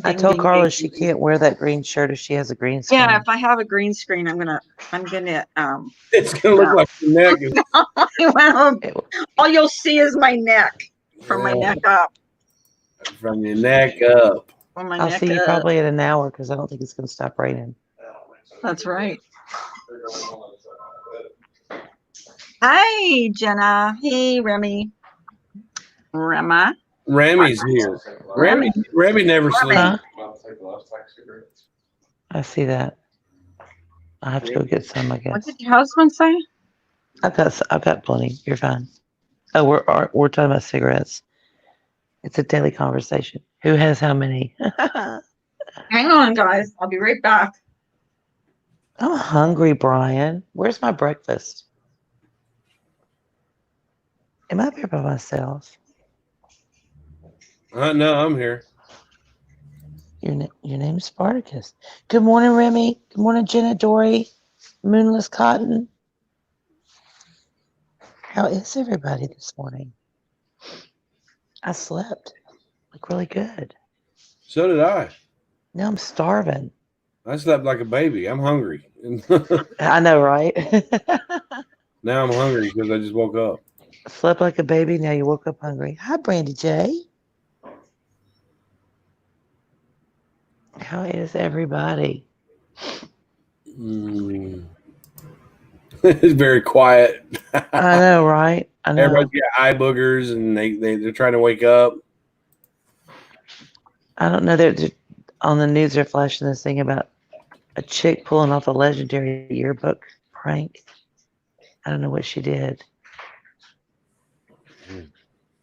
I told Carla she can't wear that green shirt if she has a green screen. Yeah, if I have a green screen, I'm gonna It's gonna look like your neck is well, all you'll see is my neck from my neck up. from your neck up. From my I'll neck see you up. probably in an hour because I don't think it's going to stop raining. That's right. Hi, Jenna. Hey, Remy. Rema. Remy's here. Remy never sleeps. Huh? I see that. I have to go get some, I What guess. did your husband say? I've got plenty. You're fine. Oh, we're talking about cigarettes. It's a daily conversation. Who has how many? Hang on, guys. I'll be right back. I'm hungry, Brian. Where's my breakfast? Am I up here by myself? No, I'm here. Your name's Spartacus. Good morning, Remy. Good morning, Jenna, Dory, Moonless Cotton. How is everybody this morning? I slept like really good. So did I. Now I'm starving. I slept like a baby. I'm hungry. I know, right? Now I'm hungry because I just woke up. Slept like a baby. Now you woke up hungry. Hi, Brandy J. How is everybody? It's very quiet. I know, right? I know. Everybody's got eye boogers and they're trying to wake up. I don't know. They're on the news. They're flashing this thing about a chick pulling off a legendary yearbook prank. I don't know what she did.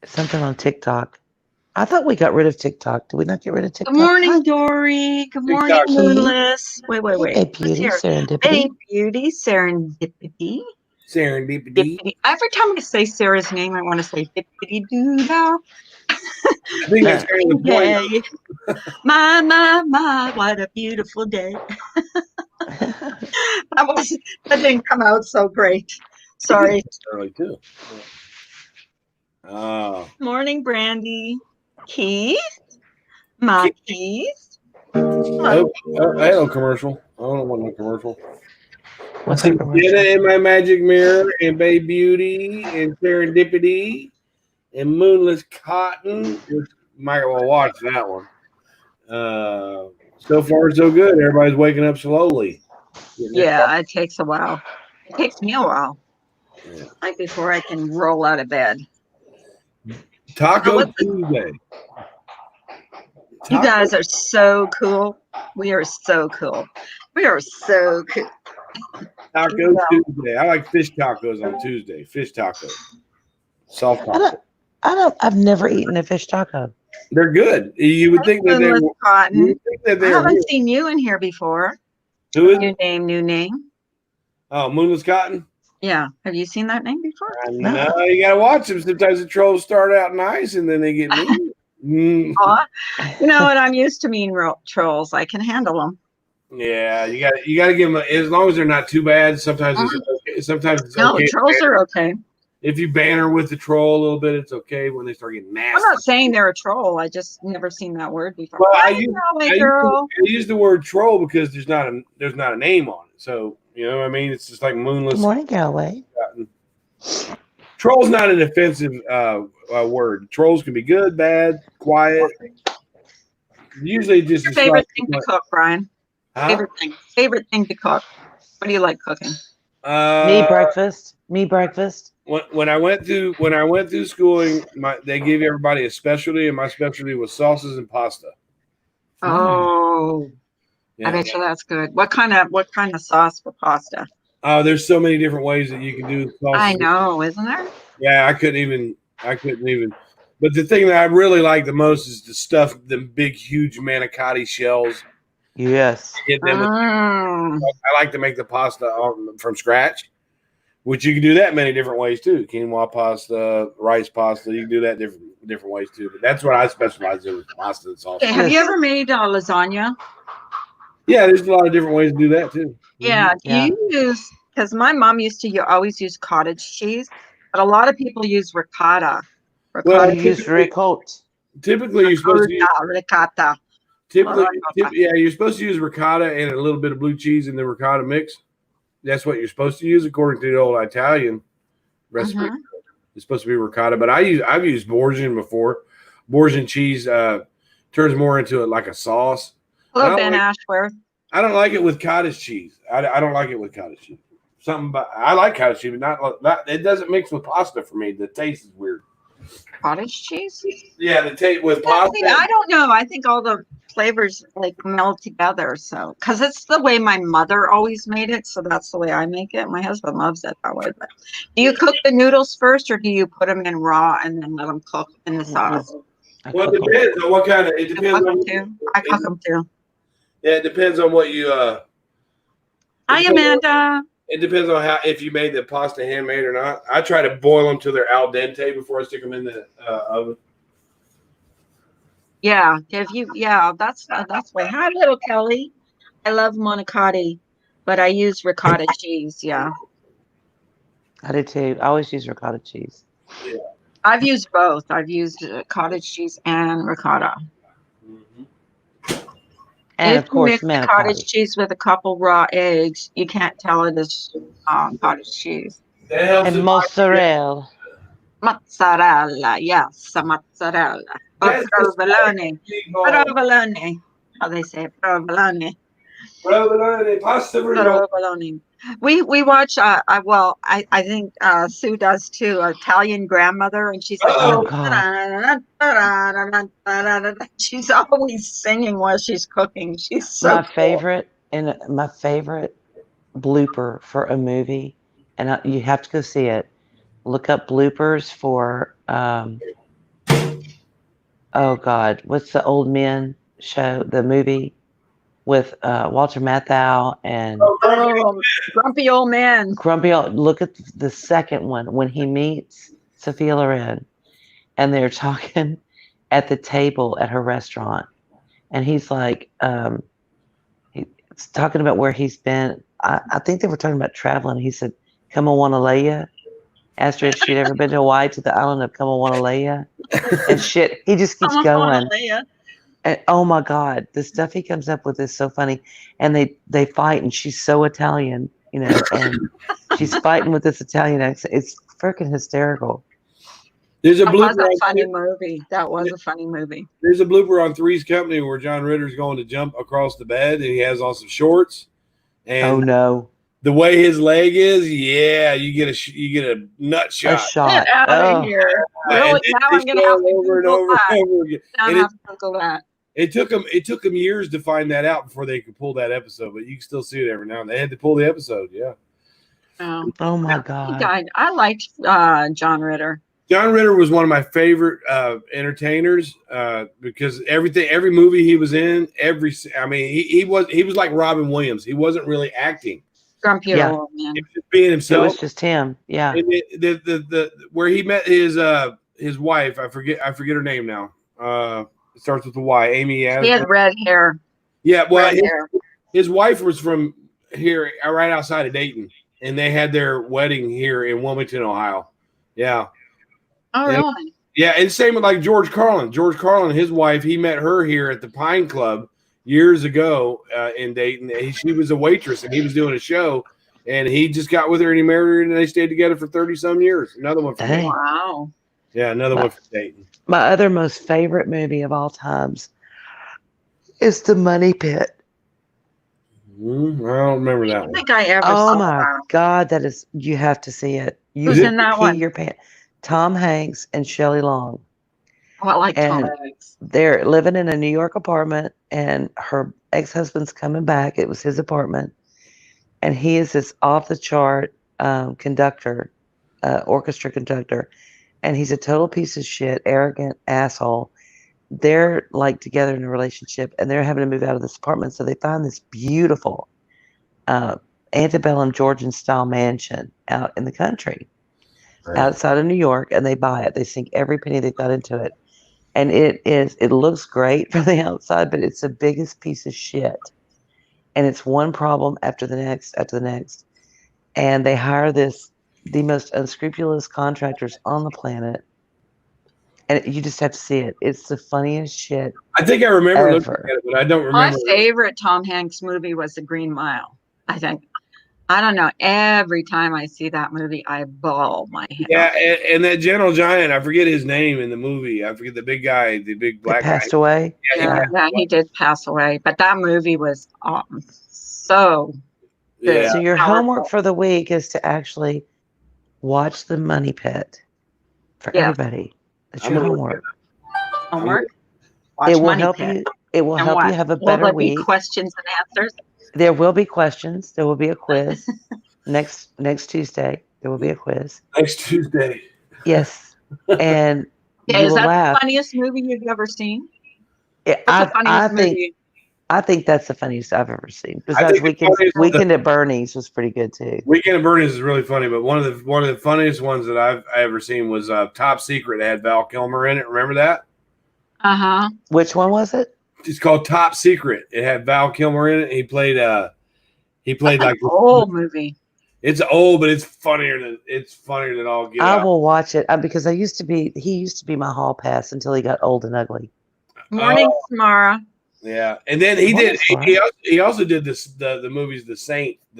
Something on TikTok. I thought we got rid of TikTok. Did we not get rid of TikTok? Good morning, Dory. Good morning, TikTok. Moonless. Wait. Hey, beauty, serendipity. Hey, beauty, serendipity. Serendipity. Every time I say Sarah's name, I want to say dippity doo dah. I think that's kind of the point. My, what a beautiful day. That didn't come out so great. Sorry. Early too. Oh. Morning, Brandy. Keith? My Keith? I had no commercial. I don't want no commercial. What's See that commercial? Jenna in my magic mirror and Babe Beauty and Serendipity and Moonless Cotton. Which might well watch that one. So far so good. Everybody's waking up slowly. Yeah, it takes a while. It takes me a while. Yeah. Like before I can roll out of bed. Taco Tuesday. You guys are so cool. We are so cool. We are so cool. Taco Tuesday. I like fish tacos on Tuesday. Fish tacos. Soft taco. I've never eaten a fish taco. They're good. You would think that they're Cotton. I haven't seen you in here before. Who is new name? Oh, Moonless Cotton? Yeah. Have you seen that name before? No, you gotta watch them. Sometimes the trolls start out nice and then they get mean. You know what? I'm used to mean trolls. I can handle them. Yeah, you got to give them as long as they're not too bad. Sometimes it's okay. Sometimes it's okay. No, trolls are okay. If you banter with the troll a little bit, it's okay. When they start getting nasty, I'm not saying they're a troll. I just never seen that word before. Well, I use the word troll because there's not a name on it. So you know what I mean. It's just like Moonless. Good morning, Galway. Troll's not an offensive word. Trolls can be good, bad, quiet. Usually, just your favorite thing to cook, Brian. Huh? Favorite thing to cook. What do you like cooking? Me breakfast. When I went through schooling, they gave everybody a specialty, and my specialty was sauces and pasta. Oh, yeah. I bet you that's good. What kind of sauce for pasta? Oh, there's so many different ways that you can do sauces. I know, isn't there? Yeah, I couldn't even. But the thing that I really like the most is the stuff, the big, huge manicotti shells. Yes. I like to make the pasta from scratch, which you can do that many different ways too. Quinoa pasta, rice pasta, you can do that different ways too. But that's what I specialize in, with pasta and sauce. Have you ever made lasagna? Yeah, there's a lot of different ways to do that too. Yeah. Do you use, because my mom used to always use cottage cheese, but a lot of people use ricotta. Well, you use ricotta. Typically, you're supposed to use Ricotta. you're supposed to use ricotta and a little bit of blue cheese in the ricotta mix. That's what you're supposed to use according to the old Italian recipe. Mhm. It's supposed to be ricotta, but I've used Borgian before. Borgian cheese turns more into it like a sauce. Hello, Ben Ashworth. I don't like it with cottage cheese. I don't like it with cottage cheese. Something about I like cottage cheese, but not it doesn't mix with pasta for me. The taste is weird. Cottage cheese? Yeah, the taste with Yeah, pasta. see, I don't know. I think all the flavors like meld together. So, because it's the way my mother always made it, so that's the way I make it. My husband loves it that way. But do you cook the noodles first, or do you put them in raw and then let them cook in the sauce? Well, it depends on what kind of. It depends on. I cook them too. Yeah, it depends on what you. Hi, Amanda. It depends on how if you made the pasta handmade or not. I try to boil them till they're al dente before I stick them in the oven. Yeah, that's way. Hi, little Kelly. I love manicotti, but I use ricotta cheese. Yeah, I do too. I always use ricotta cheese. Yeah. I've used both. I've used cottage cheese and ricotta. Mm-hmm. And If of you course, mix the manicotti. cottage cheese with a couple raw eggs, you can't tell it is cottage cheese. That helps. And mozzarella. Mozzarella, yes, mozzarella. Or provolone. Provolone. How they say it, provolone. Provolone, pasta Provolone. We watch. I think Sue does too. Italian grandmother, and she's like, Oh God. she's always singing while she's cooking. She's so My cool. favorite blooper for a movie, and you have to go see it. Look up bloopers for oh God, what's the old men show? The movie with Walter Matthau and Grumpy old man. Look at the second one when he meets Sophia Loren, and they're talking at the table at her restaurant, and he's like, he's talking about where he's been. I think they were talking about traveling. He said, "Come on, Wanalea." Asked her if she'd ever been to Hawaii, to the island of Kamawanalea. And shit, he just keeps going. And oh my God, the stuff he comes up with is so funny. And they fight, and she's so Italian, and she's fighting with this Italian accent. It's freaking hysterical. There's a blooper. That was a funny movie. That was a funny movie. There's a blooper on Three's Company where John Ritter's going to jump across the bed, and he has on some shorts. And oh no. The way his leg is, yeah, you get a nut shot. A shot. Get out of here. Really? Now I'm gonna have to over and over and over again. Now I'm have to Google that. It took them years to find that out before they could pull that episode, but you can still see it every now and then. They had to pull the episode, yeah. Oh my God. He died. I liked John Ritter. John Ritter was one of my favorite entertainers because every movie he was in, he was like Robin Williams. He wasn't really acting. Grumpy old man. He was just being himself. It was just him. Yeah. And the where he met his wife, I forget her name now. It starts with the Y. Amy Adams. He had red hair. Yeah, well, his wife was from here, right outside of Dayton, and they had their wedding here in Wilmington, Ohio. Yeah. Oh, really? Yeah, and same with like George Carlin. George Carlin, his wife, he met her here at the Pine Club years ago in Dayton. She was a waitress, and he was doing a show, and he just got with her, and he married her, and they stayed together for 30-some years. Another one from Dayton. Wow. Yeah, another one from Dayton. My other most favorite movie of all times is The Money Pit. I don't remember that one. I don't think I ever saw Oh my that. God, you have to see it. Who's in that one? Your pants. Tom Hanks and Shelley Long. Oh, I like Tom Hanks. They're living in a New York apartment, and her ex-husband's coming back. It was his apartment, and he is this off-the-chart conductor, orchestra conductor, and he's a total piece of shit, arrogant asshole. They're like together in a relationship, and they're having to move out of this apartment, so they find this beautiful antebellum Georgian-style mansion out in the country. Right. Outside of New York, and they buy it. They sink every penny they've got into it. And it looks great from the outside, but it's the biggest piece of shit. And it's one problem after the next, And they hire the most unscrupulous contractors on the planet. and you just have to see it. It's the funniest shit I think I remember looking ever. at it, but I don't My remember. favorite Tom Hanks movie was The Green Mile. I think. I don't know. Every time I see that movie, I bawl my head Yeah, off. and that gentle giant, I forget his name in the movie. I forget the big guy, the big That black guy. passed away. Yeah, he Yeah, passed yeah, away. he did pass away, but that movie was so good. Yeah. So your Powerful. homework for the week is to actually watch The Money Pit for Yes. everybody. That's I'm your gonna- homework. Homework. It Watch will Money help Pit. you. It will And help you what? have a Will better there be week. questions and answers? There will be questions. There will be a quiz next Tuesday. There will be a quiz. Next Tuesday. Yes, and Okay, you is will that laugh. the funniest movie you've ever seen? Yeah, What's the funniest movie? I think that's the funniest I've ever seen. I Besides, think the funniest- Weekend at Bernie's was pretty good too. Weekend at Bernie's is really funny, but one of the funniest ones that I've ever seen was Top Secret. It had Val Kilmer in it. Remember that? Uh-huh. Which one was it? It's called Top Secret. It had Val Kilmer in it. He played like Old movie. it's old, but it's funnier than all get I out. will watch it because he used to be my hall pass until he got old and ugly. Morning, Samara. Yeah, and then he What did. is He also did the movies the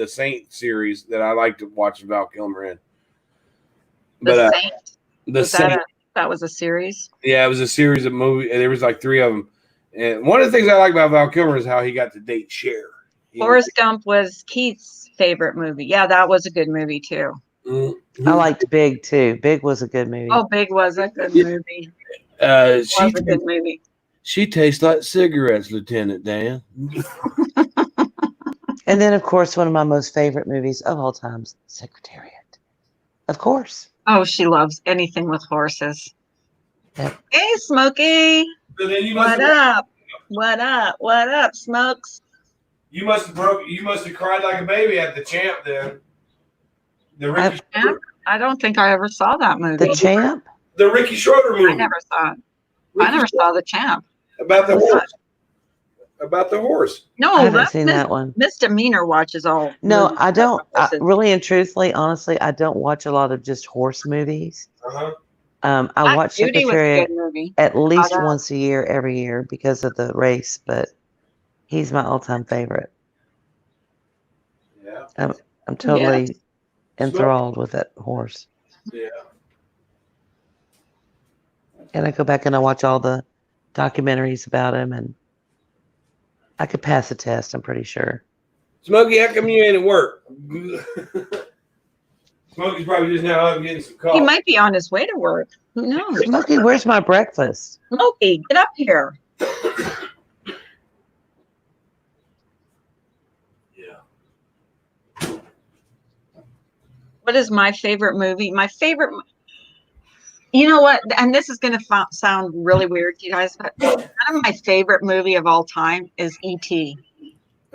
Saint series that I like to watch Val Kilmer in. The But Saint. the Was Saint, that was a series? yeah, it was a series of movies, and there was like 3 of them. And one of the things I like about Val Kilmer is how he got to date Cher. Forrest Gump was Keith's favorite movie. Yeah, that was a good movie too. Mm-hmm. I liked Big too. Big was a good movie. Oh, Big was a good movie. She Was a good movie. she tastes like cigarettes, Lieutenant Dan. And then, of course, one of my most favorite movies of all times, Secretariat. Of course. Oh, she loves anything with horses. Yep. Hey, Smokey. So then you What up? What up? What up, Smokes? You must have cried like a baby at the Champ then. The Ricky Champ? I don't think I ever saw that movie. The Champ? the Ricky Schroeder movie. I never saw it. Ricky I never saw The Champ. about the What's horse. About the horse. No, I haven't that's seen that one. Misdemeanor watches all. No, movies I about don't. horses. Really and truthfully, honestly, I don't watch a lot of just horse movies. Uh-huh. I Black watch Beauty was a Secretariat good movie. at least Out. once a year, every year, because of the race, but he's my all-time favorite. Yeah. I'm totally enthralled with that horse. Yeah. And I go back and I watch all the documentaries about him, and I could pass a test, I'm pretty sure. Smokey, how come you ain't at work? Smokey's probably just now up getting some He coffee. might be on his way to work. Who knows? Smokey, where's my breakfast? Smokey, get up here. Yeah. What is my favorite movie? My favorite. You know what? And this is going to sound really weird to you guys, but one of my favorite movie of all time is E.T.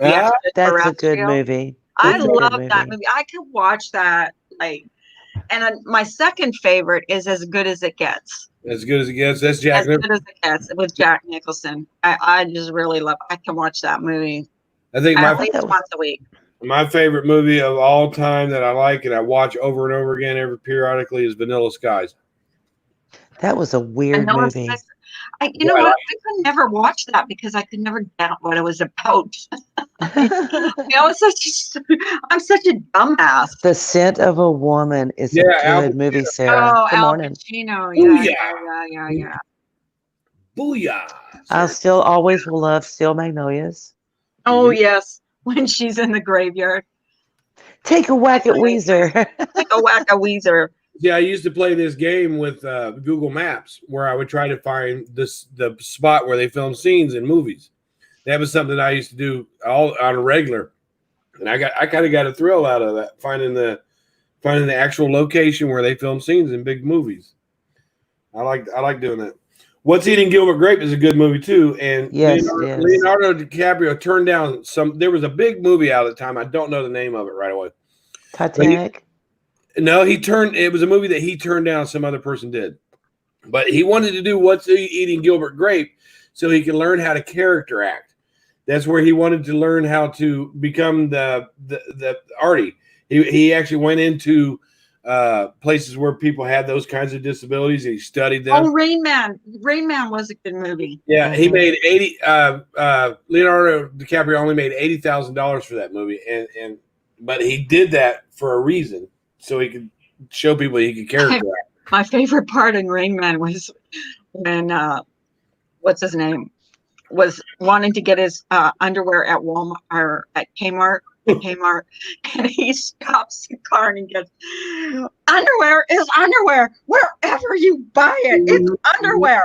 Ah, That's a good movie. I That's a good love that movie. I could watch that and my second favorite is As Good as It Gets. as good as it gets. That's Jack As Good as It Gets with Jack Nicholson. I just really love. I can watch that movie I think at least once a week. my favorite movie of all time that I like and I watch over and over again periodically is Vanilla Skies. That was a weird movie. You know what? I could never watch that because I could never get what it was about. I'm such a dumbass. The Scent of a Woman is a good movie, Sarah. Oh, Good Al morning. Pacino. Yeah. Booyah. I still always will love Steel Magnolias. Oh, yes. When she's in the graveyard. Take a whack at Weezer. Take a whack at Weezer. Yeah, I used to play this game with Google Maps where I would try to find the spot where they film scenes in movies. That was something I used to do all on a regular, and I kind of got a thrill out of that, finding the actual location where they film scenes in big movies. I like doing that. What's Eating Gilbert Grape is a good movie too, and yes, Leonardo DiCaprio turned down some. There was a big movie out at the time. I don't know the name of it right away. Titanic. No, it was a movie that he turned down. Some other person did, but he wanted to do What's Eating Gilbert Grape so he could learn how to character act. That's where he wanted to learn how to become the arty. He actually went into places where people had those kinds of disabilities, and he studied them. Oh, Rain Man. Rain Man was a good movie. Yeah, he made Leonardo DiCaprio only made $80,000 for that movie, but he did that for a reason, so he could show people he could characterize. My favorite part in Rain Man was when what's his name was wanting to get his underwear at Walmart or at Kmart. And he stops the car and he goes, "Underwear is underwear wherever you buy it. It's underwear."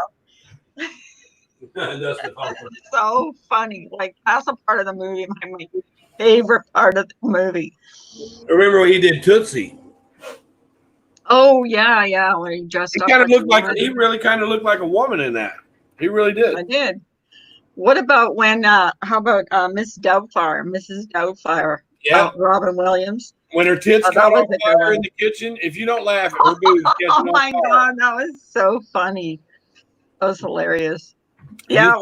That's So funny. Like, that's a part of the movie, my favorite part of the movie. Remember when he did Tootsie? Oh yeah, when he dressed up. He really kind of looked like a woman in that. He really did. I did. What about when? How about Mrs. Doubtfire? Yeah, Robin Williams. When her tits caught on fire in the kitchen. If you don't laugh, her boobs catching Oh my on fire. God, that was so funny. That was hilarious. Yeah.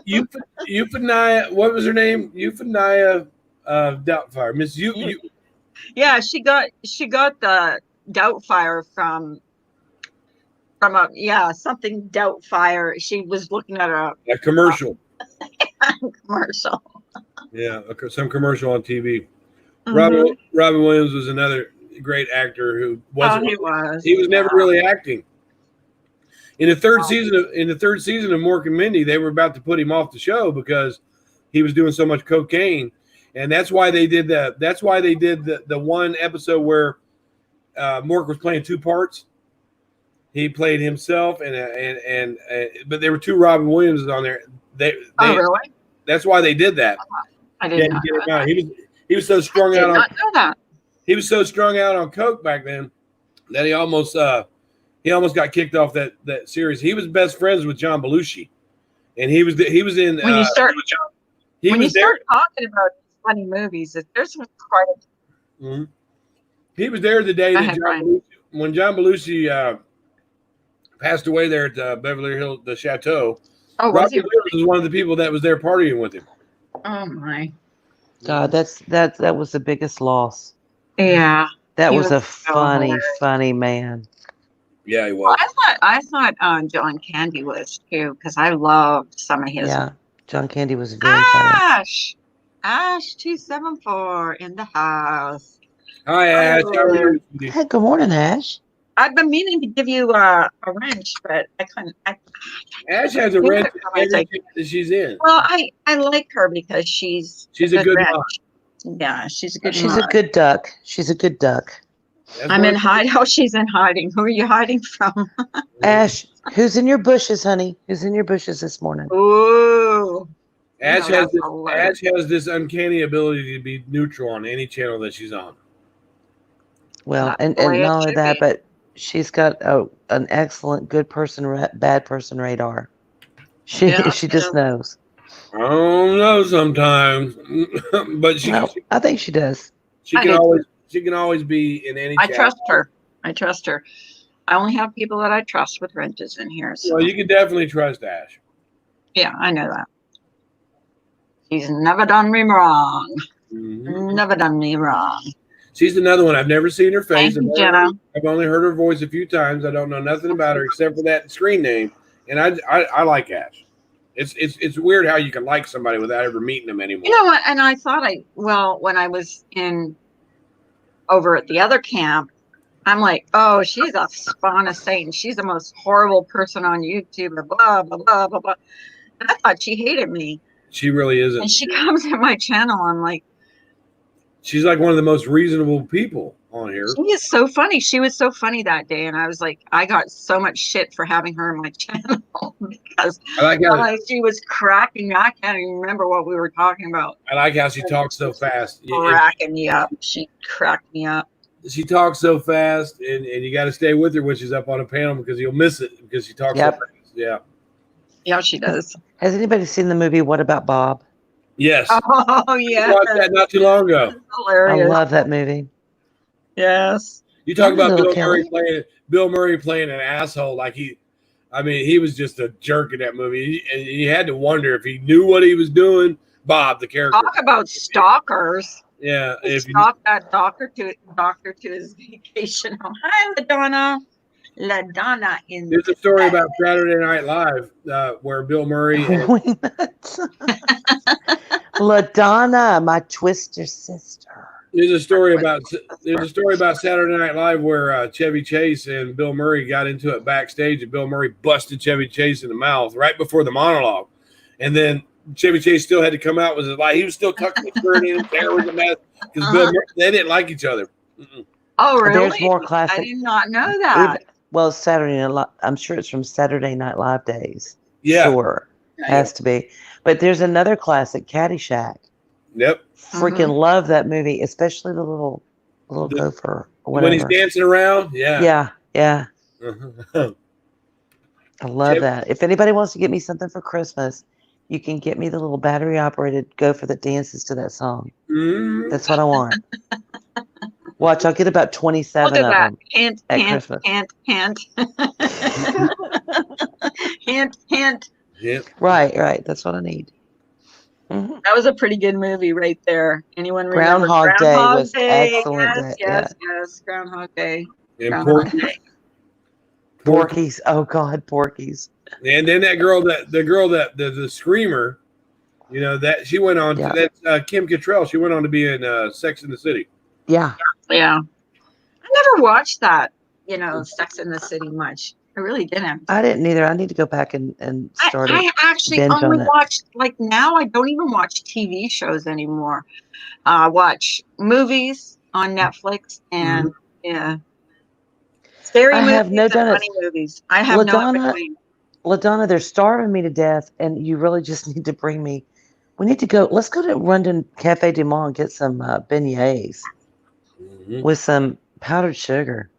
Euphania, what was her name? Euphania Doubtfire. Miss you. Yeah, she got the Doubtfire from something Doubtfire. She was looking at a commercial. commercial. Yeah, some commercial on TV. Mm-hmm. Robin Williams was another great actor who wasn't. He was never really acting. In the third season of Mork and Mindy, they were about to put him off the show because he was doing so much cocaine, and that's why they did that. That's why they did the one episode where Mork was playing two parts. He played himself, but there were two Robin Williams on there. Really? That's why they did that. I didn't know that. He was so strung out. I did not know that. He was so strung out on coke back then that he almost got kicked off that series. He was best friends with John Belushi, and he was in. When you start talking about funny movies, there's some quite. Mm-hmm. He was there the day when John Belushi passed away there at Beverly Hills, the Chateau. Oh, Robin Williams was one of the people that was there partying with him. Oh my God, that was the biggest loss. Yeah, that was a funny man. Yeah, he was. I thought John Candy was too, because I loved some of his. Yeah, John Candy was very funny. Ash 274 in the house. Hi, Ash. How are you? Hey, good morning, Ash. I've been meaning to give you a wrench, but I couldn't. Ash has a wrench that she's in. Well, I like her because she's a good mom. Yeah, she's a good. She's a good duck. She's a good duck. I'm in hiding. Oh, she's in hiding. Who are you hiding from? Ash, who's in your bushes, honey? Who's in your bushes this morning? Ooh. Ash has this uncanny ability to be neutral on any channel that she's on. Well, and not only that, but she's got an excellent good person, bad person radar. She just knows. I don't know sometimes, but I think she does. She can always be in any. I trust her. I only have people that I trust with wrenches in here. So. Well, you can definitely trust Ash. Yeah, I know that. She's never done me wrong. Mm-hmm. Never done me wrong. She's another one. I've never seen her face. Thank you, Jenna. I've only heard her voice a few times. I don't know nothing about her except for that screen name. And I like Ash. It's weird how you can like somebody without ever meeting them anymore. You know what? And I thought when I was over at the other camp, I'm like, oh, she's a spawn of Satan. She's the most horrible person on YouTube. Blah blah blah blah blah. And I thought she hated me. She really isn't. And she comes to my channel. I'm like, she's like one of the most reasonable people on here. She is so funny. She was so funny that day, and I was like, I got so much shit for having her on my channel because she was cracking me. I can't even remember what we were talking about. I like how she talks so fast. Cracking me up. She cracked me up. She talks so fast, and you got to stay with her when she's up on a panel because you'll miss it because she talks so fast. Yeah. Yeah, she does. Has anybody seen the movie What About Bob? Yes. Oh, yeah. I watched that not too long ago. Hilarious. I love that movie. Yes. You talk about Bill Murray playing an asshole like he was just a jerk in that movie. And you had to wonder if he knew what he was doing. Bob, the character. Talk about stalkers. Yeah, if you Stalk that doctor to his vacation home. Hi, LaDonna. LaDonna in there's a story about Saturday Night Live where Bill Murray and LaDonna, my twister sister. there's a story about Saturday Night Live where Chevy Chase and Bill Murray got into it backstage, and Bill Murray busted Chevy Chase in the mouth right before the monologue, and then Chevy Chase still had to come out with his he was still tucking his shirt in. There was a mess because Bill Murray, they didn't like each other. Oh, really? There's more I classic. did not know that. Well, Saturday Night Live. I'm sure it's from Saturday Night Live days. Yeah, Sure, has to be. But there's another classic, Caddyshack. yep. Freaking love that movie, especially the little gopher or whatever. When he's dancing around, Yeah. Uh-huh. I love that. If anybody wants to get me something for Christmas, you can get me the little battery operated gopher that dances to that song. That's what I want. Watch, I'll get about 27 Look at of that. them Hint, at hint, Christmas. hint, hint. Hint, hint. Yep. Right. That's what I need. Mhm. That was a pretty good movie right there. Anyone remember Groundhog Day was excellent. Yes, yes. Groundhog Day. And Groundhog Day. Porky's. Oh God, Porky's. And then the screamer, that she went on. Yeah. That's Kim Cattrall. She went on to be in Sex in the City. Yeah. Yeah. I never watched that, Sex in the City much. I really didn't. I didn't either. I need to go back and start I it. actually binge only on it. watched, now I don't even watch TV shows anymore. I watch movies on Netflix and scary I movies have no and doubt funny movies. I have no in between. LaDonna, they're starving me to death, and you really just need to bring me. We need to go. Let's go to London Cafe Du Monde and get some beignets with some powdered sugar.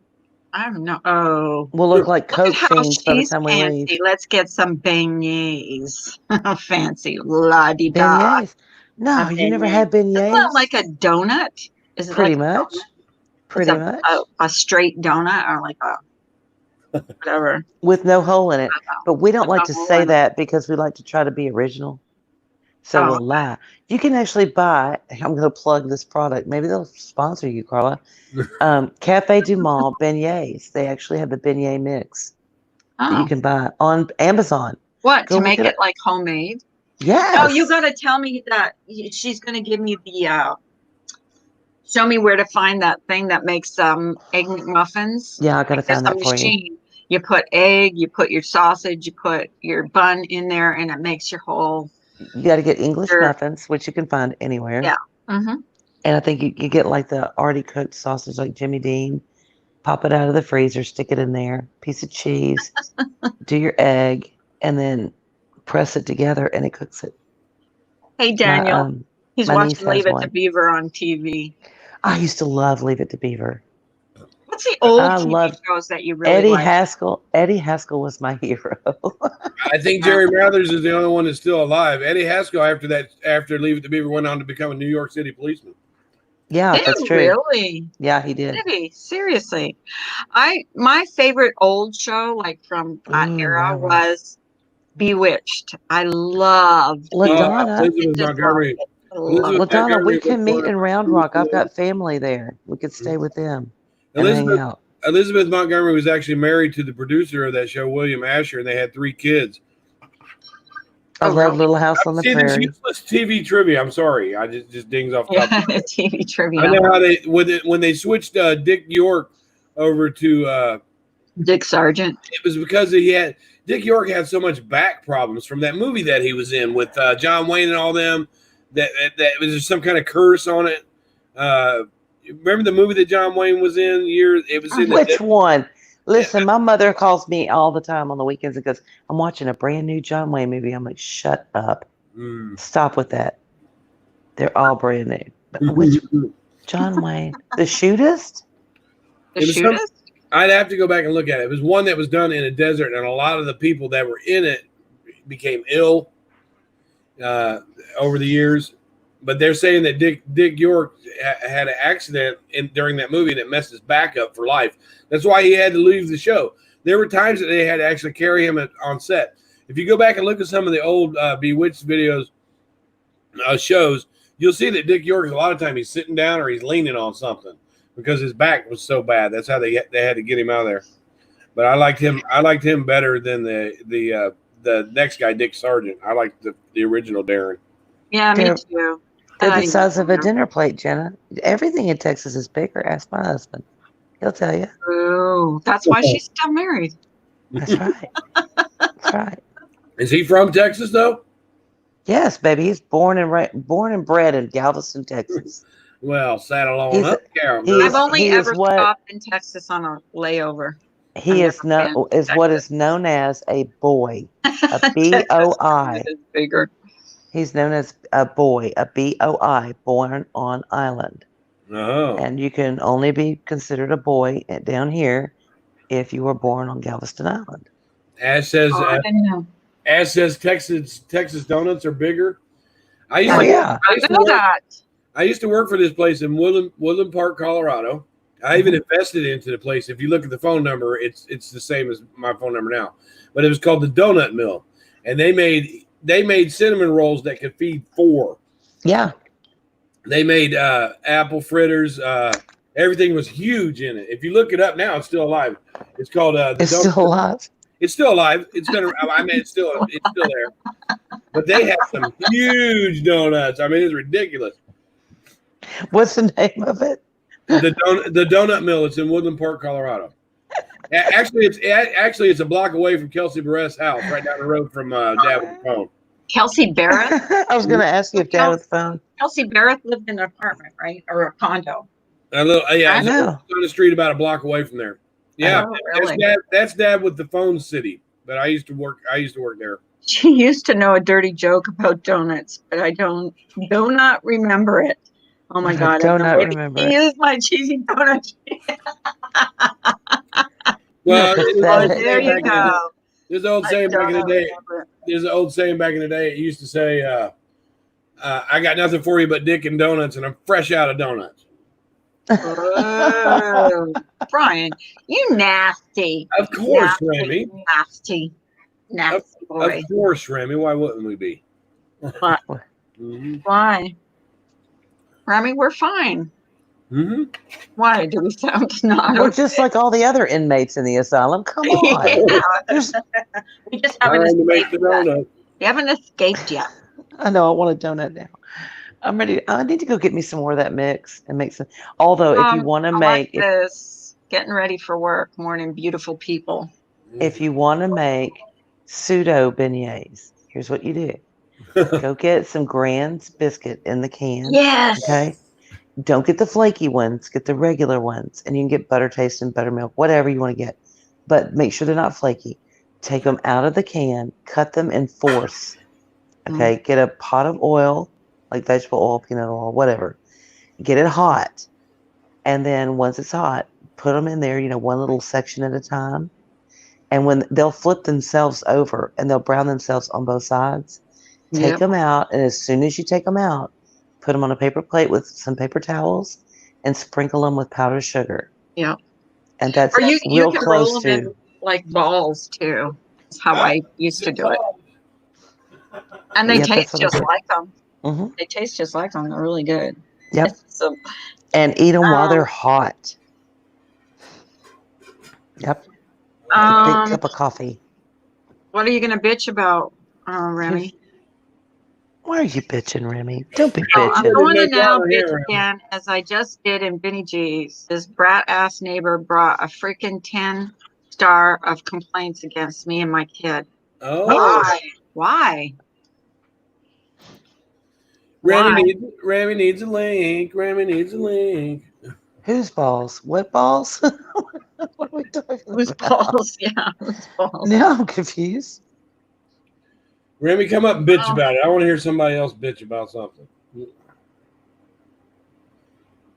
I don't know. Oh, We'll look like look at Coke how fiends by the she's time we fancy. leave. Let's get some beignets. Fancy, la di da. Beignets? No, you never had beignets? Isn't that like a donut? Is it Pretty like much. Pretty much. A straight donut or like a whatever. With no hole in it. But we don't like to hole say in it. that because we like to try to be original. So we'll lie. You can actually buy, I'm going to plug this product. Maybe they'll sponsor you, Carla. Cafe Du Monde beignets. They actually have the beignet mix that you can buy on Amazon. What, Go to look make it it up. like homemade? Yes. Oh, you got to tell me that she's going to give me the show me where to find that thing that makes egg McMuffins. Yeah, I got to find that for you. You put egg, you put your sausage, you put your bun in there, and it makes your whole. You got to get English muffins, which you can find anywhere. Yeah. Mm-hmm. And I think you get like the already cooked sausage, like Jimmy Dean. Pop it out of the freezer, stick it in there, piece of cheese, do your egg, and then press it together, and it cooks it. Hey, Daniel. He's watching Leave It to Beaver on TV. I used to love Leave It to Beaver. What's the old TV shows that you really like? Eddie Haskell was my hero. I think Jerry Mathers is the only one that's still alive. Eddie Haskell, after Leave It to Beaver, went on to become a New York City policeman. Yeah, that's true. Really? Yeah, he did. Seriously. My favorite old show, like from that era, was Bewitched. I loved LaDonna. LaDonna, we can meet in Round Rock. I've got family there. We could stay with them and hang out. Elizabeth Montgomery was actually married to the producer of that show, William Asher, and they had 3 kids. I love Little House on the Prairie. This useless TV trivia. I'm sorry, I just dings off. TV trivia. I know how when they switched Dick York over to Dick Sargent. It was because Dick York had so much back problems from that movie that he was in with John Wayne and all them. That was some kind of curse on it. Remember the movie that John Wayne was in? It was in which one? Listen, my mother calls me all the time on the weekends and goes, I'm watching a brand new John Wayne movie. I'm like, shut up. Stop with that. They're all brand new. But which John Wayne? The Shootist? I'd have to go back and look at it. It was one that was done in a desert, and a lot of the people that were in it became ill over the years. But they're saying that Dick York had an accident during that movie, and it messed his back up for life. That's why he had to leave the show. There were times that they had to actually carry him on set. If you go back and look at some of the old Bewitched videos, shows, you'll see that Dick York, a lot of time he's sitting down or he's leaning on something because his back was so bad. That's how they had to get him out of there. But I liked him better than the next guy, Dick Sargent. I liked the original Darren. Yeah, me They're, too. they're I the size of a know. dinner plate, Jenna. Everything in Texas is bigger. Ask my husband. He'll tell you. Ooh, that's why she's still married. That's right. That's right. Is he from Texas though? Yes, baby. He's born and bred in Galveston, Texas. Well, saddle on He's up, Carol. he I've is only he is ever what stopped in Texas on a layover. he I've is never been to what Texas. is known as a boy, a Texas BOI. is bigger. He's known as a boy, a BOI, born on island. Oh, And you can only be considered a boy down here if you were born on Galveston Island. as says Oh, I didn't know. Texas donuts are bigger. I used Oh to yeah. I know that. I used to work for this place in Woodland Park, Colorado. I even invested into the place. If you look at the phone number, it's the same as my phone number now. But it was called the Donut Mill, and they made cinnamon rolls that could feed 4. Yeah. They made apple fritters. Everything was huge in it. If you look it up now, it's still alive. It's called the It's Donut. still alive. It's still alive. It's been. I mean, it's still there. But they have some huge donuts. I mean, it's ridiculous. What's the name of it? The Donut Mill. It's in Woodland Park, Colorado. Actually, it's a block away from Kelsey Barrett's house, right down the road from Dad with the phone. Kelsey Barrett. I was going to ask you if Dad was phone. Kelsey Barrett lived in an apartment, right, or a condo. A little, yeah, I it's know. on the street about a block away from there. Yeah, Oh, really? that's Dad with the phone city. But I used to work there. She used to know a dirty joke about donuts, but I do not remember it. Oh my I God! do and the not way remember She it. used my cheesy donut. Well, pathetic. There you go. There's an old saying back in the day. Remember it. There's an old saying back in the day. It used to say, "I got nothing for you but dick and donuts, and I'm fresh out of donuts." Oh, Brian, you nasty. Of course, Nasty, Remy. Nasty boy. Of course, Remy. Why wouldn't we be? What? Mhm. Why? Remy, we're fine. Mhm. Why do we sound not? We're just like all the other inmates in the asylum. Come on. Yeah. There's, We just haven't Time to make escaped the yet. donut. We haven't escaped yet. I know I want a donut now. I'm ready. I need to go get me some more of that mix and make some. Although, if you want to make, this getting ready for work, morning, beautiful people. if you want to make pseudo beignets, here's what you do: go get some Grand's biscuit in the can. Yes. Okay. Don't get the flaky ones. Get the regular ones, and you can get butter taste and buttermilk, whatever you want to get. But make sure they're not flaky. Take them out of the can. Cut them in fourths. Okay. Get a pot of oil, like vegetable oil, peanut oil, whatever. Get it hot, and then once it's hot, put them in there. One little section at a time. And when they'll flip themselves over and they'll brown themselves on both sides, take them out. And as soon as you take them out, put them on a paper plate with some paper towels and sprinkle them with powdered sugar. Yeah. And that's Or you real can close roll them to in like balls too. That's how I used to do it. And they Yep, that's taste what I just did. like them. Mhm. They taste just like them. They're really good. Yep. So, And eat them while they're hot. Yep. A big cup of coffee. what are you going to bitch about, Remy? Why are you bitching, Remy? Don't be I'm bitching. going to Make now water bitch here, Remy. again, as I just did in Benny G's. This brat ass neighbor brought a freaking 10-star of complaints against me and my kid. Oh, Why? Remy needs a link. Remy needs a link. Whose balls? What balls? What are we talking Whose about? balls? Yeah, whose balls? Now I'm confused. Remy, come up and bitch about it. I want to hear somebody else bitch about something.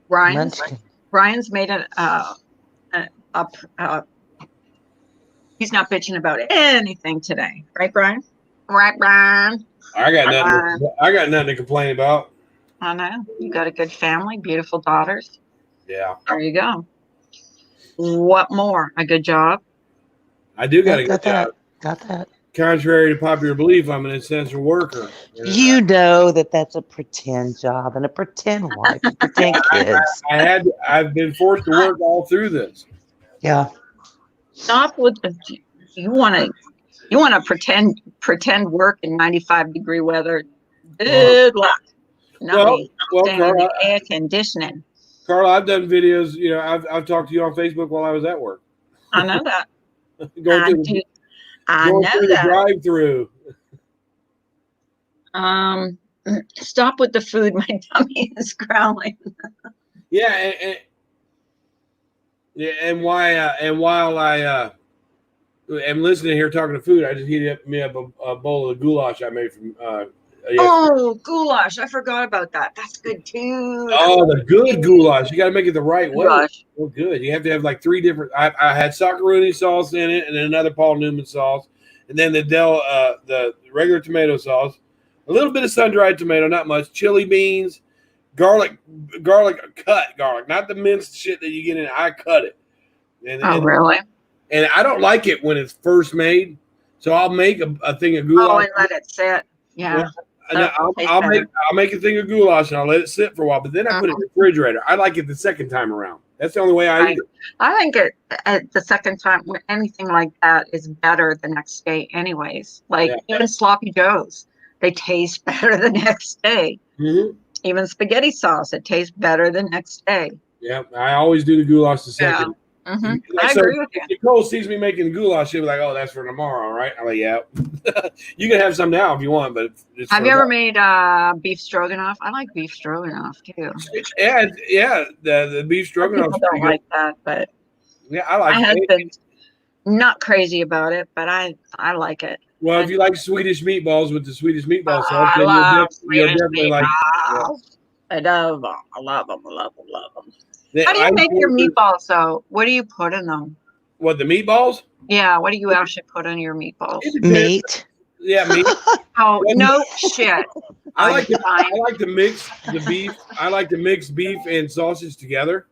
Munchkin. Brian's made he's not bitching about anything today, right, Brian? Right, Brian. I got nothing to complain about. I know you got a good family, beautiful daughters. Yeah, There you go. What more? A good job. I do got a good Got that. job. Got that. contrary to popular belief, I'm an essential worker. You know that's a pretend job and a pretend wife, and pretend kids. I've been forced to work all through this. Yeah. Stop with the. You want to pretend work in 95-degree weather. Good luck. Not me. Staying in the air conditioning. Carla, I've done videos. You know, I've talked to you on Facebook while I was at work. I know that. going through the drive-through. Stop with the food. My tummy is growling. Yeah, and while I am listening here talking to food, I just heated up a bowl of goulash I made from. Oh, goulash! I forgot about that. That's good too. Oh, the good goulash. You got to make it the right way. Goulash. Oh, good. You have to have like 3 different. I had socceroni sauce in it, and then another Paul Newman sauce, and then the regular tomato sauce, a little bit of sun-dried tomato, not much, chili beans, garlic, cut garlic, not the minced shit that you get in. I cut it. Really? And I don't like it when it's first made, so I'll make a thing of goulash. Oh, and let it sit. Yeah. I'll make a thing of goulash and I'll let it sit for a while, but then I put it in the refrigerator. I like it the second time around. That's the only way I eat it. I think the second time, anything like that is better the next day anyways. Like even sloppy joes, they taste better the next day. Mm-hmm. Even spaghetti sauce, it tastes better the next day. Yeah, I always do the goulash the second. Yeah. Mm-hmm. I agree with you. Nicole sees me making the goulash, she'll be like, "Oh, that's for tomorrow, right?" I'm like, "Yeah." You can have some now if you want, but have you ever made beef stroganoff? I like beef stroganoff too. Yeah. The beef stroganoff. People don't like that, but yeah, I like it. My husband's not crazy about it, but I like it. Well, if you like Swedish meatballs with the Swedish meatball sauce, then you'll definitely like. Yeah. I love them. I love them. How do you make your meatballs, though? What do you put in them? What, the meatballs? Yeah, what do you actually put in your meatballs? Meat. Yeah, meat. Oh, no shit. I like to mix the beef. I like to mix beef and sausage together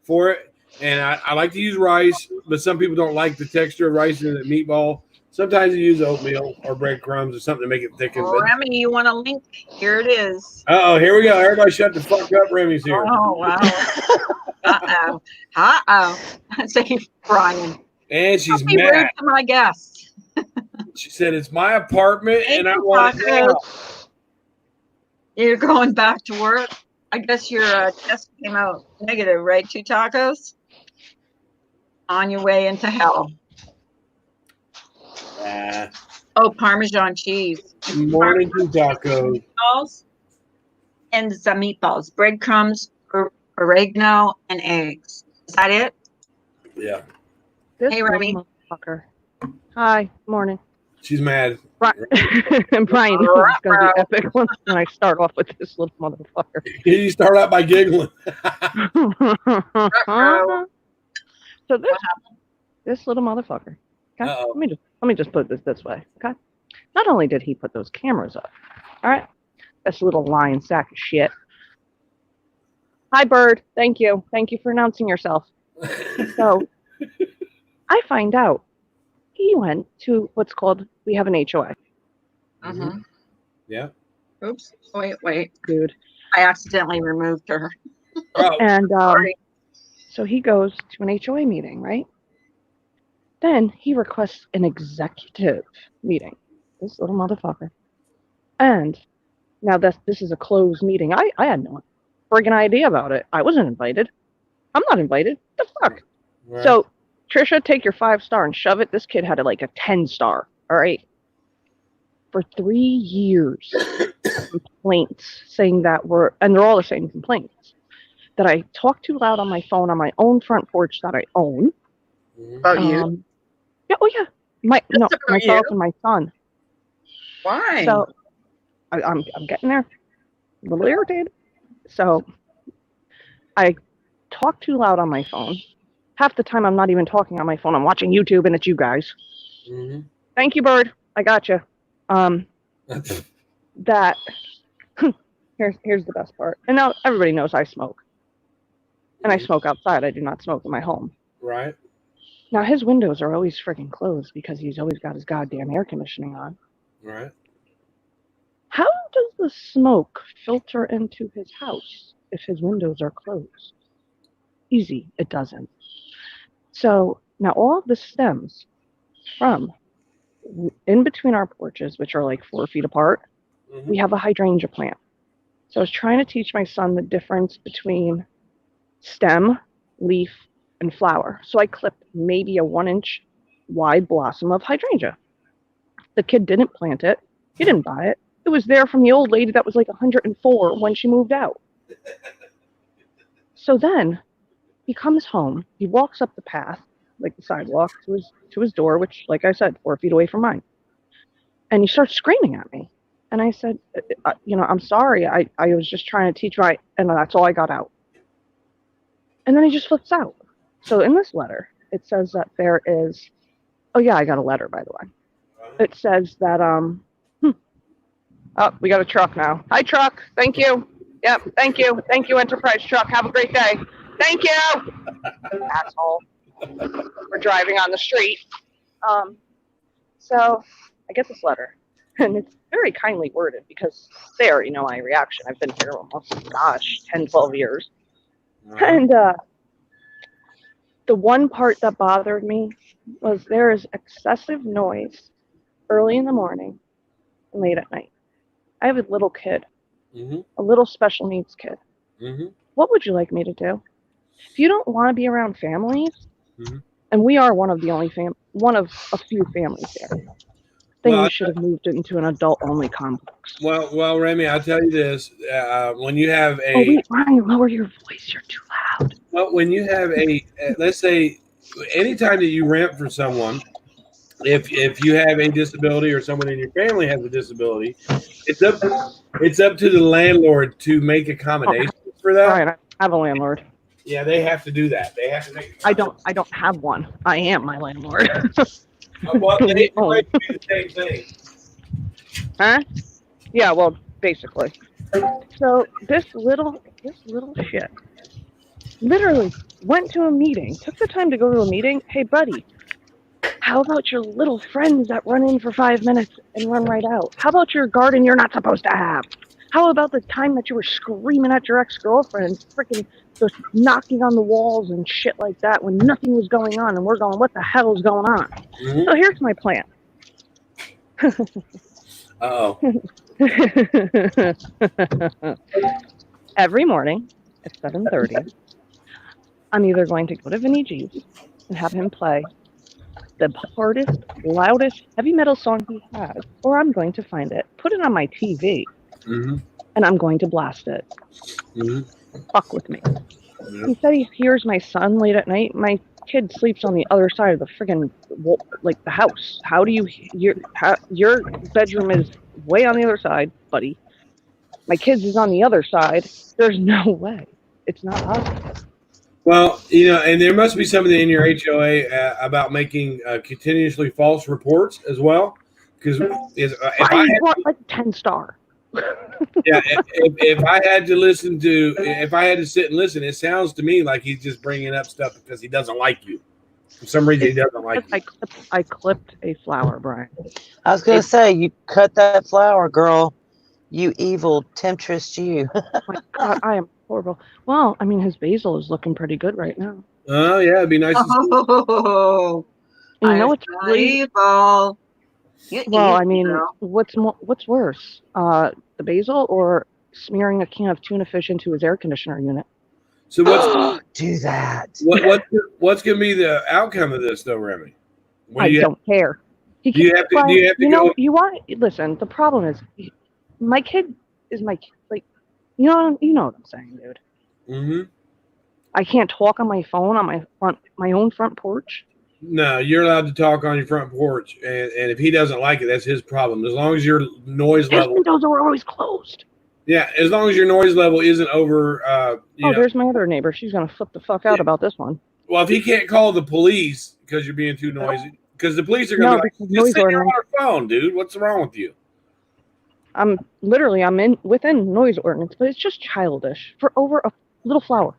for it. And I like to use rice, but some people don't like the texture of rice in the meatball. Sometimes you use oatmeal or breadcrumbs or something to make it thicken. Remy, you want a link? Here it is. Uh-oh, here we go. Everybody shut the fuck up. Remy's here. Oh, wow. Uh-oh. Say Brian. And she's Don't be mad. rude to my guests. She said, "It's my apartment and I want it now." You're going back to work? I guess your test came out negative, right? 2 tacos? On your way into hell. Oh, Parmesan cheese. Morning to tacos. Meatballs and the meatballs, breadcrumbs, oregano, and eggs. Is that it? Yeah. Hey, Remy. Motherfucker. Hi. Morning. She's mad. And Brian, this is going to be epic when I start off with this little motherfucker. You start out by giggling. So this little motherfucker. Okay? Let me just put this way. Okay. Not only did he put those cameras up, all right, this little lying sack of shit. Hi, Bird. Thank you for announcing yourself. So I find out he went to what's called, we have an HOA. Mm-hmm. Yeah. Oops. Wait. Dude. I accidentally removed her. And so he goes to an HOA meeting, right? Then he requests an executive meeting. This little motherfucker. And now this is a closed meeting. I had no friggin' idea about it. I wasn't invited. I'm not invited. The fuck? Right. So, Trisha, take your 5-star and shove it. This kid had like a 10-star. All right. For 3 years, complaints saying and they're all the same complaints, that I talk too loud on my phone on my own front porch that I own. About you? Yeah. Oh, yeah. Myself and my son. Why? So I'm getting there. A little irritated. So I talk too loud on my phone. Half the time I'm not even talking on my phone. I'm watching YouTube and it's you guys. Mm-hmm. Thank you, Bird. I got you. That here's the best part. And now everybody knows I smoke. And I smoke outside. I do not smoke in my home. Right. Now his windows are always freaking closed because he's always got his goddamn air conditioning on. Right. How does the smoke filter into his house if his windows are closed? Easy, it doesn't. So now all of this stems from in between our porches, which are like 4 feet apart, Mm-hmm. we have a hydrangea plant. So I was trying to teach my son the difference between stem, leaf, and flower. So I clipped maybe a 1-inch wide blossom of hydrangea. The kid didn't plant it. He didn't buy it. It was there from the old lady that was like 104 when she moved out. So then he comes home. He walks up the path, like the sidewalk, to his door, which, like I said, 4 feet away from mine. And he starts screaming at me. And I said, I'm sorry. I was just trying to teach right. And that's all I got out. And then he just flips out. So in this letter, it says that there is, oh yeah, I got a letter, by the way. It says that, oh, we got a truck now. Hi, truck. Thank you. Yep, thank you. Thank you, Enterprise truck. Have a great day. Thank you. Asshole. We're driving on the street. So I get this letter, and it's very kindly worded because they already know my reaction. I've been here almost, 10, 12 years. And the one part that bothered me was there is excessive noise early in the morning and late at night. I have a little kid, a little special needs kid. What would you like me to do? If you don't want to be around families, and we are one of a few families there, then you should have moved into an adult-only complex. Well, Remy, I'll tell you this: when you have a, oh wait, Ryan, lower your voice. You're too loud. Well, when you have a, let's say, anytime that you rent for someone, if you have a disability or someone in your family has a disability, it's up to the landlord to make accommodations for that. Ryan, I have a landlord. Yeah, they have to do that. They have to make. I don't have one. I am my landlord. Well, they do the same thing. Huh? Yeah, well, basically. So this little shit literally went to a meeting, took the time to go to a meeting. Hey, buddy, how about your little friends that run in for 5 minutes and run right out? How about your garden you're not supposed to have? How about the time that you were screaming at your ex-girlfriend, freaking just knocking on the walls and shit like that when nothing was going on, and we're going, what the hell is going on? So here's my plan. Uh-oh. Every morning at 7:30, I'm either going to go to Vinny G's and have him play the hardest, loudest heavy metal song he has, or I'm going to find it, put it on my TV, and I'm going to blast it. Fuck with me. He said he hears my son late at night. My kid sleeps on the other side of the friggin' like the house. How do you your bedroom is way on the other side, buddy. My kid's is on the other side. There's no way. It's not possible. Well, and there must be something in your HOA about making continuously false reports as well. Because if I want like 10-star. Yeah, if I had to sit and listen, it sounds to me like he's just bringing up stuff because he doesn't like you. For some reason, he doesn't like you. I clipped a flower, Brian. I was going to say, you cut that flower, girl. You evil temptress, you. My God, I am horrible. Well, I mean, his basil is looking pretty good right now. Oh, yeah, it'd be nice to see. Oh, you know what's really evil. Well, I mean, what's worse, the basil or smearing a can of tuna fish into his air conditioner unit? So what's do that? What's going to be the outcome of this, though, Remy? I don't care. Do you have to go? Listen. The problem is, my kid is my kid. Like, you know what I'm saying, dude. I can't talk on my phone on my own front porch. No, you're allowed to talk on your front porch, and if he doesn't like it, that's his problem. As long as your noise level, his windows are always closed. Yeah, as long as your noise level isn't over. There's my other neighbor. She's gonna flip the fuck out about this one. Well, if he can't call the police because you're being too noisy, because the police are gonna be like, "Just sit here on our phone, dude. What's wrong with you?" I'm within noise ordinance, but it's just childish for over a little flower.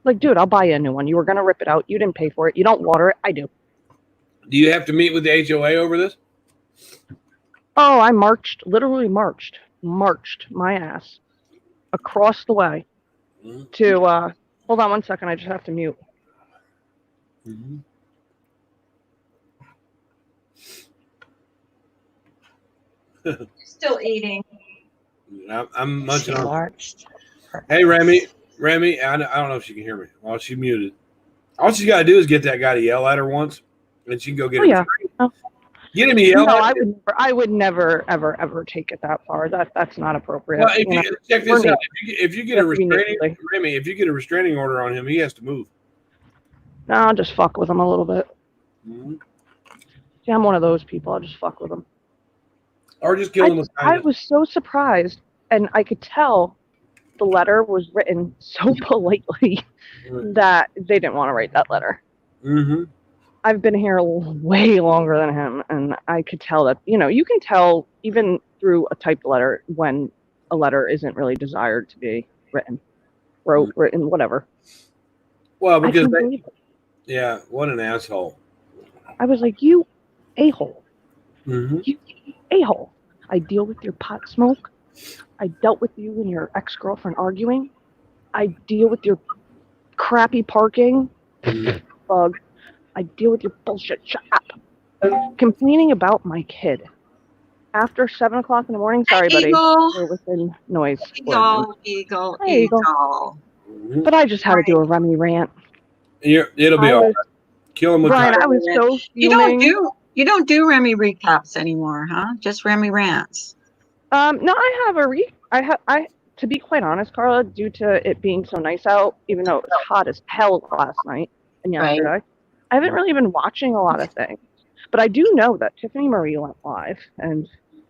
Like, dude, I'll buy you a new one. You were gonna rip it out. You didn't pay for it. You don't water it. I do. Do you have to meet with the HOA over this? Oh, I literally marched my ass across the way to. Hold on one second. I just have to mute. Mm-hmm. Still eating. I'm munching She on. marched. Hey, Remy, I don't know if she can hear me. Well, she muted. All she's got to do is get that guy to yell at her once, and she can go get him. Yeah. Get him to yell No, at her. I would never, ever take it that far. That's not appropriate. Well, check this out. If you get a restraining, Remy, if you get a restraining order on him, he has to move. No, I'll just fuck with him a little bit. Mm-hmm. See, I'm one of those people. I'll just fuck with him. Or just kill him with kindness. I was so surprised, and I could tell the letter was written so politely that they didn't want to write that letter. Mm-hmm. I've been here way longer than him, and I could tell that, you can tell even through a typed letter when a letter isn't really desired to be written, written, whatever. Well, because yeah, what an asshole. I was like, you a-hole. Mm-hmm. You a-hole. I deal with your pot smoke. I dealt with you and your ex-girlfriend arguing. I deal with your crappy parking. Bug. I deal with your bullshit. Shut up. Complaining about my kid. After 7 o'clock in the morning. Sorry, buddy. We're within noise. Eagle. But I just had to do a Remy rant. It'll be all right. Kill him with Brian, I was so fuming. You don't do Remy recaps anymore, huh? Just Remy rants. No, I have I to be quite honest, Carla, due to it being so nice out, even though it was hot as hell last night and yesterday, right. I haven't really been watching a lot of things. But I do know that Tiffany Marie went live and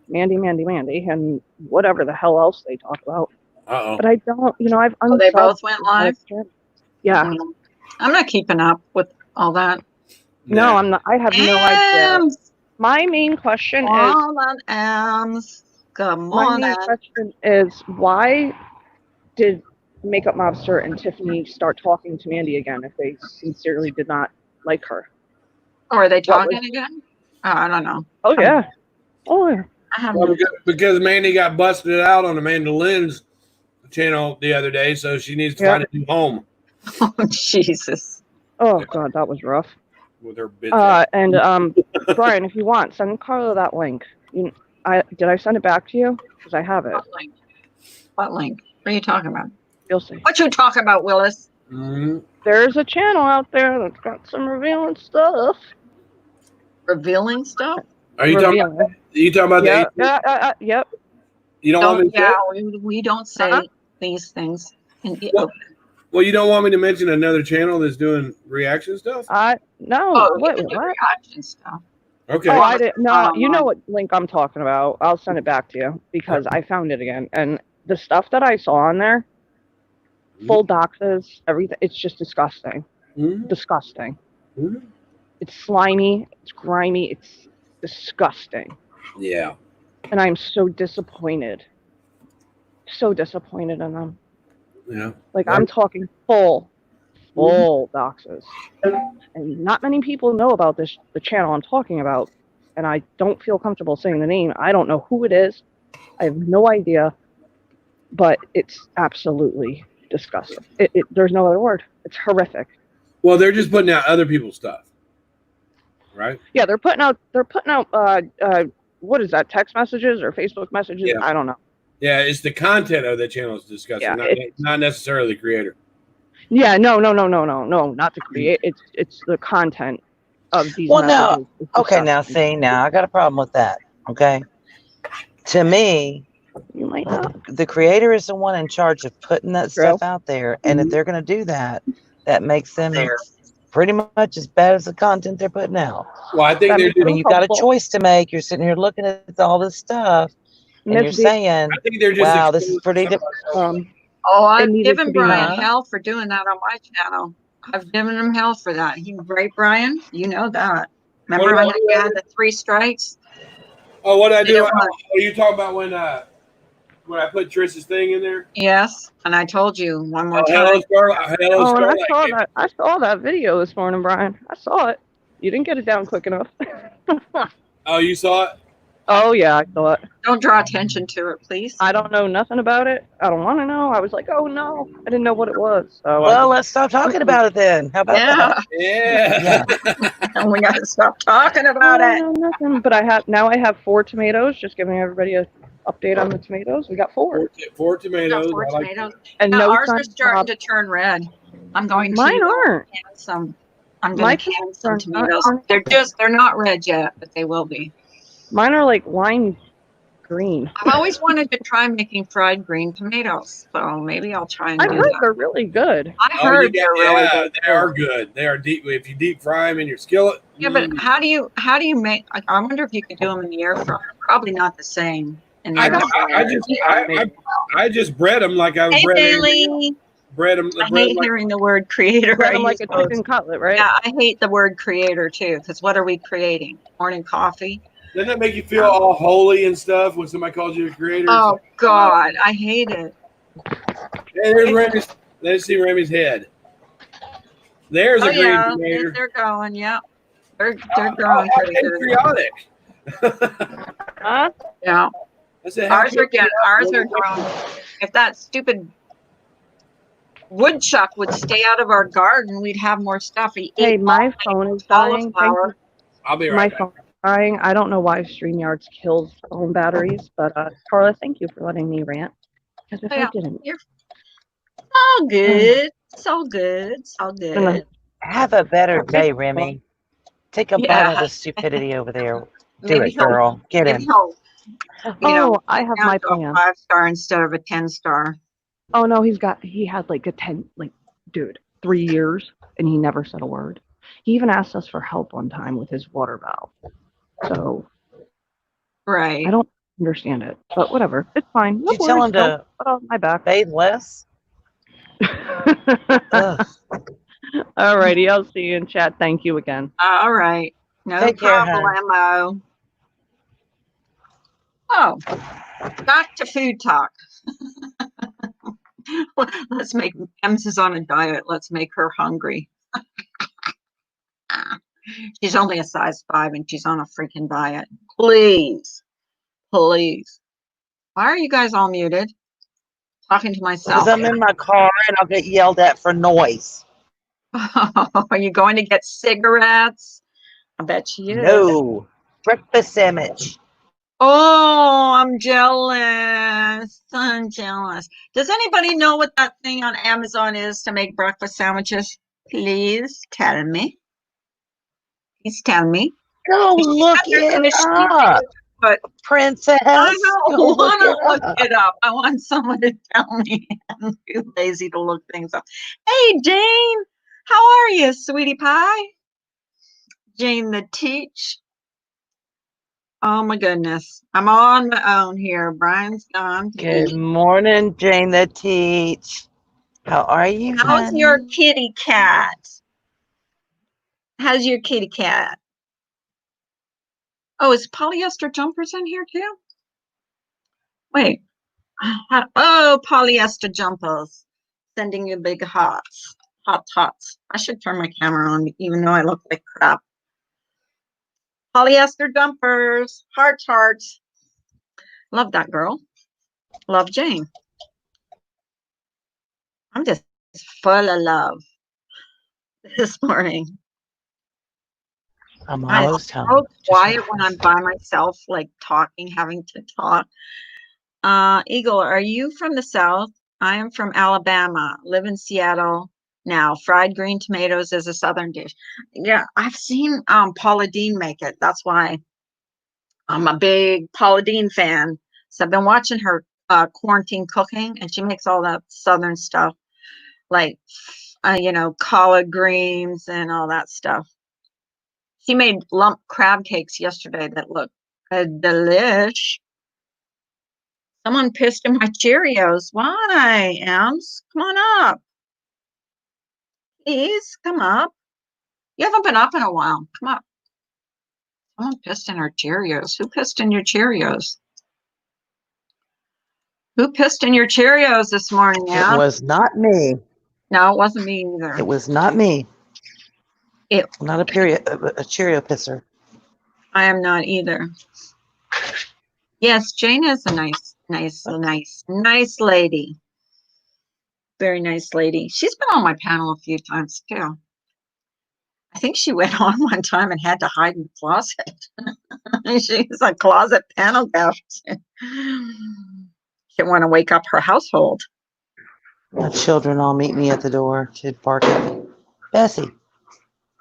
Mandy, and whatever the hell else they talk about. Uh-oh. But I don't, I've unsubbed. They both went live? Yeah. I'm not keeping up with all that. No, I'm not. I have no idea. My main question is. Come my on. main question is, why did Makeup Mobster and Tiffany start talking to Mandy again if they sincerely did not like her? Or are they talking again? Oh, I don't know. Oh, yeah. Oh, yeah. Because Mandy got busted out on Amanda Lynn's channel the other day, so she needs to find a new home. Oh, Jesus. Oh, God, that was rough. With her bitch. And Brian, if you want, send Carla that link. Did I send it back to you? Because I have it. What link? What are you talking about? You'll see. What you talking about, Willis? Mm-hmm. There's a channel out there that's got some revealing stuff. Revealing stuff? Are you talking about that? Yep. You don't want me to say? We don't say these things. Well, you don't want me to mention another channel that's doing reaction stuff? No. What? Reaction stuff. Okay. Oh, I didn't. No, you know what link I'm talking about. I'll send it back to you because I found it again. And the stuff that I saw on there, full doxes, everything, it's just disgusting. Disgusting. It's slimy. It's grimy. It's disgusting. Yeah. And I'm so disappointed. So disappointed in them. Yeah. Like, I'm talking full doxes. And not many people know about the channel I'm talking about. And I don't feel comfortable saying the name. I don't know who it is. I have no idea. But it's absolutely disgusting. There's no other word. It's horrific. Well, they're just putting out other people's stuff. Right? Yeah, they're putting out what is that, text messages or Facebook messages? Yeah. I don't know. Yeah, it's the content of the channel is disgusting, not necessarily the creator. Yeah, no, not the creator. It's the content of these messages. Okay, now I got a problem with that. Okay. To me, you might not. The creator is the one in charge of putting that stuff out there. And if they're gonna do that, that makes them pretty much as bad as the content they're putting out. Well, I think you got a choice to make. You're sitting here looking at all this stuff, and you're saying, I think they're just "Wow, this is pretty." I've given Brian hell for doing that on my channel. I've given him hell for that. Right, Brian? You know that. Remember when you had the 3 strikes? Oh, what did I do? Are you talking about when when I put Trish's thing in there. Yes, and I told you one more Oh, time. hello, Scarlett. Hello, Oh, and Scarlett. I saw that video this morning, Brian. I saw it. You didn't get it down quick enough. Oh, you saw it? Oh yeah, I saw it. Don't draw attention to it, please. I don't know nothing about it. I don't want to know. I was like, oh no, I didn't know what it was. So Well, let's stop talking about it then. How about that? Yeah, Yeah. and we got to stop talking I about don't it. know nothing. But I have 4 tomatoes. Just giving everybody a update on the tomatoes. We got 4 Four We got tomatoes. 4 I like tomatoes. and Yeah, no ours sun are starting pop. to turn red. I'm going to Mine aren't. can some. I'm My going to can some tomatoes are not tomatoes. turning. They're not red yet, but they will be. Mine are like lime green. I've always wanted to try making fried green tomatoes, so maybe I'll try and I do heard that. they're really good. I Oh, you heard got they're really good they too. are good. They are deep. If you deep fry them in your skillet. Yeah, but how do you make? I wonder if you could do them in the air fryer. Probably not the same in the I, air I fryer. just I just bread them like I would Hey, bread anything else. Bailey. Bread them. I Bread them hate like. hearing the word creator. Bread I them like use a those. chicken cutlet, right? Yeah, I hate the word creator too, because what are we creating? Morning coffee? Doesn't that make you feel all holy and stuff when somebody calls you a creator? Oh God, I hate it. Hey, there's Remy's. Let's see Remy's head. There's Oh a green yeah, tomato. they're going. Yeah, they're growing How pretty good. patriotic. Huh? Yeah, I said, how ours are growing. If that stupid woodchuck would stay out of our garden, we'd have more stuff. He Hey, ate my phone is dying. Thank you. cauliflower. I'll be My right back. phone is dying. I don't know why StreamYards kills phone batteries, but Carla, thank you for letting me rant. Because if Oh, I yeah, didn't, you're all good. It's all good. It's all I'm gonna good. Have a better day, Remy. Take a bite Yeah, of the stupidity over there. Do maybe it, girl. Get maybe him. he'll Oh, I get have down my to a plan. 5-star instead of a 10-star. Oh no, he had like a 10, like, dude, 3 years, and he never said a word. He even asked us for help one time with his water valve. So Right. I don't understand it, but whatever. It's fine. No Did you tell worries. him to Put on my back. bathe less? Ugh. Alrighty, I'll see you in chat. Thank you again. All right. No Take care, hon. problemo. Oh, back to food talk. Let's make Ems is on a diet. Let's make her hungry. She's only a size 5 and she's on a freaking diet. Please, please. Why are you guys all muted? Talking to myself. Because I'm in my car and I'll get yelled at for noise. Are you going to get cigarettes? I bet she is. No. Breakfast sandwich. Oh, I'm jealous. I'm jealous. Does anybody know what that thing on Amazon is to make breakfast sandwiches? Please tell me. Please tell me. Go look it up, But princess. I don't Go look want to it look up. it up. I want someone to tell me. I'm too lazy to look things up. Hey, Jane. How are you, sweetie pie? Jane the Teach. Oh my goodness. I'm on my own here. Brian's gone. Good morning, Jane the Teach. How are you, How's honey? your kitty cat? How's your kitty cat? Oh, is polyester jumpers in here too? Wait. Oh, polyester jumpers. Sending you big hearts. Hots. I should turn my camera on, even though I look like crap. Polyester jumpers. Hearts. Love that girl. Love Jane. I'm just full of love this morning. I'm I'm almost home. so Just quiet relax. when I'm by myself, like talking, having to talk. Eagle, are you from the South? I am from Alabama, live in Seattle now. Fried green tomatoes is a Southern dish. Yeah, I've seen Paula Deen make it. That's why I'm a big Paula Deen fan. So I've been watching her quarantine cooking, and she makes all that Southern stuff, like, collard greens and all that stuff. She made lump crab cakes yesterday that look delish. Someone pissed in my Cheerios. Why, Ems? Come on up. Please, come up. You haven't been up in a while. Come up. Someone pissed in her Cheerios. Who pissed in your Cheerios? Who pissed in your Cheerios this morning, yeah? It was not me. No, it wasn't me either. It was not me. It- Not a Cheerio pisser. I am not either. Yes, Jane is a nice lady. Very nice lady. She's been on my panel a few times too. I think she went on one time and had to hide in the closet. She's a closet panel guest. Didn't want to wake up her household. My children all meet me at the door to bark at me. Bessie,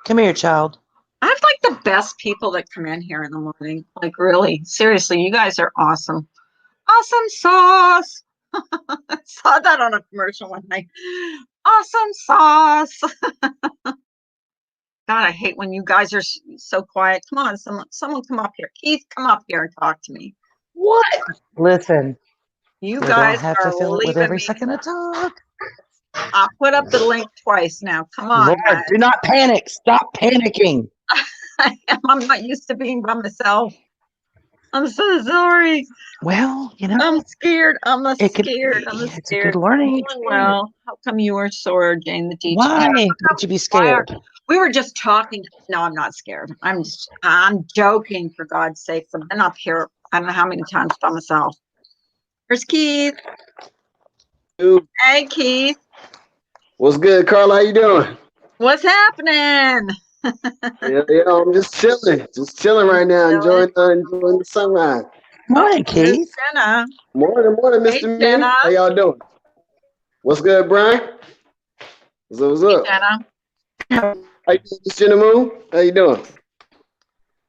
come here, child. I have like the best people that come in here in the morning. Like really, seriously, you guys are awesome. Awesome sauce. I saw that on a commercial one night. Awesome sauce. God, I hate when you guys are so quiet. Come on, someone come up here. Keith, come up here and talk to me. What? Listen, You we guys don't have are to fill it with leaving every me. second of talk. I'll put up the link twice now. Come on, Lord, guys. do not panic. Stop panicking. I'm not used to being by myself. I'm so sorry. Well, you know, I'm scared. I'm it's a scared. good learning Doing well. How come you were sore, Jane the teacher? Why would you be scared? We were just talking. No, I'm not scared. I'm joking, for God's sake. I've been up here, I don't know how many times by myself. There's Keith. Hey, Keith. What's good, Carl? How you doing? What's happening? Yeah, I'm just chilling right now, enjoying the sunrise. Morning, Keith. Jenna. Morning, Hey, Mr. Jenna. Me. How y'all doing? What's good, Brian? What's up? Jenna. How you doing, Miss Jenna Moon? How you doing?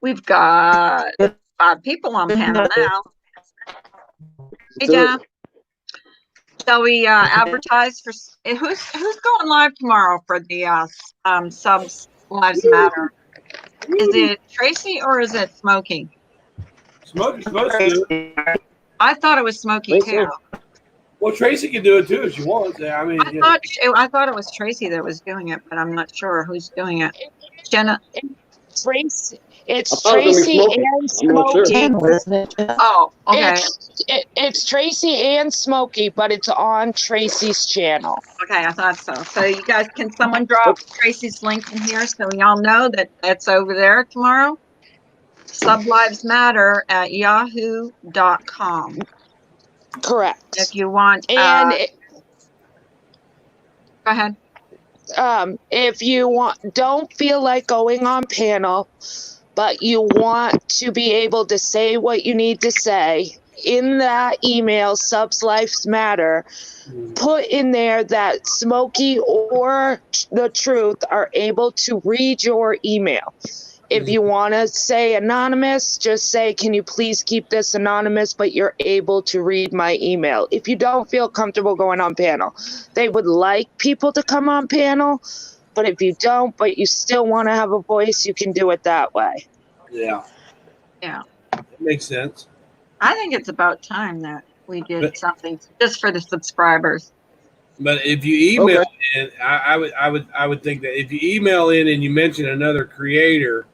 We've got 5 people on panel now. Hey, Jenna. Shall we advertise for who's going live tomorrow for the Subs Lives Matter? Is it Tracy or is it Smokey? Smokey's supposed to. I thought it was Smokey too. Well, Tracy can do it too if she wants. I mean, I thought it was Tracy that was doing it, but I'm not sure who's doing it. Jenna. Tracy. It's Tracy and Smokey. Oh, okay. It's Tracy and Smokey, but it's on Tracy's channel. Okay, I thought so. So you guys, can someone drop Tracy's link in here so y'all know that that's over there tomorrow? Sublives Matter at yahoo.com. Correct. If you want, and go ahead. If you don't feel like going on panel, but you want to be able to say what you need to say in that email, Subs Lives Matter, put in there that Smokey or the Truth are able to read your email. If you want to say anonymous, just say, can you please keep this anonymous, but you're able to read my email. If you don't feel comfortable going on panel, they would like people to come on panel, but if you don't, but you still want to have a voice, you can do it that way. Yeah. It makes sense. I think it's about time that we did something just for the subscribers. But if you email in, I would think that if you email in and you mention another creator,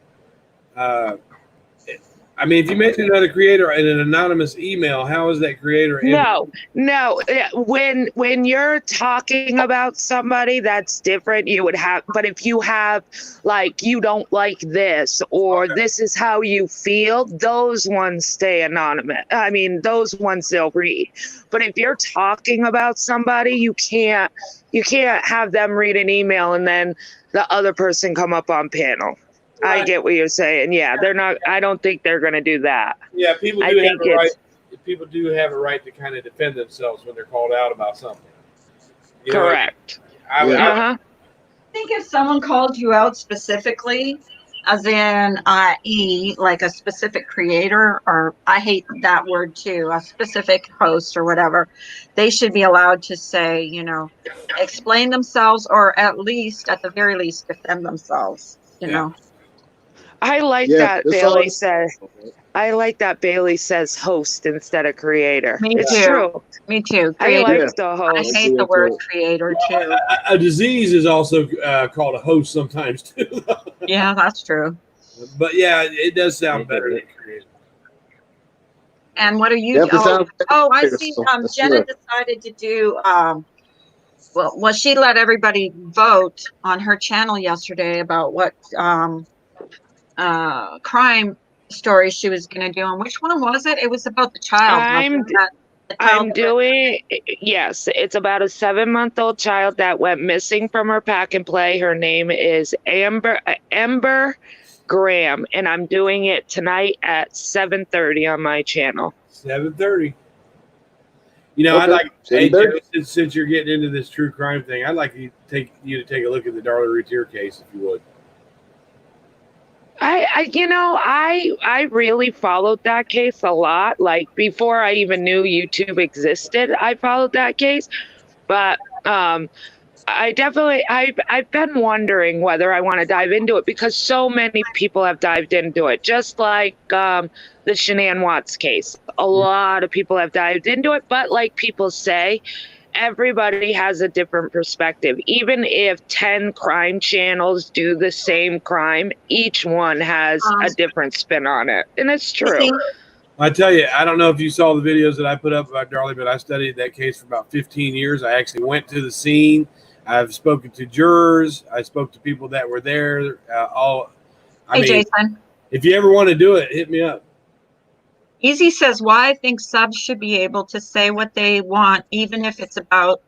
I mean, if you mention another creator in an anonymous email, how is that creator? No. When you're talking about somebody, that's different. You would have, but if you have like, you don't like this, or this is how you feel, those ones stay anonymous. I mean, those ones they'll read. But if you're talking about somebody, you can't have them read an email and then the other person come up on panel. Right. I get what you're saying. Yeah, they're not. I don't think they're going to do that. Yeah, people do have a right. People do have a right to kind of defend themselves when they're called out about something. You correct. I think if someone called you out specifically, as in i.e. like a specific creator, or I hate that word too, a specific host or whatever, they should be allowed to say, explain themselves, or at the very least, defend themselves. You know. I like that Bailey says. I like that Bailey says host instead of creator. It's true. Me too. Creator. I like the host. I hate the word creator too. A disease is also called a host sometimes too. Yeah, that's true. But yeah, it does sound better than creator. And what are you? Definitely sounds I like see. so that's Jenna good. decided to do. Well, she let everybody vote on her channel yesterday about what crime story she was going to do. And which one was it? It was about the child. I'm The child. I'm doing, yes, it's about a 7-month-old child that went missing from her pack and play. Her name is Ember Graham, and I'm doing it tonight at 7:30 on my channel. 7:30. You know, I'd Okay. like, hey, 7:30. Joe, since you're getting into this true crime thing, I'd like you to take a look at the Darla Routier case, if you would. I really followed that case a lot. Like before I even knew YouTube existed, I followed that case. But I've been wondering whether I want to dive into it because so many people have dived into it. Just like the Shanann Watts case, a lot of people have dived into it. But like people say, everybody has a different perspective. Even if 10 crime channels do the same crime, each one has a different spin on it. And it's true. I tell you, I don't know if you saw the videos that I put up about Darlie, but I studied that case for about 15 years. I actually went to the scene. I've spoken to jurors. I spoke to people that were there. Jason. If you ever want to do it, hit me up. Easy says, why I think subs should be able to say what they want, even if it's about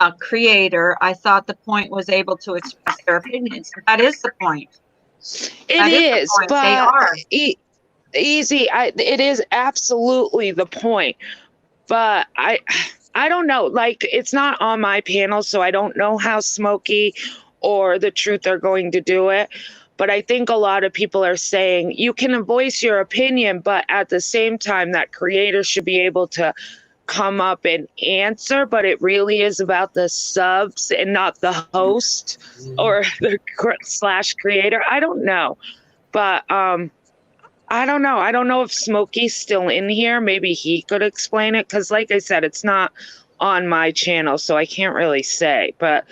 a creator. I thought the point was able to express their opinions. That is the point. It is, the point. but They are. Easy. It is absolutely the point. But I don't know. Like, it's not on my panel, so I don't know how Smokey or The Truth are going to do it. But I think a lot of people are saying you can voice your opinion, but at the same time, that creators should be able to come up and answer. But it really is about the subs and not the host or the / creator. I don't know. But I don't know. I don't know if Smokey's still in here. Maybe he could explain it. Because like I said, it's not on my channel, so I can't really say. But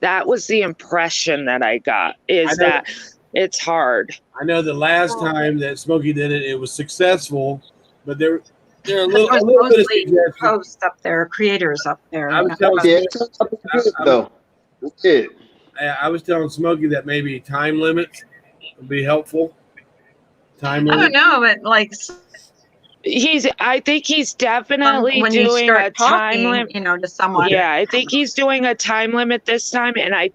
that was the impression that I got, is that it's hard. I know the last time that Smokey did it, it was successful, but there are a little bit of suggestions. Hosts up there, creators up there. I was telling Smokey that maybe time limits would be helpful. I don't know, but like I think he's definitely doing a time limit, to someone. Yeah, I think he's doing a time limit this time, and I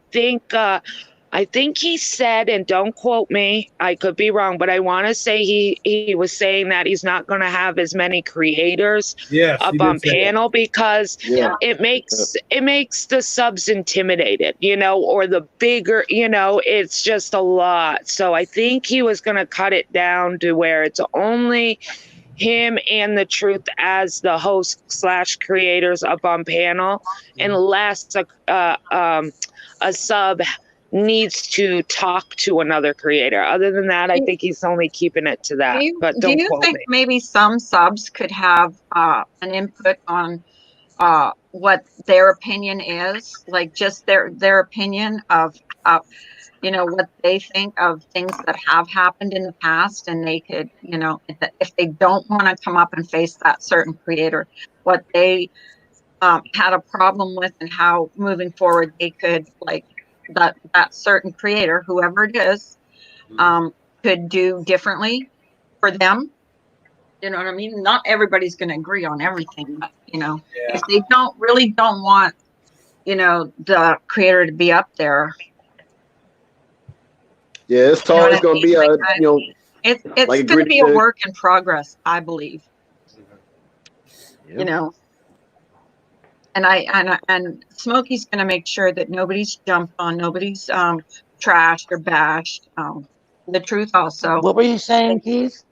think he said, and don't quote me, I could be wrong, but I want to say he was saying that he's not going to have as many creators up on panel because it makes the subs intimidated, or the bigger, it's just a lot. So I think he was going to cut it down to where it's only him and The Truth as the host / creators up on panel, unless a sub needs to talk to another creator. Other than that, I think he's only keeping it to that. But don't do you quote think me. maybe some subs could have an input on what their opinion is, like just their opinion of what they think of things that have happened in the past, and they could, if they don't want to come up and face that certain creator, what they had a problem with, and how moving forward they could, like, that certain creator, whoever it is, could do differently for them. You know what I mean? Not everybody's going to agree on everything, but if they don't want the creator to be up there. Yeah, it's always going to be it's like going to be a work in progress, I believe. Yep. And Smokey's going to make sure that nobody's jumped on, nobody's trashed or bashed. The Truth also. What were you saying, Keith?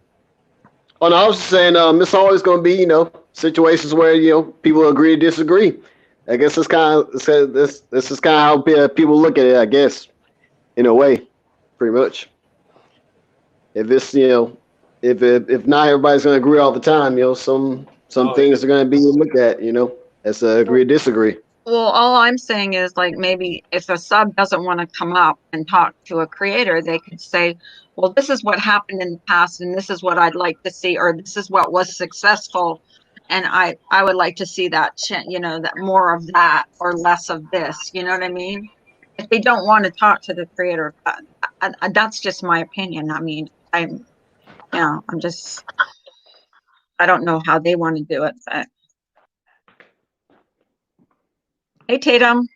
Oh, no, I was just saying, it's always going to be, situations where people agree to disagree. I guess this is kind of how people look at it. I guess, in a way, pretty much. If it's if not everybody's going to agree all the time, some things are going to be looked at, as agree or disagree. Well, all I'm saying is like maybe if a sub doesn't want to come up and talk to a creator, they could say, well, this is what happened in the past and this is what I'd like to see, or this is what was successful. And I would like to see that, that more of that or less of this. You know what I mean? If they don't want to talk to the creator, that's just my opinion. I mean, I'm just, I don't know how they want to do it, but hey, Tatum.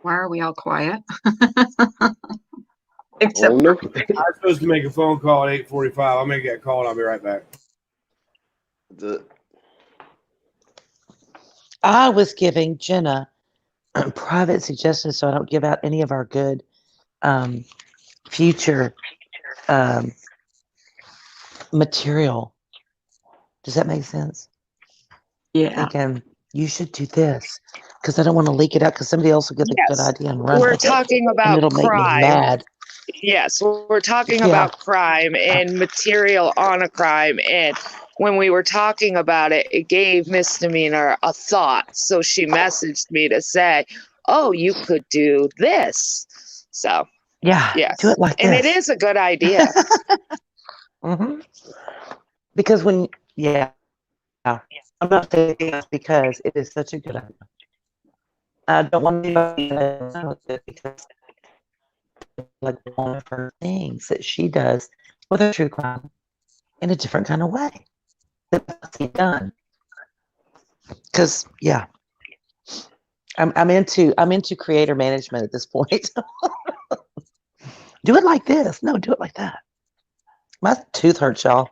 Why are we all quiet? Except Oh no. I'm supposed to make a phone call at 8:45. I'll make that call and I'll be right back. I was giving Jenna private suggestions so I don't give out any of our good future material. Does that make sense? yeah. Thinking you should do this because I don't want to leak it out because somebody else will get a good Yes. idea and run We're with it, talking and about it'll make me crime. mad. Yes, we're talking Yeah. about crime and material on a crime. And when we were talking about it, it gave Misdemeanor a thought. So she messaged me to say, oh, you could do this. So, Yeah, yes. do it like And this. it is a good idea. Because when, I'm not saying this because it is such a good idea. I don't want anybody to know with it because like one of her things that she does with her true crime in a different kind of way. That's done. Because I'm into creator management at this point. Do it like this. No, do it like that. My tooth hurts, y'all.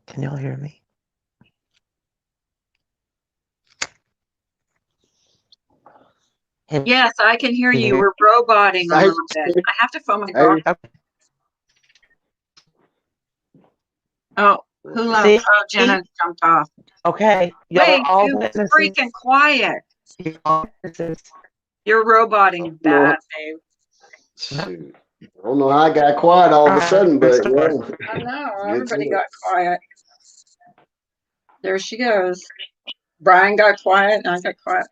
Can y'all hear me? Yes, I can hear you. We're roboting a little bit. I have to phone my doctor. Oh, who left? See? Oh, Jenna jumped off. Okay. Y'all Wait, are all you witnesses. freaking quiet. Witnesses. You're roboting bad, babe. Shoot. I don't know how I got quiet all of a sudden, but yeah. I know. Everybody got quiet. There she goes. Brian got quiet and I got quiet.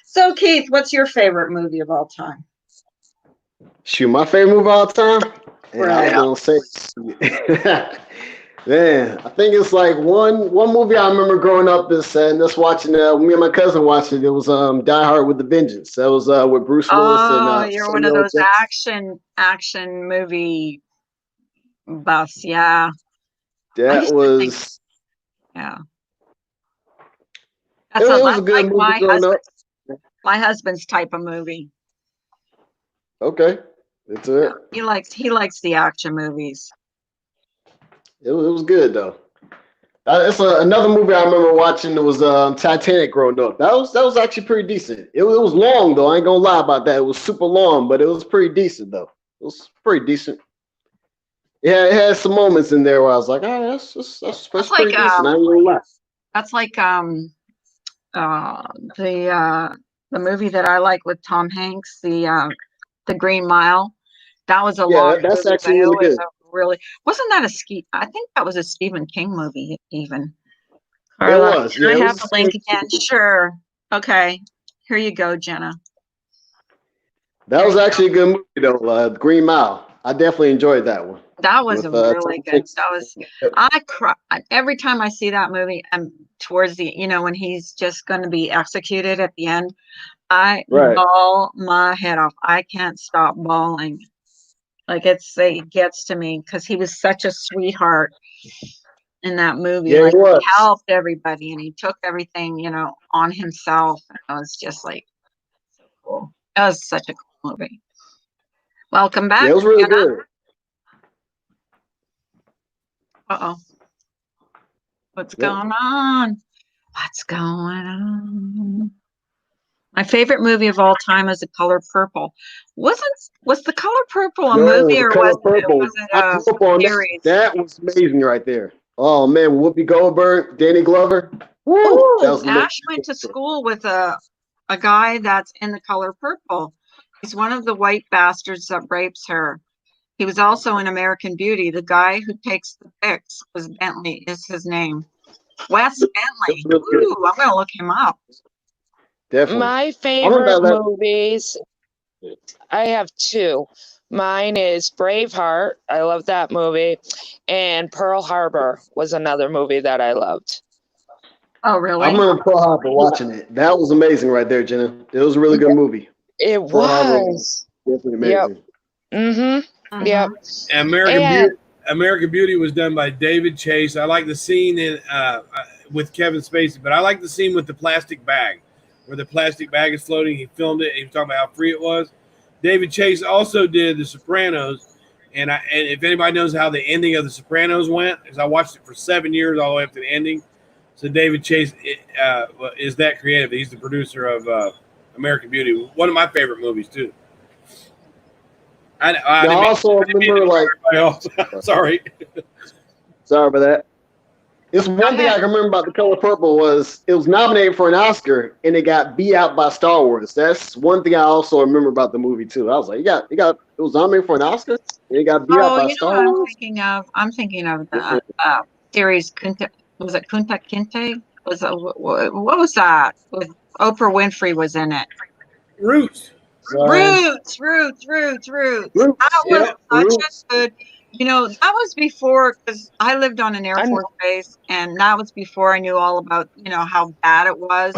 So, Keith, what's your favorite movie of all time? Shoot, my favorite movie of all time? Right. I was gonna say man, I think it's like one movie I remember growing up is and just watching me and my cousin watched it. It was Die Hard with the Vengeance. That was with Bruce Willis and you're one of those action movie buffs, yeah. That was That's it was a good movie growing up. My husband's type of movie. Okay. It's it. He likes the action movies. It was good though. It's another movie I remember watching. It was Titanic growing up. That was actually pretty decent. It was long though. I ain't gonna lie about that. It was super long, but it was pretty decent though. It was pretty decent. Yeah, it had some moments in there where I was like, oh, that's pretty decent. I ain't gonna lie. That's like the movie that I like with Tom Hanks, the Green Mile. That was a long that's movie, actually really good. Wasn't that I think that was a Stephen King movie even. Carla, it was. Can I have the link again? Sure. Okay. Here you go, Jenna. That was actually a good movie though, Green Mile. I definitely enjoyed that one. That was really good. I cry every time I see that movie, and towards the, when he's just going to be executed at the end, I bawl my head off. I can't stop bawling. Like it gets to me because he was such a sweetheart in that movie. Yeah, like he helped everybody and he took everything, on himself. It was just like so cool. That was such a cool movie. Welcome back. Yeah, it was really good. Uh-oh. What's going on? What's going on? My favorite movie of all time is The Color Purple. Was The Color Purple a movie or was it a series? That was amazing right there. Oh man, Whoopi Goldberg, Danny Glover. Woo! Ash went to school with a guy that's in The Color Purple. He's one of the white bastards that rapes her. He was also in American Beauty. The guy who takes the pics was Bentley, is his name. Wes Bentley. Ooh, I'm gonna look him up. Definitely. My favorite remember that. movies, I have two. Mine is Braveheart. I love that movie. And Pearl Harbor was another movie that I loved. Oh, I really? remember Pearl Harbor watching it. That was amazing right there, Jenna. It was a really good movie. It Pearl Harbor was. was definitely Yep. amazing. Mm-hmm. Yep. American And Beauty. American Beauty was done by David Chase. I like the scene in with Kevin Spacey, but I like the scene with the plastic bag, where the plastic bag is floating. He filmed it. He was talking about how free it was. David Chase also did The Sopranos, and if anybody knows how the ending of The Sopranos went, because I watched it for 7 years all the way up to the ending. So David Chase is that creative. He's the producer of American Beauty, one of my favorite movies too. I also remember sorry. Sorry about that. It's one thing I can remember about The Color Purple was it was nominated for an Oscar and it got beat out by Star Wars. That's one thing I also remember about the movie too. I was like, it was nominated for an Oscar and it got beat out by Star what Wars. I'm thinking of the series Kunta. Was it Kunta Kinte? What was that? With Oprah Winfrey was in it. Roots. Roots. That was such a good. That was before, because I lived on an Air Force base, and that was before I knew all about, how bad it was.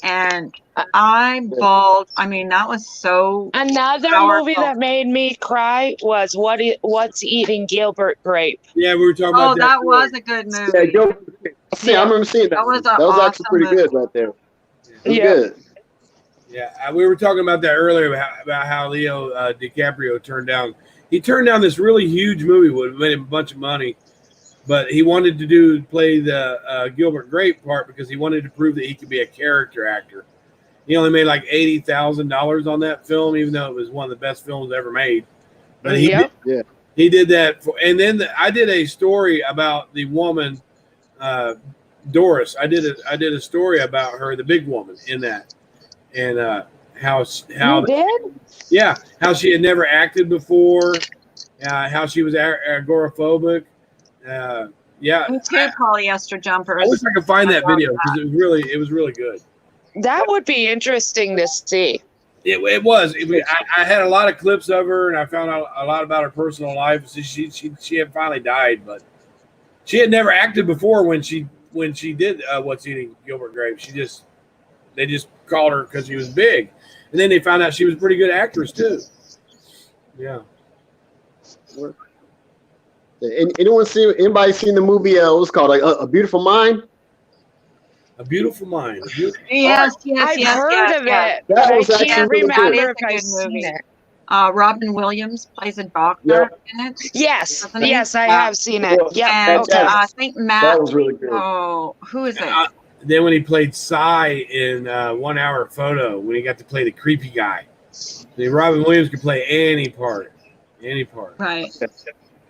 And I bawled. I mean, that was so another powerful. movie that made me cry was What's Eating Gilbert Grape. Yeah, we were talking about that. Oh, that was a good movie. I remember seeing that. That was actually pretty good right there. Good. Yeah, we were talking about that earlier about how Leo DiCaprio turned down. He turned down this really huge movie, would have made him a bunch of money, but he wanted to play the Gilbert Grape part because he wanted to prove that he could be a character actor. He only made like $80,000 on that film, even though it was one of the best films ever made. But he did that, and then I did a story about the woman, Doris. I did a story about her, the big woman in that. And how she had never acted before, how she was agoraphobic. Me too, polyester jumpers. I wish I could find that video because it was really good. That would be interesting to see. It was. I had a lot of clips of her, and I found out a lot about her personal life. So she had finally died, but she had never acted before when she did What's Eating Gilbert Grape. They just called her because she was big. And then they found out she was a pretty good actress, too. Yeah. Anybody seen the movie, what's it called? Like A Beautiful Mind? A Beautiful Mind. Yes. I've heard of it. That was I can't actually really remember good. if I've seen it. Robin Williams plays a doctor in it. Yes, I have seen it. Yeah. And I think Matt. That was really good. Oh, who is it? Then when he played Cy in 1 Hour Photo, when he got to play the creepy guy, Robin Williams could play any part. Right.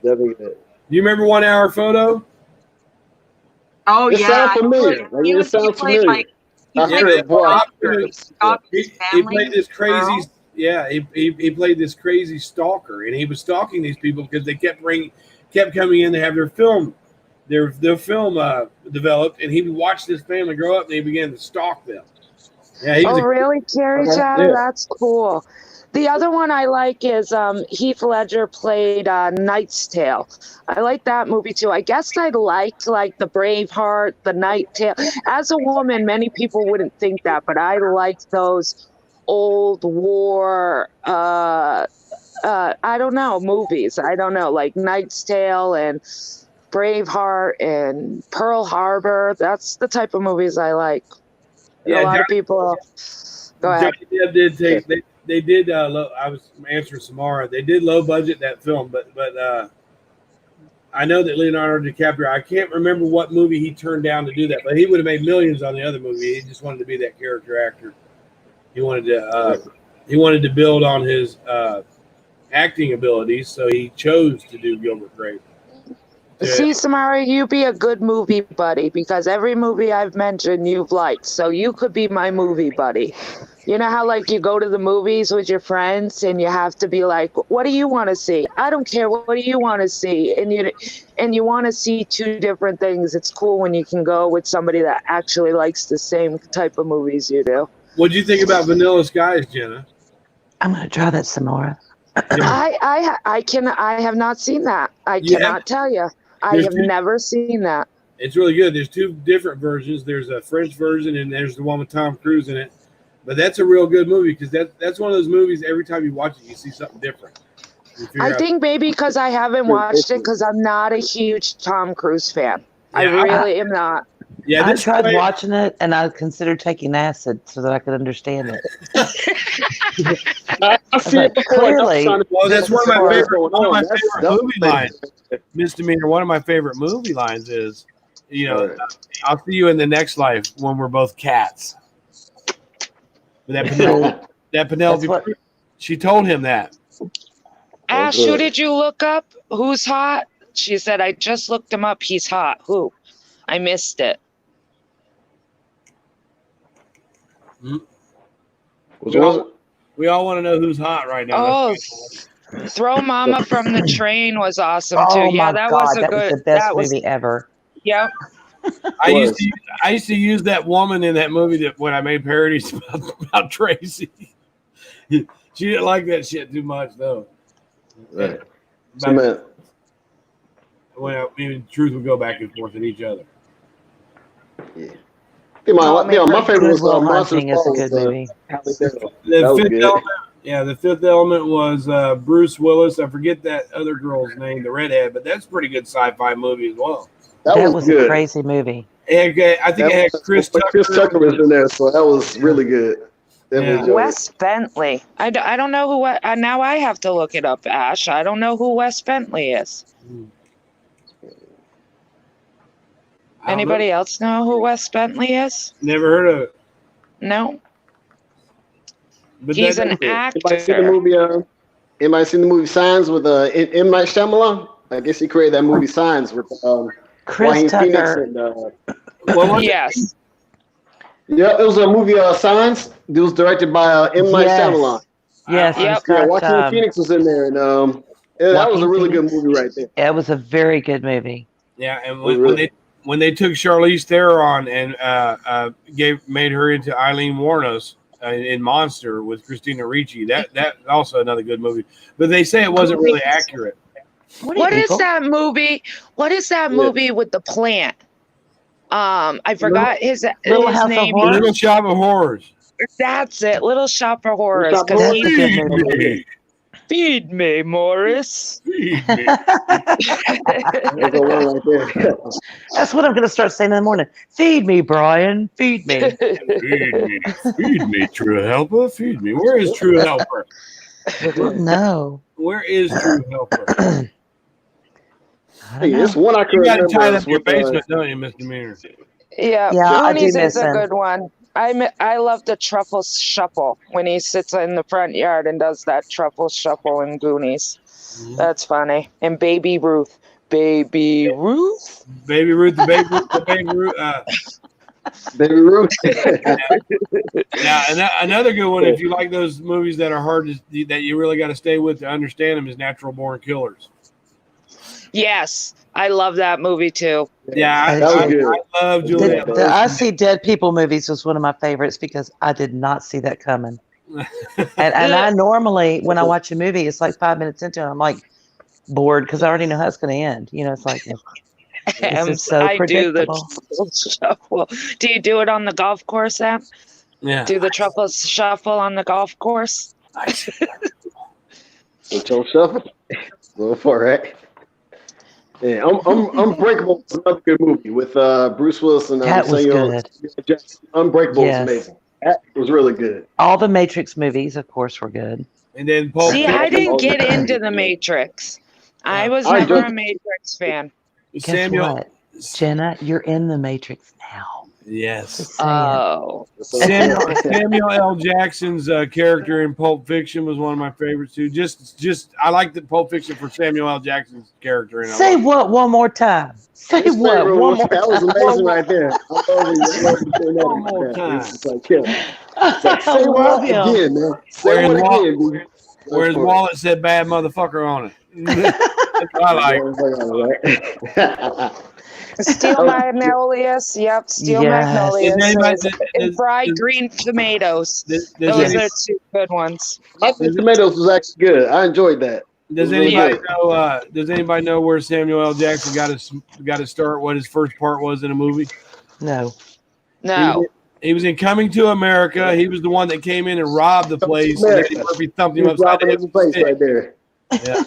Definitely good. Do you remember 1 Hour Photo? Oh, it sounds familiar. It sounds familiar. He played this crazy. Yeah, he played this crazy stalker, and he was stalking these people because they kept coming in to have their film developed, and he would watch this family grow up, and he began to stalk them. Yeah, really, Carrie Chatter? Yeah. That's cool. The other one I like is Heath Ledger played Knight's Tale. I like that movie too. I guess I liked like the Braveheart, the Knight's Tale. As a woman, many people wouldn't think that, but I liked those old war I don't know, movies. I don't know, like Knight's Tale and Braveheart and Pearl Harbor. That's the type of movies I like. Yeah, a lot of people go ahead. They did I was answering Samara. They did low budget that film, but I know that Leonardo DiCaprio, I can't remember what movie he turned down to do that, but he would have made millions on the other movie. He just wanted to be that character actor. He wanted to build on his acting abilities, so he chose to do Gilbert Grape. Yeah. See, Samara, you be a good movie buddy because every movie I've mentioned you've liked, so you could be my movie buddy. You know how like you go to the movies with your friends and you have to be like, what do you want to see? I don't care. What do you want to see? And you want to see two different things. It's cool when you can go with somebody that actually likes the same type of movies you do. What'd you think about Vanilla Skies, Jenna? I'm gonna try that some more. I have not seen that. I You cannot tell you. I There's have two- never seen that. It's really good. There's two different versions. There's a French version and there's the one with Tom Cruise in it. But that's a real good movie because that's one of those movies. Every time you watch it, you see something different. I think maybe because I haven't watched it because I'm not a huge Tom Cruise fan. I really am not. Yeah, I tried watching it and I considered taking acid so that I could understand it. I see it before. Clearly, well, that's one of my favorite That's movie lines. Misdemeanor. One of my favorite movie lines is, I'll see you in the next life when we're both cats. That Penelope, she told him that. Ash, who did you look up? Who's hot? She said, I just looked him up. He's hot. Who? I missed it. We all want to know who's hot right now. Oh, Throw Mama from the Train was awesome too. Oh Yeah, my that God, was a that good. was the best that was, movie ever. Yep. I used to use that woman in that movie that when I made parodies about Tracy. She didn't like that shit too much though. Right. When truth would go back and forth at each other. Yeah. My favorite was Hunting is a good movie. The Fifth Element was Bruce Willis. I forget that other girl's name, the redhead, but that's a pretty good sci-fi movie as well. That was a crazy movie. I think it had Chris Tucker. Chris Tucker was in there, so that was really good. Wes Bentley. I don't know who. Now I have to look it up, Ash. I don't know who Wes Bentley is. Anybody else know who Wes Bentley is? Never heard of it. No. But he's an actor. Anybody seen the movie Signs with M. Night Shyamalan? I guess he created that movie Signs with Chris Tucker. Yes. Yeah, it was a movie Signs. It was directed by M. Night Shyamalan. Yes. Yeah, Joaquin Phoenix was in there, and that was a really good movie right there. It was a very good movie. Yeah, and when they took Charlize Theron and made her into Eileen Wuornos in Monster with Christina Ricci, that also another good movie. But they say it wasn't really accurate. What is that movie? What is that movie with the plant? I forgot his name. Little Shop of Horrors. That's it. Little Shop of Horrors. Feed me, Morris. Feed me. That's what I'm going to start saying in the morning. Feed me, Brian. Feed me. Feed me, True Helper. Feed me. Where is True Helper? No. Where is True Helper? Hey, this one I could You got to remember tie that is in your with, basement, don't you, Mr. Meaner? Yeah, I do Goonies miss is a him. good one. I love the truffle shuffle when he sits in the front yard and does that truffle shuffle in Goonies. Mm-hmm. That's funny. And Baby Ruth. Baby Ruth? Baby Ruth. Baby Ruth. Now, another good one, if you like those movies that are hard that you really got to stay with to understand them, is Natural Born Killers. Yes, I love that movie too. Yeah, I love Juliette. The I See Dead People movies was one of my favorites because I did not see that coming. and I normally, when I watch a movie, it's like 5 minutes into it, I'm like bored because I already know how it's going to end. You know, it's like it's so predictable. Do the shuffle. Do you do it on the golf course, Sam? Yeah. Do the truffle shuffle on the golf course? Truffle shuffle. Go for it. Yeah, Unbreakable is another good movie with Bruce Willis and that was good. Unbreakable is amazing. That was really good. All the Matrix movies, of course, were good. And then I didn't get into the Matrix. I was never a Matrix fan. Guess what? Jenna, you're in the Matrix now. Yes. Oh. Samuel L. Jackson's character in Pulp Fiction was one of my favorites too. Just I like the Pulp Fiction for Samuel L. Jackson's character. Say what one more time. Say what one more time. That was amazing right there. One more time. It's like, I say love what him. again, man? Say Where's what Walt? again, dude? Whereas Wallet said bad motherfucker on it. That's what I like. Steel Magnolias. Yep, Steel Yes. Magnolias. Does anybody- And fried green tomatoes. Does Those Yes. are two good ones. My Green Tomatoes was actually good. I enjoyed that. Does really anybody good. know? Does anybody know where Samuel L. Jackson got his start? What his first part was in a movie? No. No. He was in Coming to America. He was the one that came in and robbed the place, and Eddie Murphy thumped him He was upside the dropping head in the with a place stick. right there. Yeah.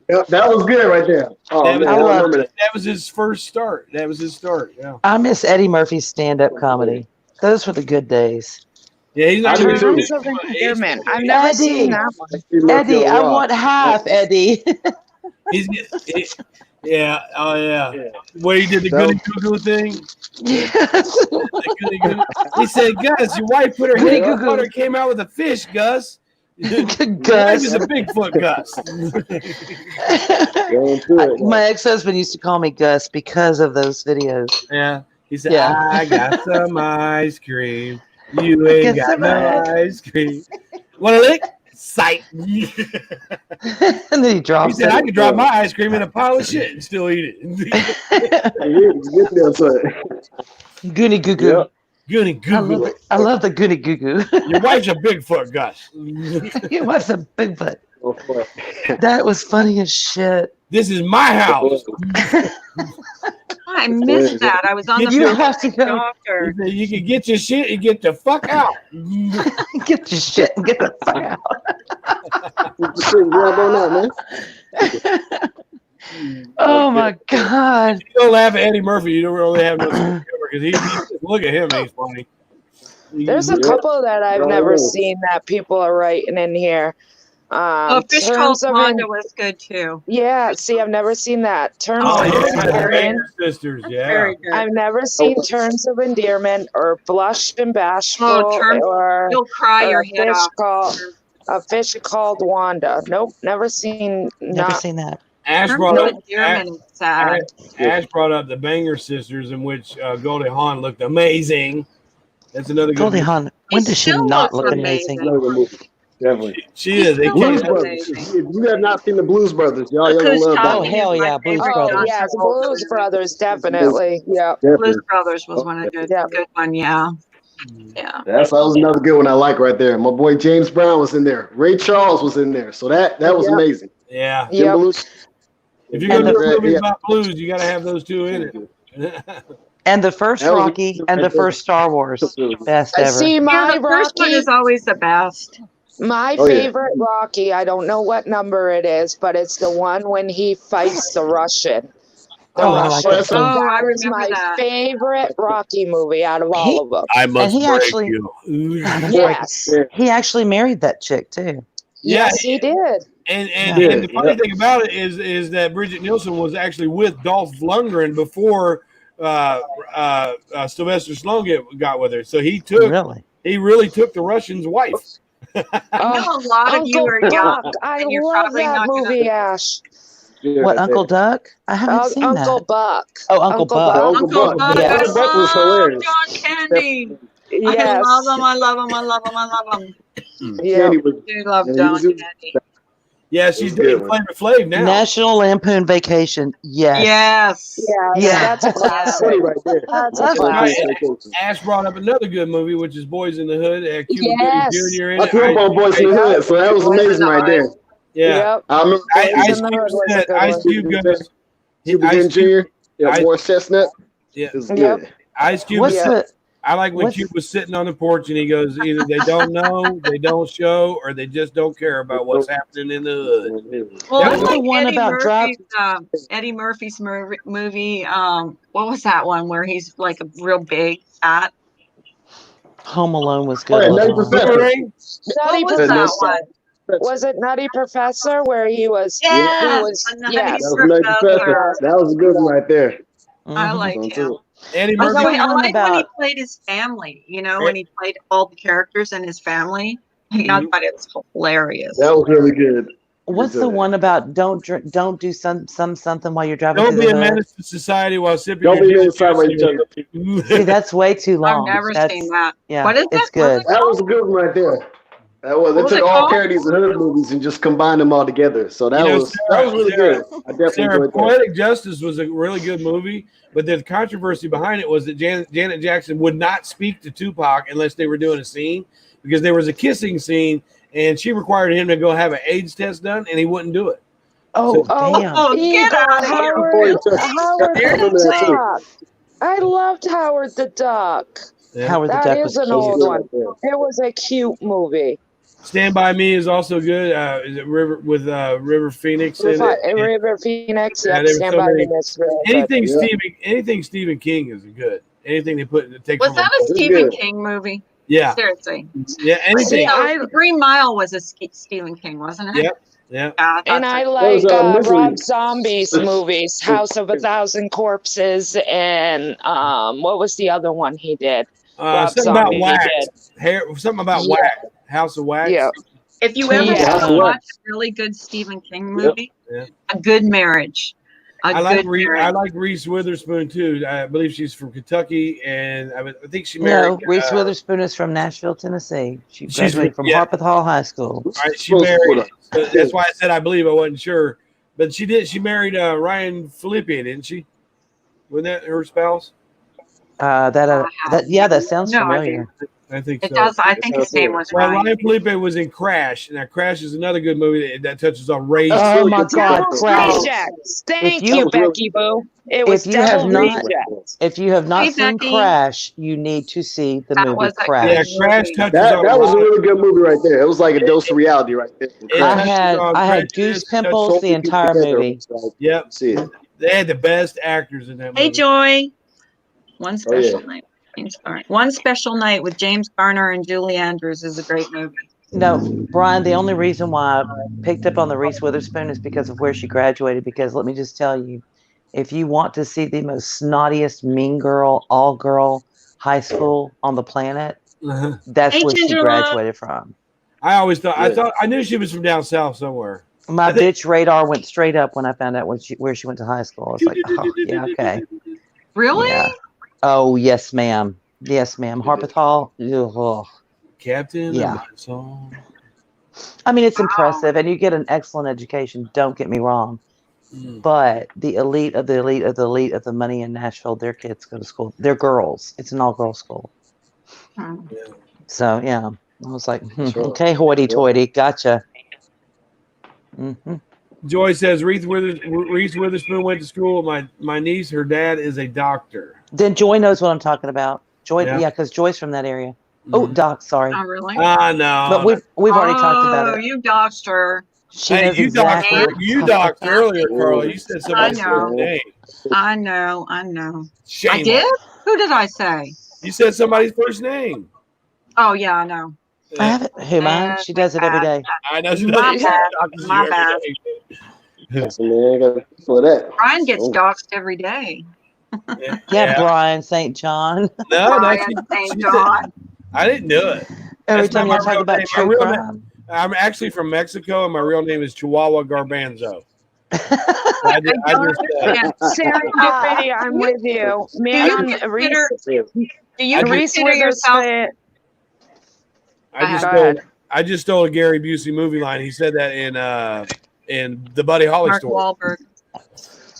Yep, that was good right there. Oh That man, was- I remember that. That was his first start. That was his start. Yeah. I miss Eddie Murphy's stand-up comedy. Those were the good days. Yeah, he's not I do really too. Terms of but endearment. I've never seen that one. Eddie, I want half, Eddie. He's yeah. Oh yeah. Where he did the That goody goo thing. Yes. The goody goo. He said, "Gus, your wife put her Goody head goo on goo. her, came out with a fish, Gus." Your wife Gus. is a Bigfoot, Gus. Going through it. My ex-husband used to call me Gus because of those videos. Yeah. He said, Yeah. "I got some ice cream. You ain't Get got some no ice cream. Want a lick? Sight." He And then he dropped said, "I it. could drop my ice cream in a pile of shit and still eat it." Goony goo goo. Yep. Goody goo. I love the goony goo goo. Your wife's a Bigfoot, Gus. It was a Bigfoot. That was funny as shit. This is my house. I missed that. I was on the You phone have to with the go. doctor. He said, "You can get your shit and get the fuck out." Get your shit and get the fuck out. Get the shit grab on that, man. Oh my God. You don't laugh at Eddie Murphy. You don't really have no sense of humor because he look at him. He's funny. There's a couple that I've never seen that people are writing in here. Oh, Fish Called Terms of Wanda was good too. Yeah, see, I've never seen that. Terms Oh, of yeah, the endearment. Banger Sisters. Yeah. Very good. I've never seen Terms of Endearment or Blushed and Bashful Oh, or, You'll cry or your a head fish off. called a fish called Wanda. Nope, never seen. Never Not seen that. Ash Terms brought of up Endearment is sad. Ash brought up the Banger Sisters, in which Goldie Hawn looked amazing. That's another good Goldie movie. Hawn. When He does she still not looks look amazing? Another good movie. Definitely. She is. They Blues can't. Brothers. If you have not seen the Blues Brothers, y'all gonna love that. Oh, one. hell yeah, Blues Oh Brothers. yeah, the Blues Brothers, definitely. Yeah, Blues Definitely. Brothers was one of the Yeah. good one. Yeah. Yeah. That was another good one I like right there. My boy James Brown was in there. Ray Charles was in there. So that was Yep. amazing. Yeah. Jim Yep. Belushi. If you're gonna And do a movie yeah. about blues, you got to have those two in it. And the first That was- Rocky and the first Star Wars. Best ever. See, Yeah, my the first one Rocky, is always the best. my Oh, yeah. favorite Rocky. I don't know what number it is, but it's the one when he fights the Russian. The Oh, I Russian. like it. Oh, I That is remember my that. favorite Rocky movie out of all of them. I must he break actually- you. Yes. Yeah. He actually married that chick too. Yeah, Yes, he did. And Yeah. and the funny thing about it is that Bridget Nielsen was actually with Dolph Lundgren before Sylvester Stallone got with her. So he really took the Russian's wife. I know a lot of you Uncle are young. Buck. I and you're love probably that not gonna- movie, Ash. Yeah, What, right Uncle there. Duck? I haven't seen Uncle that. Buck. Oh, Uncle Buck. Uncle Uncle Buck. Buck. Yes. I Uncle Buck was love hilarious. John Candy. Yes. I love him. I love him. I love him. I love him. Yeah. Candy was, I do love Yeah, he John was- Candy. Yeah, she's That's dating good. Flavor Flav now. National Lampoon Vacation. Yes. Yes. Yes, Yeah. that's a That's funny classic. right there. That's a That's classic. Ash brought up another good movie, which is Boys in the Hood. Cuba Yes. Gooding Jr. in I it. grew up on Boys in the Hood, so that was Boys in amazing the right Hood. there. Yeah. Yep. I remember Boys Ice in the Cube Hood was a said, good Ice one. Cube goes. Cuba Ice Gooding Cube- Jr. Yeah, Ice- Morris Chestnut. Yeah. It was Yep. good. Ice Cube. What's Yeah. the I like when what's- Cube was sitting on the porch and he goes, either they don't know, they don't show, or they just don't care about what's happening in the hood. Well, That I was the like one Eddie about Murphy's, Eddie Murphy's movie. What was that one where he's like a real big fat? Home Alone was Oh, good. yeah, all Nutty the time. Professor. Nutty What was that Professor. one? Was it Nutty Professor where he was? Yes, He was. Nutty Yes. That was Nutty Professor. That was a good one right there. I Mhm. like him. Eddie What's Murphy. the I one like when he about- played his family. You know, when he played all the characters in his family. I thought it was hilarious. That was really good. What's the one about don't drink, don't do something while you're driving Don't through be the a hood? menace to society while sipping Don't your be gin inside with each juice. other. See, that's way too I've long. never That's seen that. yeah, What is it's it? good. That was a good one right there. That was. What They was took it all called? parodies of hood movies and just combined them all together. So that You know, was really good. I definitely Sarah, enjoyed that. Poetic Justice was a really good movie, but the controversy behind it was that Janet Jackson would not speak to Tupac unless they were doing a scene, because there was a kissing scene and she required him to go have an AIDS test done and he wouldn't do it. Oh, Oh, damn. Oh, get Eagle, out of here. Howard I the remember that too. Duck. I loved Howard the Duck. Yeah. Howard the That Duck is was an That was old good one. right there. It was a cute movie. Stand By Me is also good. Is it River Phoenix in it? River Phoenix, Yeah, yep, there were Stand so By many. Me is really good. Anything Stephen King is good. Anything they take Was from that a a book. Stephen good. King movie? Yeah, Seriously. yeah, anything. See, I The Green Mile was a Stephen King, wasn't it? Yep, yeah. Yeah, I and thought I so. That was like Misery. Rob Zombie's movies, House of a Thousand Corpses, and what was the other one he did? Rob Something about Zombie wax. did. Something about Yeah. wax. House of Wax. Yeah. If you ever Yeah. want to Tombstone. watch a really good Stephen King movie, Yeah. A Good Marriage. I like Marriage. Reese Witherspoon too. I believe she's from Kentucky, and I think she married. No, Reese Witherspoon is from Nashville, Tennessee. She She's graduated from Harpeth Hall High School. Right, she married. That's why I said I believe. I wasn't sure, but she did. She married Ryan Felipe, didn't she? Wasn't that her spouse? That sounds No familiar. I think It so. does. I think his name was Well, Ryan. Ryan Felipe was in Crash. Now, Crash is another good movie that touches on race. Oh my God, Devil's Crash! Rejects. Thank you- you, Becky Boo. It was If you have Devil's not- Rejects. If you have not Hey, seen Becky. Crash, you need to see the That movie was a Crash. Yeah, good Crash movie. touches on That was a race. really good movie right there. It was like a dose of reality right there. It I touches had on goose prejudice, pimples touches- the entire movie. Yep, See it. they had the best actors in that movie. Hey, Joy. One special yeah. night. One special night with James Garner and Julie Andrews is a great movie. No, Brian, the only reason why I picked up on the Reese Witherspoon is because of where she graduated. Because let me just tell you, if you want to see the most snottiest, mean girl, all girl high school on the planet, Uh-huh. that's Hey, where she Ginger graduated from. I always thought Yeah. I knew she was from down south somewhere. My I think- bitch radar went straight up when I found out where she went to high school. I was like, oh, yeah, okay. Really? Yeah. Oh, yes, ma'am. Yes, ma'am. Harpeth Hall. Ugh. Captain. Yeah. Of my soul. I mean, it's impressive, and you get an excellent education. Don't get me wrong. Mm. But the elite of the elite of the elite of the money in Nashville, their kids go to school. They're girls. It's an all-girls school. Hmm. So, yeah. I was like, Sure. okay, hoity-toity. Gotcha. Mm-hmm. Joy says Reese Witherspoon went to school. My niece, her dad is a doctor. Then Joy knows what I'm talking about. Joy, Yeah. yeah, because Joy's from that area. Oh, Doc, sorry. Oh, really? No. But we've already talked about Oh, it. you doxed her. She Hey, knows you exactly. doxed earlier, Carla. You said somebody's I know. first name. I know. I know. Shame I on did? you. Who did I say? You said somebody's first name. Oh, yeah, I know. I haven't. Who mine? She does it every day. I know. My bad. My bad. So, man, I got for that. Brian gets Oh. doxed every day. Yeah, Brian St. John. No, Brian she St. said- John. I didn't do it. Every That's time not you my talk real about name. My true real crime. I'm actually from Mexico, and my real name is Chihuahua Garbanzo. I just, Yeah. Serendipity, I'm with you. Man, consider- Reese, Do you Reese consider yourself? Witherspoon. I just stole a Gary Busey movie line. He said that in the Buddy Holly Mark story. Wahlberg.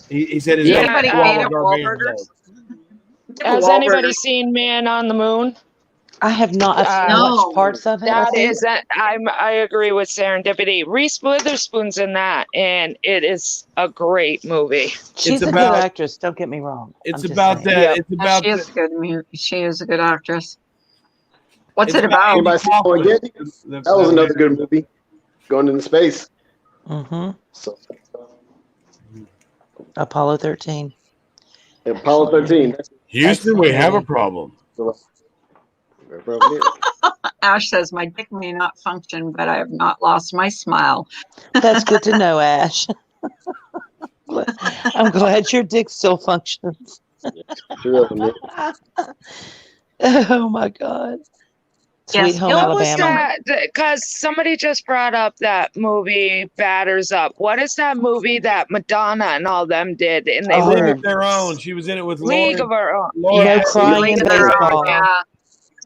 He said his Yeah, name Anybody is made Chihuahua of Garbanzo. Wahlburgers? Has anybody seen Man on the Moon? I have not. I've No. watched parts of it. I That think. is, I agree with Serendipity. Reese Witherspoon's in that, and it is a great movie. She's a about- good actress. Don't get me wrong. It's I'm just about saying. that. Yep. It's about She is good. She is a good actress. What's it's it about? Anybody see Kaufman. Spaghetti? That was another good movie. Going into space. Mm-hmm. So, Apollo 13. Apollo 13. Houston, we have a problem. Ash says, my dick may not function, but I have not lost my smile. That's good to know, Ash. I'm glad your dick still functions. Oh my God. Sweet Yes, Home Hill- What was Alabama. that? Because somebody just brought up that movie Batters Up. What is that movie that Madonna and all them did? And they Oh. League were of Their Own. She was in it with League of Lauren. Her Own. Lauren No Yes. crying League in of Their Own, baseball. yeah.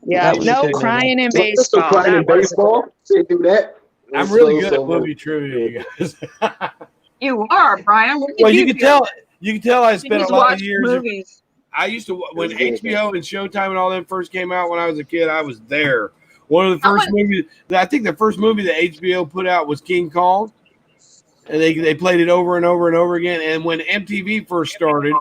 Yeah. That was a No good movie. crying in Well, there's some baseball. crying in That was baseball. They do that. I'm really good at movie trivia, you guys. You are, Brian. What did Well, you you can do? tell. You can tell I You spent a just lot of watch years. movies. I used to when That's good. HBO and Showtime and all them first came out when I was a kid. I was there. One of the I first went- movies. I think the first movie that HBO put out was King Kong, and they played it over and over and over again. And when MTV first started,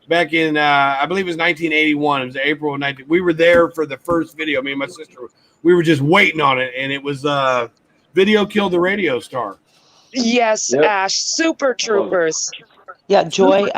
back in I believe it was 1981. It was April of 19. We were there for the first video. Me and my sister. We were just waiting on it, and it was Video Killed the Radio Star. yes, Yep. Ash. Super Troopers. Yeah, Joy.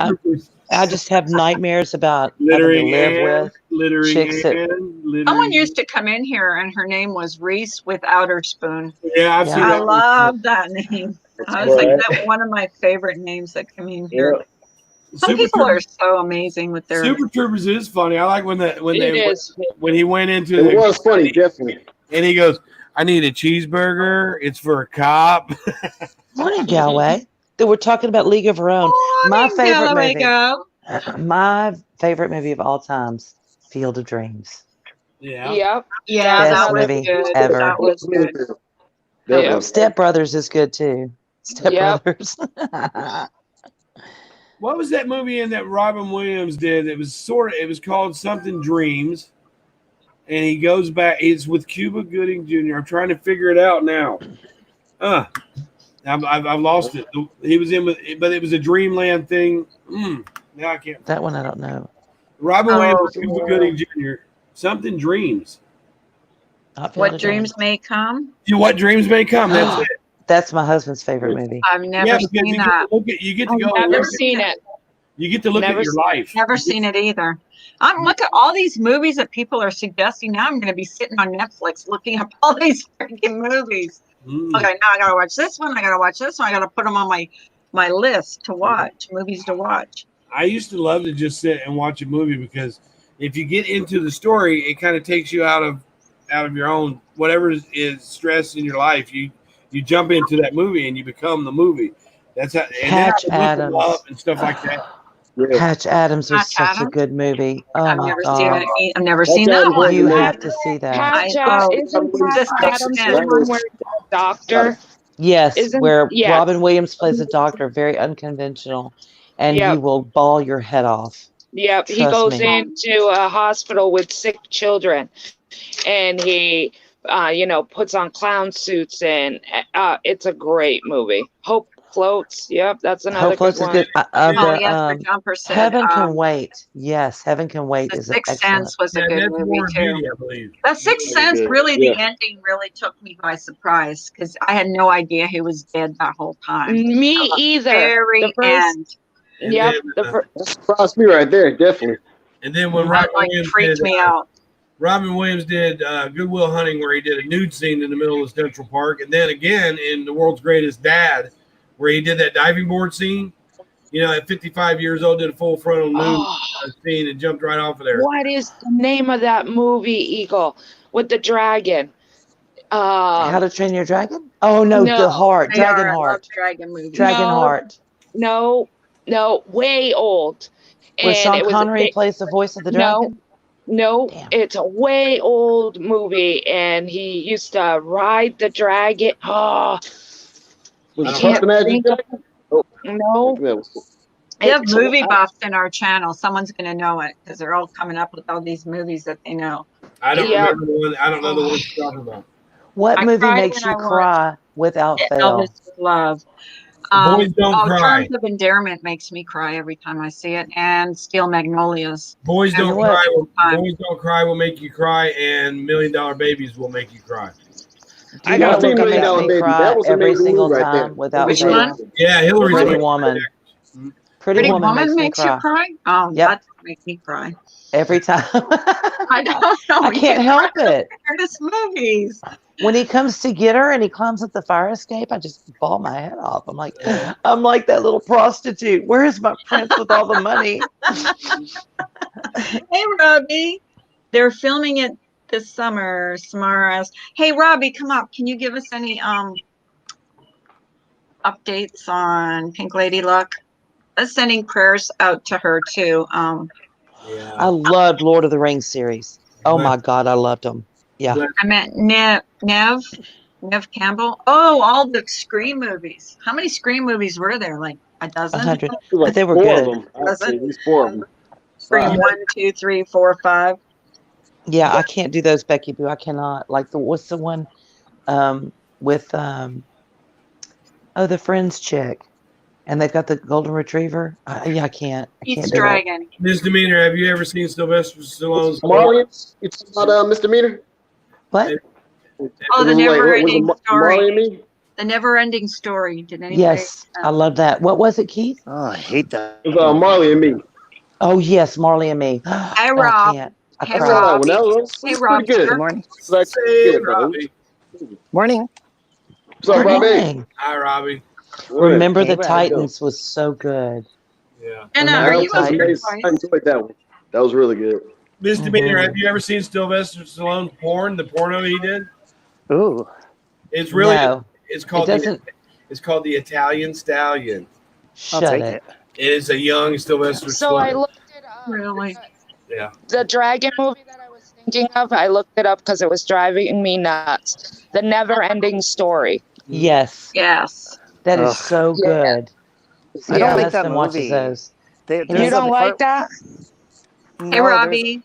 I just have nightmares about having to Littering live Ann, with littering chicks that- Ann, littering. Someone used to come in here and her name was Reese with Outer Spoon. Yeah, I've Yeah. seen I that. love that name. I was Right. like, that's one of my favorite names that come in here. Yeah. Some Super people are Troopers, so amazing with their. Super Troopers is funny. I like when It is. when he went into It the was funny, definitely. and he goes, "I need a cheeseburger. It's for a cop." Morning, Galway. That we're talking about League of Her Own. My Morning, favorite Galloway movie. Go. My favorite movie of all times, Field of Dreams. Yeah. Yep. Yeah, Best that was movie good. ever. That was good. Definitely. Step Brothers is good too. Step Yep. Brothers. What was that movie in that Robin Williams did? It was called something Dreams, and he goes back. It's with Cuba Gooding Jr. I'm trying to figure it out now. I've lost it. He was in with, but it was a Dreamland thing. Now I can't. That one I don't know. Robin Oh, Williams, Cuba Gooding Jr. Something Dreams. Not Field What of dreams may come? What dreams may come. That's it. That's my husband's favorite movie. I've never Yeah, because seen you that. you get to I've go. never look seen it. You get to look Never at your life. Never seen it either. I'm look at all these movies that people are suggesting. Now I'm going to be sitting on Netflix looking up all these freaking movies. Mm. Okay, now I got to watch this one. I got to watch this one. I got to put them on my list to watch, movies to watch. I used to love to just sit and watch a movie because if you get into the story, it kind of takes you out of your own whatever is stress in your life. You jump into that movie and you become the movie. That's how. And Patch then I would look Adams. them up and stuff like that. Yeah. Patch Adams was Patch such a Adams? good movie. Oh I've my never seen god. it. I've never That's seen that Adams one. You movie. have to see that. Patch I- isn't The Patch Sixth Adams the Sense. one where the doctor? Yes, Isn't- where yes. Robin Williams plays a doctor, very unconventional, and Yep. you will bawl your head off. Yep, he Trust goes me. into a hospital with sick children, and he, puts on clown suits, and it's a great movie. Hope Floats. Yep, that's another Hope Floats good is one. good. Oh, The, yes, the jumper said. Heaven Can Wait. Yes, Heaven Can Wait The is Sixth excellent. Sense was a Yeah, good that's movie Warren too. Beatty, I believe. That Sixth Very Sense, good. really, Yeah. the ending really took me by surprise because I had no idea he was dead that whole time. Me Till the either. Very The first, end. And yep, then, the first. That surprised me right there, definitely. And then when That Robin like Williams freaked did, me out. Robin Williams did Goodwill Hunting, where he did a nude scene in the middle of Central Park, and then again in The World's Greatest Dad, where he did that diving board scene. At 55 years old, did a full frontal nude Oh, scene and jumped right off of there. what is the name of that movie, Eagle, with the dragon? How to Train Your Dragon? Oh no, No, the heart, They are, Dragon I love Heart, Dragon movies. Dragon No. Heart, No, way old. where And Sean it was Connery plays the voice of the no, dragon. no, Damn. it's a way old movie, and he used to ride the dragon. Oh, Was I it don't Puff the Magic Dragon? no. That was- We have It's- movie buffs in our channel. Someone's going to know it because they're all coming up with all these movies that they know. I don't Yeah. remember the one. I don't know the one you're talking about. What I movie cried makes when you I watched cry without fail? Elvis with Love. Boys Don't Cry. Terms of Endearment makes me cry every time I see it, and Steel Magnolias. Boys You know Don't what? Cry. Time. Boys Don't Cry will make you cry, and $1 Million Babies will make you cry. Do you I know gotta what look up makes that me movie. cry That was every amazing single movie right there. time without Which fail? one? Yeah, Hillary's Pretty like- Woman. Pretty Pretty Woman Woman makes me you cry cry? Oh, Yep. that makes me cry. every time. I don't know. I can't help it. Weirdest movies. When he comes to get her and he climbs up the fire escape, I just bawl my head off. I'm like that little prostitute. Where is my prince with all the money? Hey, Robbie. They're filming it this summer. Samara asked, "Hey, Robbie, come up. Can you give us any updates on Pink Lady Luck?" Sending prayers out to her too. Yeah. I loved Lord of the Rings series. Oh my God, I loved them. Yeah. But I met Nev Campbell. Oh, all the Scream movies. How many Scream movies were there? Like a dozen? 100. There's like But they were 4 of good. them. I'd say there's 4 of them. Scream 1, 5. 2, 3, 4, 5. Yeah, I can't do those, Becky Boo. I cannot. Like what's the one with the Friends chick, and they've got the golden retriever. Yeah, I can't. I Pete's can't do it. Dragon. Misdemeanor, have you ever seen Sylvester Stallone's Marley, you talking about Misdemeanor? What? Oh, the It was like, what was it, never-ending Marley and story. Me? The never-ending story. Did anybody? Yes, I love that. What was it, Keith? Oh, I hate that. It was Marley and Me. Oh yes, Marley and Me. Hey, I Rob. can't. I Hey, I cried. saw that Rob. one. That was Hey, pretty Rob. good. Good morning. It's actually Hey, good, though. Robbie. Morning. What's up, Good Robbie? morning. Hi, Robbie. Remember Hey, the Brad. Titans was so good. Yeah. And Remember are the you up here Titans? twice? I enjoyed that one. That was really good. Misdemeanor, Mhm. have you ever seen Sylvester Stallone's porn? The porno he did? Ooh. It's really No, it's it called doesn't. it's called the Italian Stallion. I'll Shut take it. it. It is a young Sylvester So I Stallone. looked it up. Really? Yeah. The dragon movie that I was thinking of, I looked it up because it was driving me nuts. The Never Ending Story. Yes, Yes. that is Ugh. so Yeah. good. I don't Yeah. like My that husband watches movie. those. There, He You there's makes a don't part. like that? Hey, No, there's. Robbie.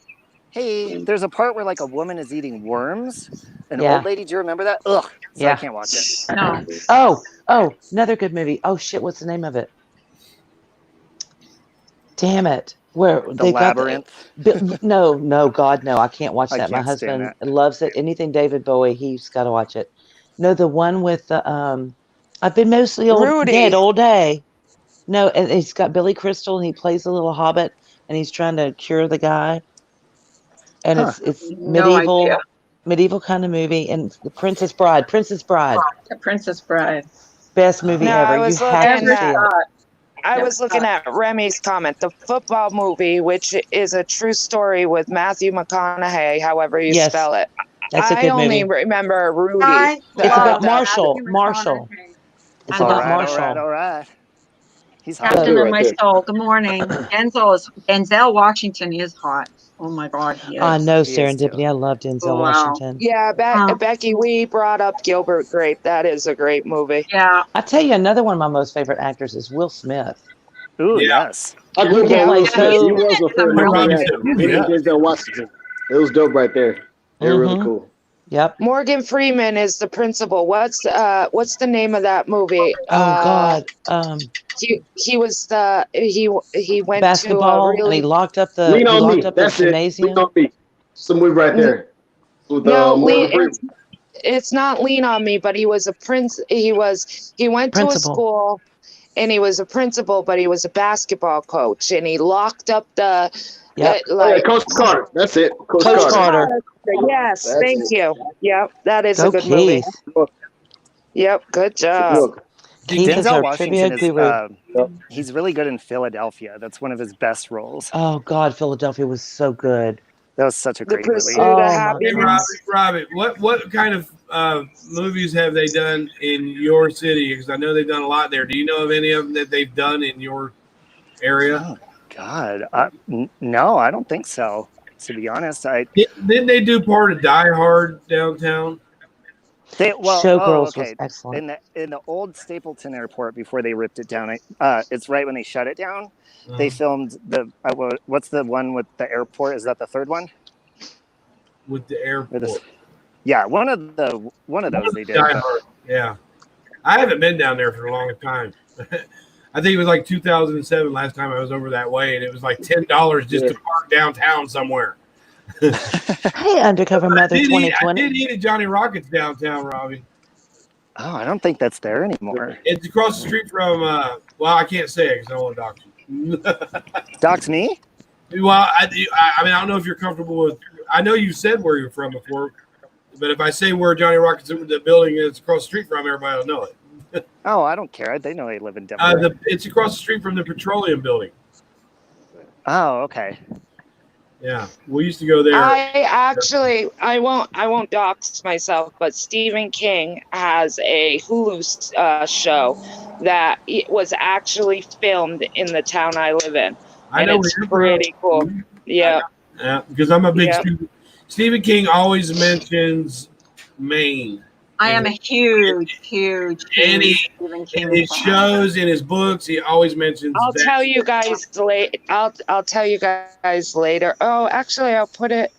Hey, there's a part where like a woman is eating worms. An Yeah. old lady. Do you remember that? Ugh. So I Yeah. can't watch it. No. Oh, another good movie. Oh shit, what's the name of it? Damn it. Where The they got Labyrinth. no, God, no, I can't watch I that. My can't stand husband that. loves it. Anything David Bowie, he's got to watch it. No, the one with the I've been mostly dead Rudy. all day. No, and he's got Billy Crystal and he plays a little hobbit and he's trying to cure the guy. And Huh. it's No idea. medieval kind of movie, and the Princess Bride. The Princess Bride. Best movie No, ever. I You was have looking to at. see it. I Never was looking saw it. at Remy's comment. The football movie, which is a true story with Matthew McConaughey, however you Yes, spell it. that's a I good only movie. remember Rudy. I It's love about The- Marshall. Matthew Marshall. McConaughey. It's I All love about right. Marshall. All right. He's hot. Captain Good of right my there. soul. Good morning. Denzel Washington is hot. Oh my God, he I is. know He is too. Serendipity. I love Denzel Wow. Washington. Yeah, Huh. Becky, we brought up Gilbert Grape. That is a great movie. Yeah. I tell you, another one of my most favorite actors is Will Smith. Ooh, Yeah. yes. I grew up He on Will plays Smith. he's He so. been was in my some favorite really Robbie actor. said, good "Ooh, Him yeah." and Denzel Washington. It was dope right there. They were really Mhm. cool. Yep. Morgan Freeman is the principal. What's the name of that movie? Oh God. He was the he went to a Basketball, and he really locked up the Lean on Me. the That's it. Lean gymnasium. on Me. Some movie right there. With no Morgan Freeman. it's not Lean on Me, but he was a prince. He went to a Principal. school and he was a principal, but he was a basketball coach, and he locked up the Yep. Oh yeah, Coach Carter. That's it. Coach Coach Carter. Carter. Yes, That's thank it. you. Yep, that is Go a good movie. Keith. Yep, good job. Look, Keith is Denzel our trivia Washington is guru. he's really good in Philadelphia. That's one of his best roles. Oh God, Philadelphia was so good. That was such a The great movie. Pursuit Oh, of my Hey, Happiness. Robbie, what kind of movies have they done in your city? Because I know they've done a lot there. Do you know of any of them that they've done in your area? Oh God, no, I don't think so. To be honest, Didn't they do part of Die Hard downtown? Showgirls was okay. excellent. In the old Stapleton Airport before they ripped it down, it's right when they shut it down. They filmed what's the one with the airport? Is that the third one? With the airport. Yeah, one of those they did. Die Hard. Yeah, I haven't been down there for a long time. I think it was like 2007 last time I was over that way, and it was like $10 just to park downtown somewhere. Hey, Undercover Mother 2020. I did eat at Johnny Rockets downtown, Robbie. Oh, I don't think that's there anymore. It's across the street from. Well, I can't say it because I don't want to dox you. Dox me? Well, I mean, I don't know if you're comfortable with. I know you said where you're from before, but if I say where Johnny Rockets, the building is across the street from, everybody will know it. Oh, I don't care. They know they live in Denver. It's across the street from the Petroleum Building. Oh, okay. Yeah, we used to go there. I won't dox myself, but Stephen King has a Hulu show that it was actually filmed in the town I live in, I and know where it's you're pretty cool. from. Yeah, Yeah, because I'm a big yeah. Stephen King always mentions Maine. I am in a huge, huge, And huge he, Stephen in King his fan. shows, in his books, he always mentions I'll that. tell you guys I'll tell you guys later. Oh, actually, I'll put it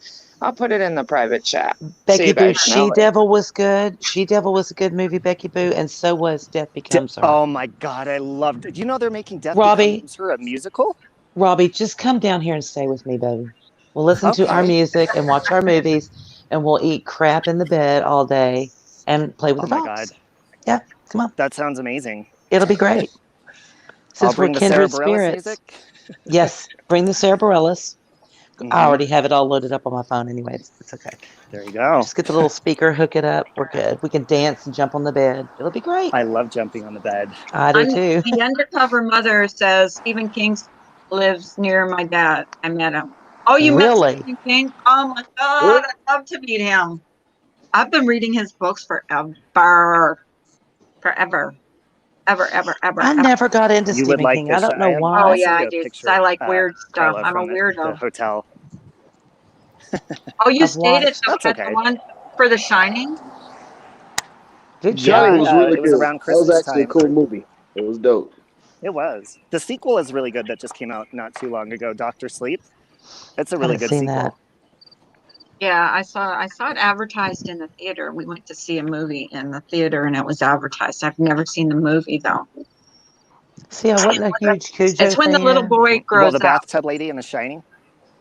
in the private chat so Becky you Boo, guys know She it. Devil was good. She Devil was a good movie, Becky Boo, and so was Death Becomes Her. Oh my god, I loved it. Do you know they're making Death Robbie, Becomes Her a musical? Robbie, just come down here and stay with me, baby. We'll listen to our Okay. music and watch our movies, and we'll eat crap in the bed all day and play with Oh the my dogs. god, Yeah, come on. that sounds amazing. It'll be great. I'll Since we're bring the Sarah kindred Bareilles spirits. music. Yes, bring the Sarah Bareilles. I Hmm. already have it all loaded up on my phone anyway. It's okay. There you go. Just get the little speaker, hook it up. We're good. We can dance and jump on the bed. It'll be great. I love jumping on the bed. I do too. The undercover mother says Stephen King lives near my dad. I met him. Oh, you met Really? Stephen King? Oh my God, I'd love to meet him. I've been reading his books forever, ever, ever, I ever. never got into You would Stephen like King. I this. don't know Oh I'll why. send yeah, you I a do. 'Cause picture, I like weird stuff. Carla, I'm a from the weirdo. hotel. Oh, you I've stayed watched. That's at the okay. one for The Shining? Good Shining was job. really It was good. around That was Christmas actually a time. cool movie. It was dope. It was. The sequel is really good that just came out not too long ago, Doctor Sleep. It's a I really haven't good seen sequel. that. Yeah, I saw it advertised in the theater. We went to see a movie in the theater and it was advertised. I've never seen the movie though. See, I wasn't a huge Cujo It's when the little fan. boy Well, grows the up. bathtub lady in The Shining.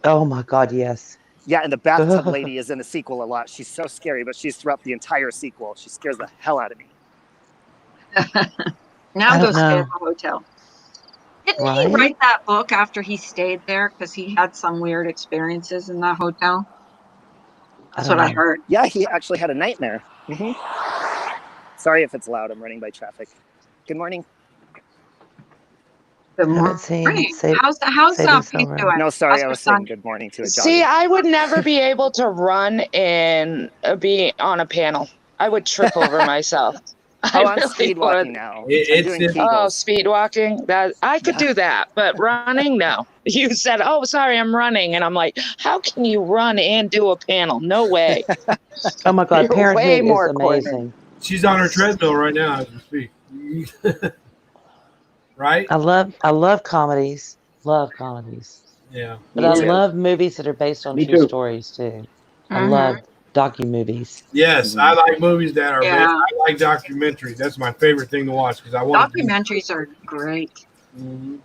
Oh my God, yes. Yeah, and the bathtub lady is in the sequel a lot. She's so scary, but she's throughout the entire sequel. She scares the hell out of me. Now I go don't stay at know. the hotel. Didn't he Right? write that book after he stayed there because he had some weird experiences in that hotel? I That's don't what I know. heard. Yeah, he actually had a nightmare. Sorry if it's loud. I'm running by traffic. Good morning. Good Haven't seen morning. How's Sadie Pink Silver. doing? No, sorry, How's I your was saying son? good morning to a See, jogger. I would never be able to run and be on a panel. I would trip over myself. Oh, I I'm really speed would. walking now. I'm It's doing just, Oh, Kegels. speed walking. That I could Yeah. do that, but running, no. You said, "Oh, sorry, I'm running," and I'm like, "How can you run and do a panel? No way. Oh my God, You're way Parenthood is more coordinated." amazing. she's on her treadmill right now as we speak. Right? I love comedies. Love comedies. Yeah. But Me I too. love movies that are based on Me true too. stories too. I Mm-hmm. love docu-movies. Yes, I like movies that are based. Yeah, I like documentaries. That's my favorite thing to watch because I want to. documentaries are great. Mhm.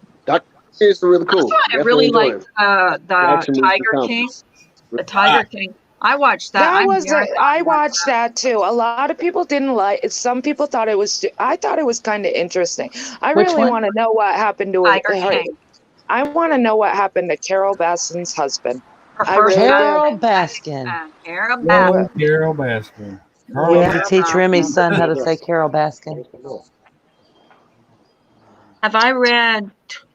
It's really That's cool. why I Definitely really enjoy liked it. the Action movies and Tiger King. comedies. The Tiger King. I watched that. That I'm was very I fond of watched that too. A lot of people didn't like it. Some people thought it was. I thought it was kind of interesting. I Which really one? want to know what happened to Tiger her. King. I want to know what happened to Carol Baskin's husband. Her I first really do. Carol husband. Baskin. Carol Baskin. Oh, Carol Baskin. We Carla have to Carol teach Remy's Baskin. son how to say Carol Baskin. Have I read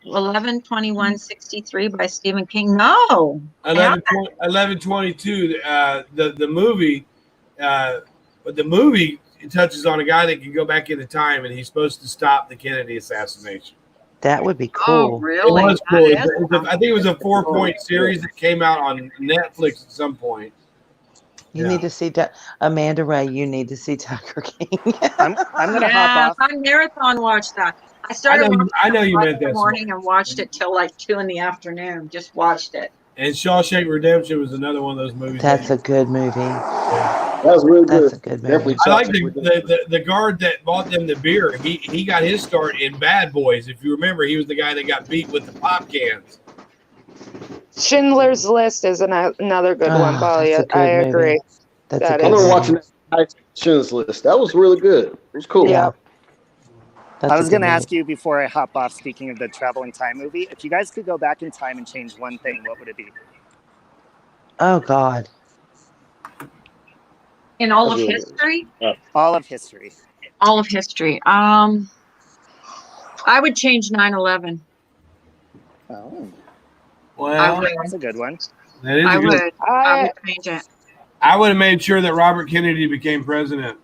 11/21/63 by Stephen King? No. I haven't. 11/22. The movie, but the movie touches on a guy that can go back into time, and he's supposed to stop the Kennedy assassination. That would be Oh, cool. It really? was cool. That is I think it was a 4-point series that came out on Netflix at some point. You Yeah. need to see Amanda Ray. You need to see Tiger King. I'm gonna hop Yes, off. I marathon watched that. I started watching I it know at you 5 meant in the that. morning and watched it till like 2 in the afternoon. Just watched it. And Shawshank Redemption was another one of those movies. That's a good movie. That was really That's good. a good Definitely movie. I like Shawshank the guard that bought them the beer. He got his start in Bad Boys. If you remember, he was the guy that got beat with the pop cans. Schindler's List is another good one, Oh, Polly. that's a I good movie. agree. That's a That good I is. remember movie. watching that Schindler's List. That was really good. It was cool. Yeah. That's I a was good going to movie. ask you before I hop off, speaking of the traveling time movie, if you guys could go back in time and change one thing, what would it be? Oh God. In all of That's really history? All of history. All of history. I would change 9/11. Oh, I Well, would. that's a good one. That is I good. would. I I would change it. I would have made sure that Robert Kennedy became president.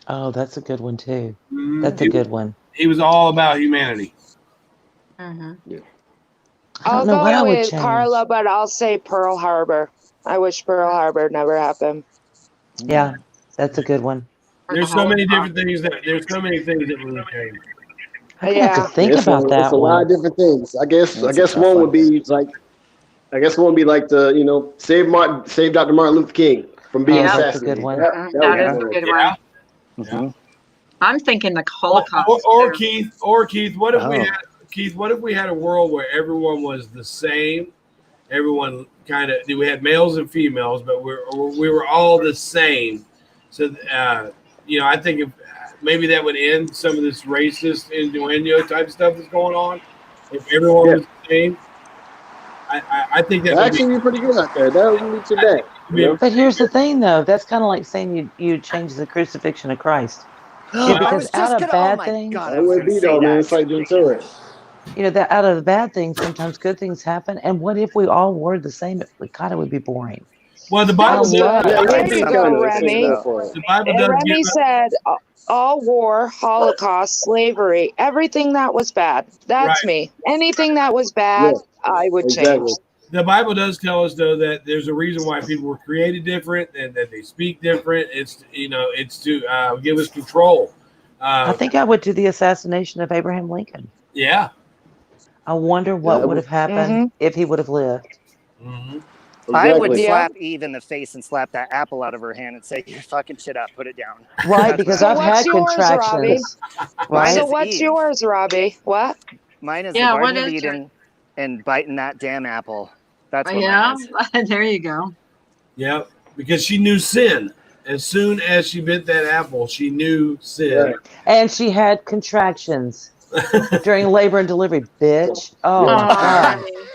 Oh, that's a good one too. Mhm. That's a good one. He was all about humanity. Mhm. I don't I'll know what I go would with change. Carla, but I'll say Pearl Harbor. I wish Pearl Harbor never happened. Yeah, that's a good one. Or the There's so many Holocaust. different things that we would change. I'm gonna have to Yeah. think about It's that a lot one. of different things. I guess That's a tough one one. would be like the save Dr. Martin Luther King from being Oh, that's a assassinated. good one. That That would is be a one. good Yeah. one. Mhm. I'm thinking the Or, Holocaust. or too. Keith, what if Oh. what if we had a world where everyone was the same? Everyone we had males and females, but we were all the same. So I think if maybe that would end some of this racist innuendo type stuff that's going on. If everyone Yeah, was the same, I think that that would be. actually be pretty good out there. That would be too bad. You know? But here's the thing, though. That's kind of like saying you change the crucifixion of Christ. Yeah, I because was out just of gonna. Oh bad my things, god, I That was would gonna be say though, man. that. It's like into it. that out of the bad things, sometimes good things happen. And what if we all were the same? God, it would be boring. Well, the I Bible does. love. Yeah, it There would you be go, kind of it's a Remy. metaphor. The Bible And does Remy give us. said all war, Holocaust, slavery, everything that was bad. That's Right. me. Anything that was Yeah, bad, I would change. exactly. The Bible does tell us though that there's a reason why people were created different and that they speak different. It's to give us control. I think I would do the assassination of Abraham Lincoln. Yeah. I wonder what Yeah, would have happened Mm-hmm. if he would have lived. Mm-hmm. I would exactly. Yeah. slap Eve in the face and slap that apple out of her hand and say, "You're fucking shit up. Put it down." Right, That's because what I I've would what's had do. yours, Robbie? contractions. Mine Right? So is what's Eve. yours, Robbie? What? Mine is Yeah, the what Garden of is your? Eden and biting that damn apple. That's what Yeah, mine is. there you go. Yeah. Because she knew sin. As soon as she bit that apple, she knew sin. Right. And she had contractions during labor and delivery. Bitch. Oh Yeah. my Oh, God. Remy.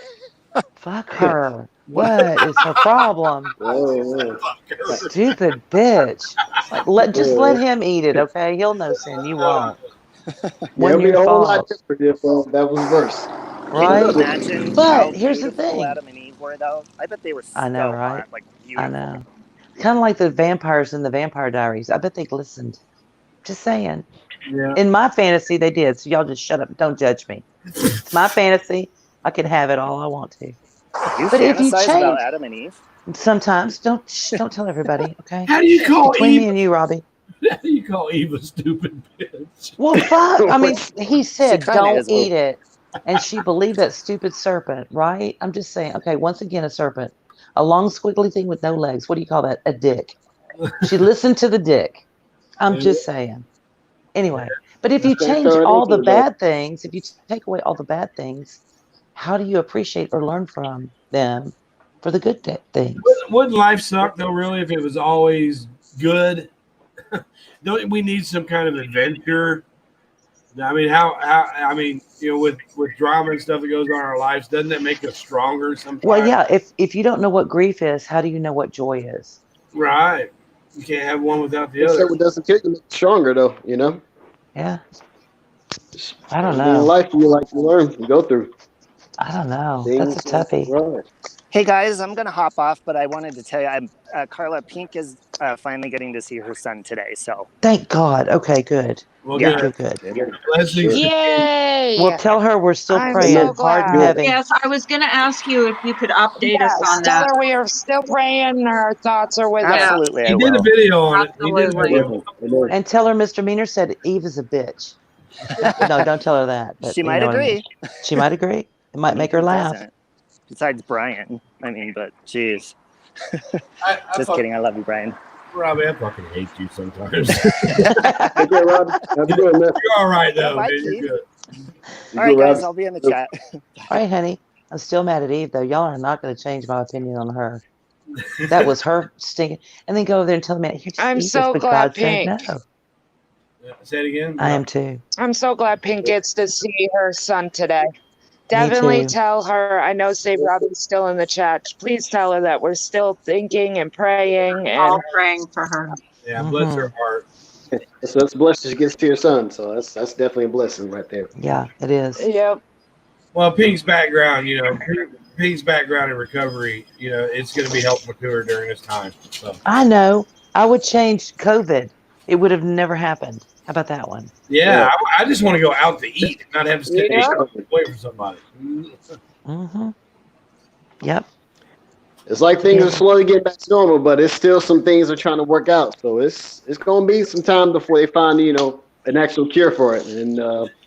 Fuck her. What is her problem? Oh, Stupid bitch. Like just let him eat it, okay? He'll know sin. You won't. yeah, Wasn't it'd be your a whole lot fault. different if that was reversed. Can you Right? imagine how But here's the beautiful thing. Adam and Eve were, though? I bet they were I know, so right? hot, like I beautiful. know. Kind of like the vampires in the Vampire Diaries. I bet they listened. Just saying. Yeah. In my fantasy, they did. So y'all just shut up. Don't judge me. It's my fantasy. I can have it all I want to. You But if you fantasize about change, Adam and Eve? sometimes don't tell everybody. Okay. How do you call Between me Eve? and you, Robbie. How do you call Eve a stupid bitch? Well, fuck. I mean, he said kinda don't is one. eat it, and she believed that stupid serpent. Right? I'm just saying. Okay. Once again, a serpent, a long squiggly thing with no legs. What do you call that? A dick. She listened to the dick. I'm just saying. Anyway, but if you Can't change throw it all into the the boat. bad things, if you take away all the bad things, how do you appreciate or learn from them for the good things? Wouldn't life suck though, really, if it was always good? Don't we need some kind of adventure? I mean, with drama and stuff that goes on in our lives, doesn't that make us stronger sometimes? Well, yeah. If you don't know what grief is, how do you know what joy is? Right. You can't have one without the They say other. what doesn't kill you makes you stronger, though. You know. Yeah. I don't In know. life, you learn, you go through I don't know. things. That's a toughie. Right. Hey guys, I'm gonna hop off, but I wanted to tell you, Carla Pink is finally getting to see her son today. So Thank God. Okay, good. Well, Yeah. good. Good. Blessings. Yay! Well, tell her we're still I'm praying so hard and glad. heavy. Yes, I was going to ask you if you could update us Yes, on tell that. her we are still praying. Our thoughts are with her. absolutely, I He did a will. video on it. He did a Absolutely. video. Amen. And tell her Mr. Meaner said Eve is a bitch. No, don't tell her that. But She you might know what I mean. agree. She might agree. It might make her Who laugh. doesn't? Besides Brian, I mean, but jeez, I just kidding. I love you, Brian. Robbie, I fucking hate you sometimes. Take care, Rob. Have a good one, man. You're all right though, Bye, man. You're Keith. good. All right, good, guys, Rob. I'll be in the chat. All right, honey. I'm still mad at Eve, though. Y'all are not going to change my opinion on her. That was her stinking. And then go over there and tell me, here, just I'm eat so this. But glad God said Pink. no. Say it again. I am too. I'm so glad Pink gets to see her son today. Me Definitely too. tell her. I know Save Robbie's still in the chat. Please tell her that we're still thinking and praying. And All praying for her. Yeah, bless her heart. That's a blessing she gets to your son. So that's definitely a blessing right there. Yeah, it is. yep, Well, Pink's background, Pete's background in recovery, it's going to be helpful to her during this time. So I know. I would change COVID. It would have never happened. How about that one? yeah, I just want to go out to eat and not have to stay Yeah. away from somebody. Mm-hmm. Yep. It's like things are slowly getting back to normal, but it's still some things they're trying to work out. So it's going to be some time before they find an actual cure for it and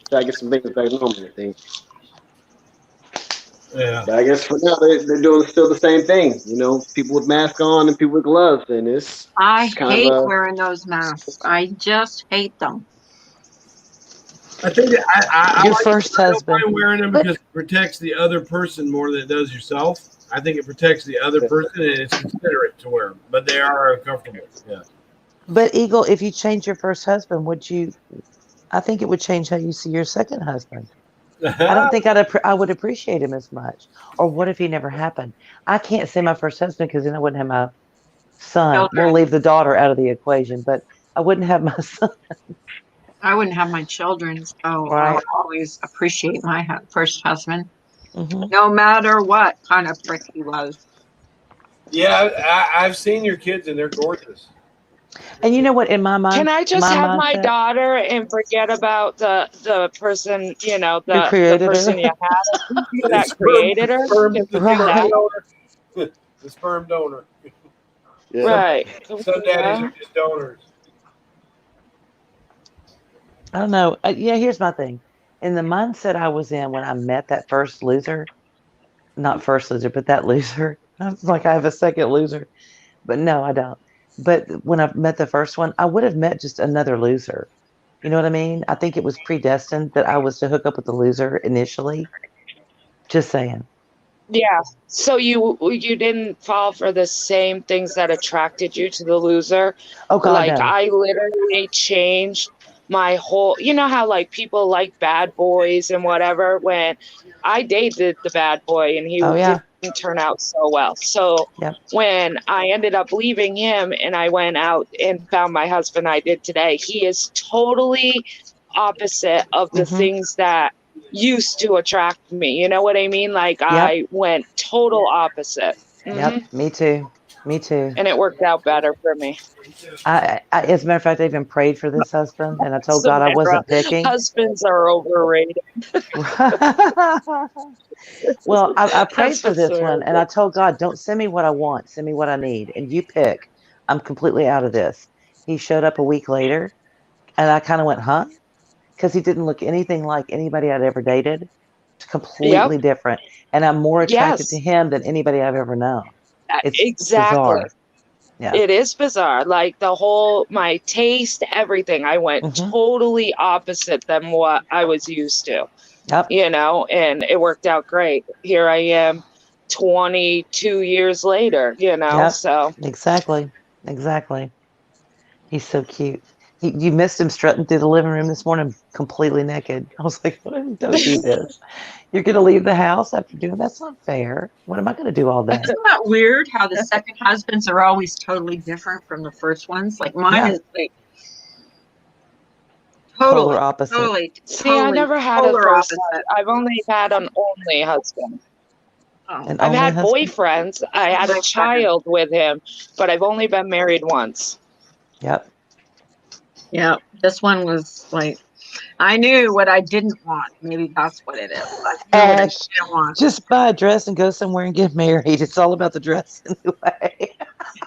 try to get some things back to normal. I think. Yeah. But I guess for now they're doing still the same thing. People with masks on and people with gloves, and I kind hate of wearing those masks. I just hate them. I think that I Your like first I don't husband. mind wearing them But- because it protects the other person more than it does yourself. I think it protects the other person and it's considerate to wear them, but they are uncomfortable. Yeah. But Eagle, if you change your first husband, would you? I think it would change how you see your second husband. I don't think I would appreciate him as much. Or what if he never happened? I can't say my first husband because then I wouldn't have my son. Children. We'll leave the daughter out of the equation, but I wouldn't have my son. I wouldn't have my children, so I Right. would always appreciate my first husband, Hmm. no matter what kind of prick he was. Yeah, I've seen your kids and they're gorgeous. And you know what? In my mind, Can I just my have my mindset- daughter and forget about the person, the created her? person you had that The created her? sperm, Can we do Right. that? the sperm donor. yeah. Right. Can we Some do daddies that? are just donors. I don't know. Yeah, here's my thing. In the mindset I was in when I met that first loser, not first loser, but that loser. I was like, I have a second loser. But no, I don't. But when I met the first one, I would have met just another loser. You know what I mean? I think it was predestined that I was to hook up with the loser initially. Just saying. Yeah. So you didn't fall for the same things that attracted you to the loser. Oh God, Like no. I literally changed my whole, how like people like bad boys and whatever. When I dated the bad boy and he Oh yeah. didn't turn out so well. So Yep. when I ended up leaving him and I went out and found my husband I did today, he is totally opposite of the Mhm. things that used to attract me. You know what I mean? Like I went total opposite. Yep. Mhm. Me too. Me too. And it worked out better for me. I as a matter of fact, I even prayed for this husband, and I told God I Samara, wasn't picking. husbands are overrated. Well, I prayed That's for this what's one, and I told God, "Don't send me what I want. Send me what I need, and you pick. I'm completely out of this." He showed up a week later, and I kind of went, "Huh?" Because he didn't look anything like anybody I'd ever dated. Completely different, and I'm more attracted to Yes, him than anybody I've ever known. It's exactly. bizarre. Yeah. It is bizarre. Like my taste, everything. I went Mhm. totally opposite than what I was used to, Yep. and it worked out great. Here I am 22 years later, Yep. so. Exactly. Exactly. He's so cute. You missed him strutting through the living room this morning, completely naked. I was like, "Don't do this. You're going to leave the house after doing that's not fair. What am I going to do all day?" Isn't that weird how the second husbands are always totally different from the first ones? Like mine Yeah. is like Polar opposite. See, I never had a polar first. opposite. I've only had an only husband. Oh. An I've only had husband. boyfriends. I had a child with him, but I've only been married once. Yep. Yeah, this one was like, I knew what I didn't want. Maybe that's what it is. I knew what I Ash, didn't want. just buy a dress and go somewhere and get married. It's all about the dress anyway.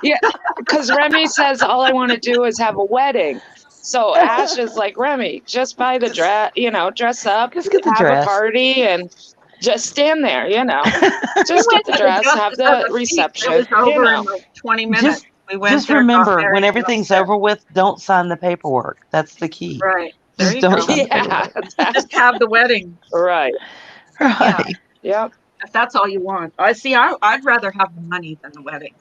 Yeah, because Remy says all I want to do is have a wedding. So Ash is like, Remy, just buy the dress, dress up, Just get the have dress. a party, and just stand there, Just get the dress, have the reception, It was over in like 20 minutes. We went Just there, got remember, married, when got everything's there. over with, don't sign the paperwork. That's the key. Right. There Just you don't go. sign the Yeah, paperwork. Just have the wedding. right. Right. Yep. If that's all you want. I'd rather have the money than the wedding.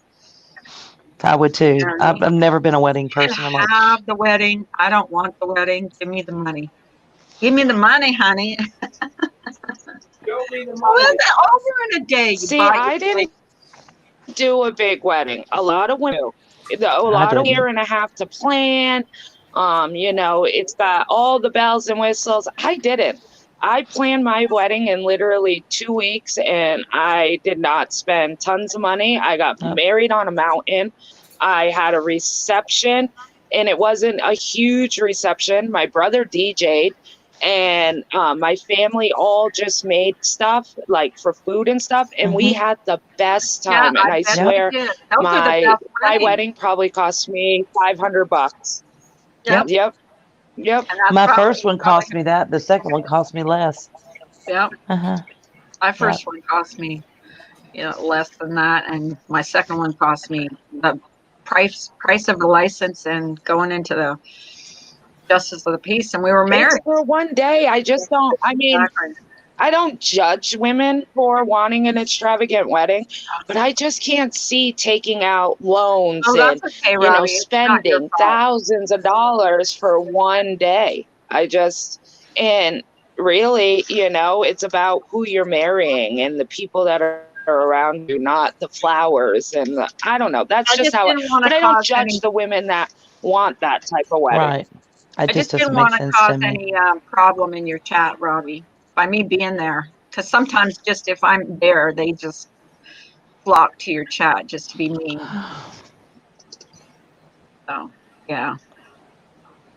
I would too. You know what I mean? I've never been a wedding You can person. I'm like, have the wedding. I don't want the wedding. Give me the money. Give me the money, honey. Show me the Well, money. is it over in a day? You See, buy I it. didn't do a big wedding. A lot of women do. A lot of year and a half to plan. It's got all the bells and whistles. I didn't. I planned my wedding in literally 2 weeks, and I did not spend tons of money. I got married on a mountain. I had a reception, and it wasn't a huge reception. My brother DJ'd, and my family all just made stuff like for food and stuff, and we had the best time. And I bet swear, you did. Those are the my best my weddings. wedding probably cost me $500. Yep. Yep. And that's My probably- first one cost me that. The second one cost me less. Yep. Uh-huh. My first one cost me, less than that, and my second one cost me the price of the license and going into the justice of the peace, and we were married. It's for one day. I just don't. I mean, Exactly. I don't judge women for wanting an extravagant wedding, but I just can't see taking out loans Oh, and that's okay, Robbie. It's not your spending fault. thousands of dollars for one day. And really, it's about who you're marrying and the people that are around you, not the flowers and I don't know. That's I just just how. didn't want But to I don't cause judge any. the women that want that type of wedding. Right. I It just just doesn't didn't make want to sense cause to me. any problem in your chat, Robbie, by me being there. Because sometimes, just if I'm there, they just flock to your chat just to be mean. So, yeah.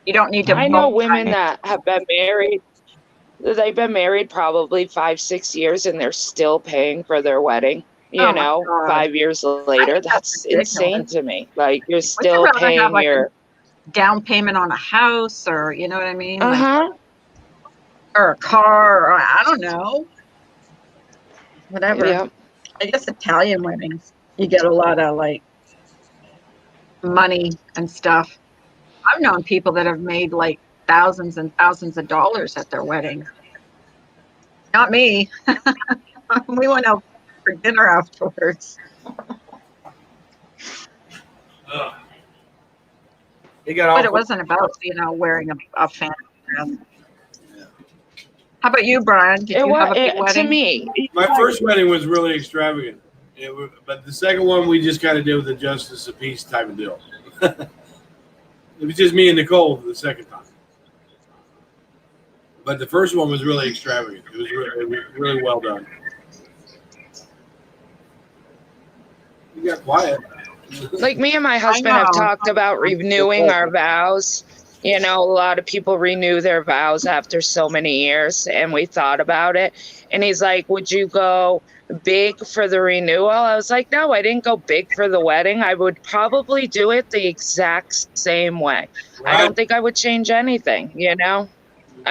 You don't need to. I know women that have been married. They've been married probably 5-6 years and they're still paying for their wedding. Oh my God. 5 years later. think That's that's ridiculous. insane to me. Like you're Would you still rather have paying like your a down payment on a house, or you know what I mean? Like, uh-huh. or a car, or I don't know. Whatever. Yeah. I guess Italian weddings, you get a lot of like money and stuff. I've known people that have made like thousands and thousands of dollars at their wedding. Not me. We went out for dinner afterwards. But it wasn't about, wearing a fancy dress. How about you, Brian? Did you have a big wedding? To me, My first wedding was really extravagant. But the second one we just kind of did with the justice of peace type of deal. It was just me and Nicole for the second time. But the first one was really extravagant. It was really well done. You got quiet. like me and my husband have talked about renewing our vows. A lot of people renew their vows after so many years, and we thought about it. And he's like, would you go big for the renewal? I was like, no, I didn't go big for the wedding. I would probably do it the exact same way. Right. I don't think I would change anything,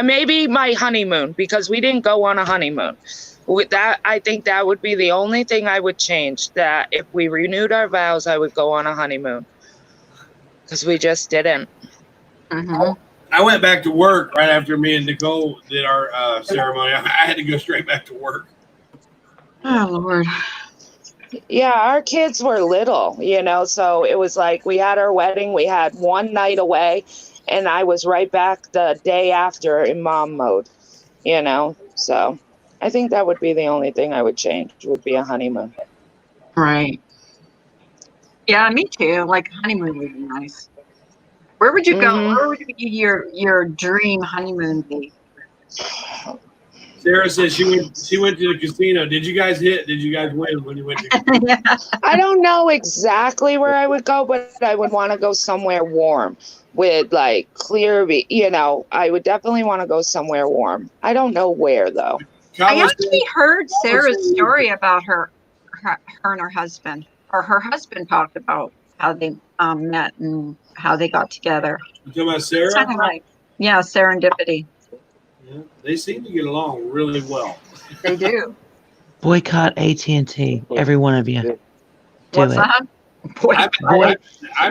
Maybe my honeymoon, because we didn't go on a honeymoon. With that, I think that would be the only thing I would change. That if we renewed our vows, I would go on a honeymoon. Because we just didn't. Mm-hmm. I went back to work right after me and Nicole did our ceremony. I had to go straight back to work. Oh, Lord. Yeah, our kids were little, so it was like we had our wedding. We had one night away, and I was right back the day after in mom mode, So I think that would be the only thing I would change, would be a honeymoon. Right. Yeah, me too. Like, honeymoon would be nice. Where would you go? Where would your dream honeymoon be? Sarah says she went to the casino. Did you guys hit? Did you guys win when you went to Yeah. I don't know exactly where I would go, but I would want to go somewhere warm with like clear, I would definitely want to go somewhere warm. I don't know where though. I actually heard Sarah's story about her and her husband, or her husband talked about how they met and how they got together. You talking about Sarah? Something like, yeah, serendipity. Yeah, they seem to get along really well. They do. Boycott AT&T, every one of you. Do What's it. that?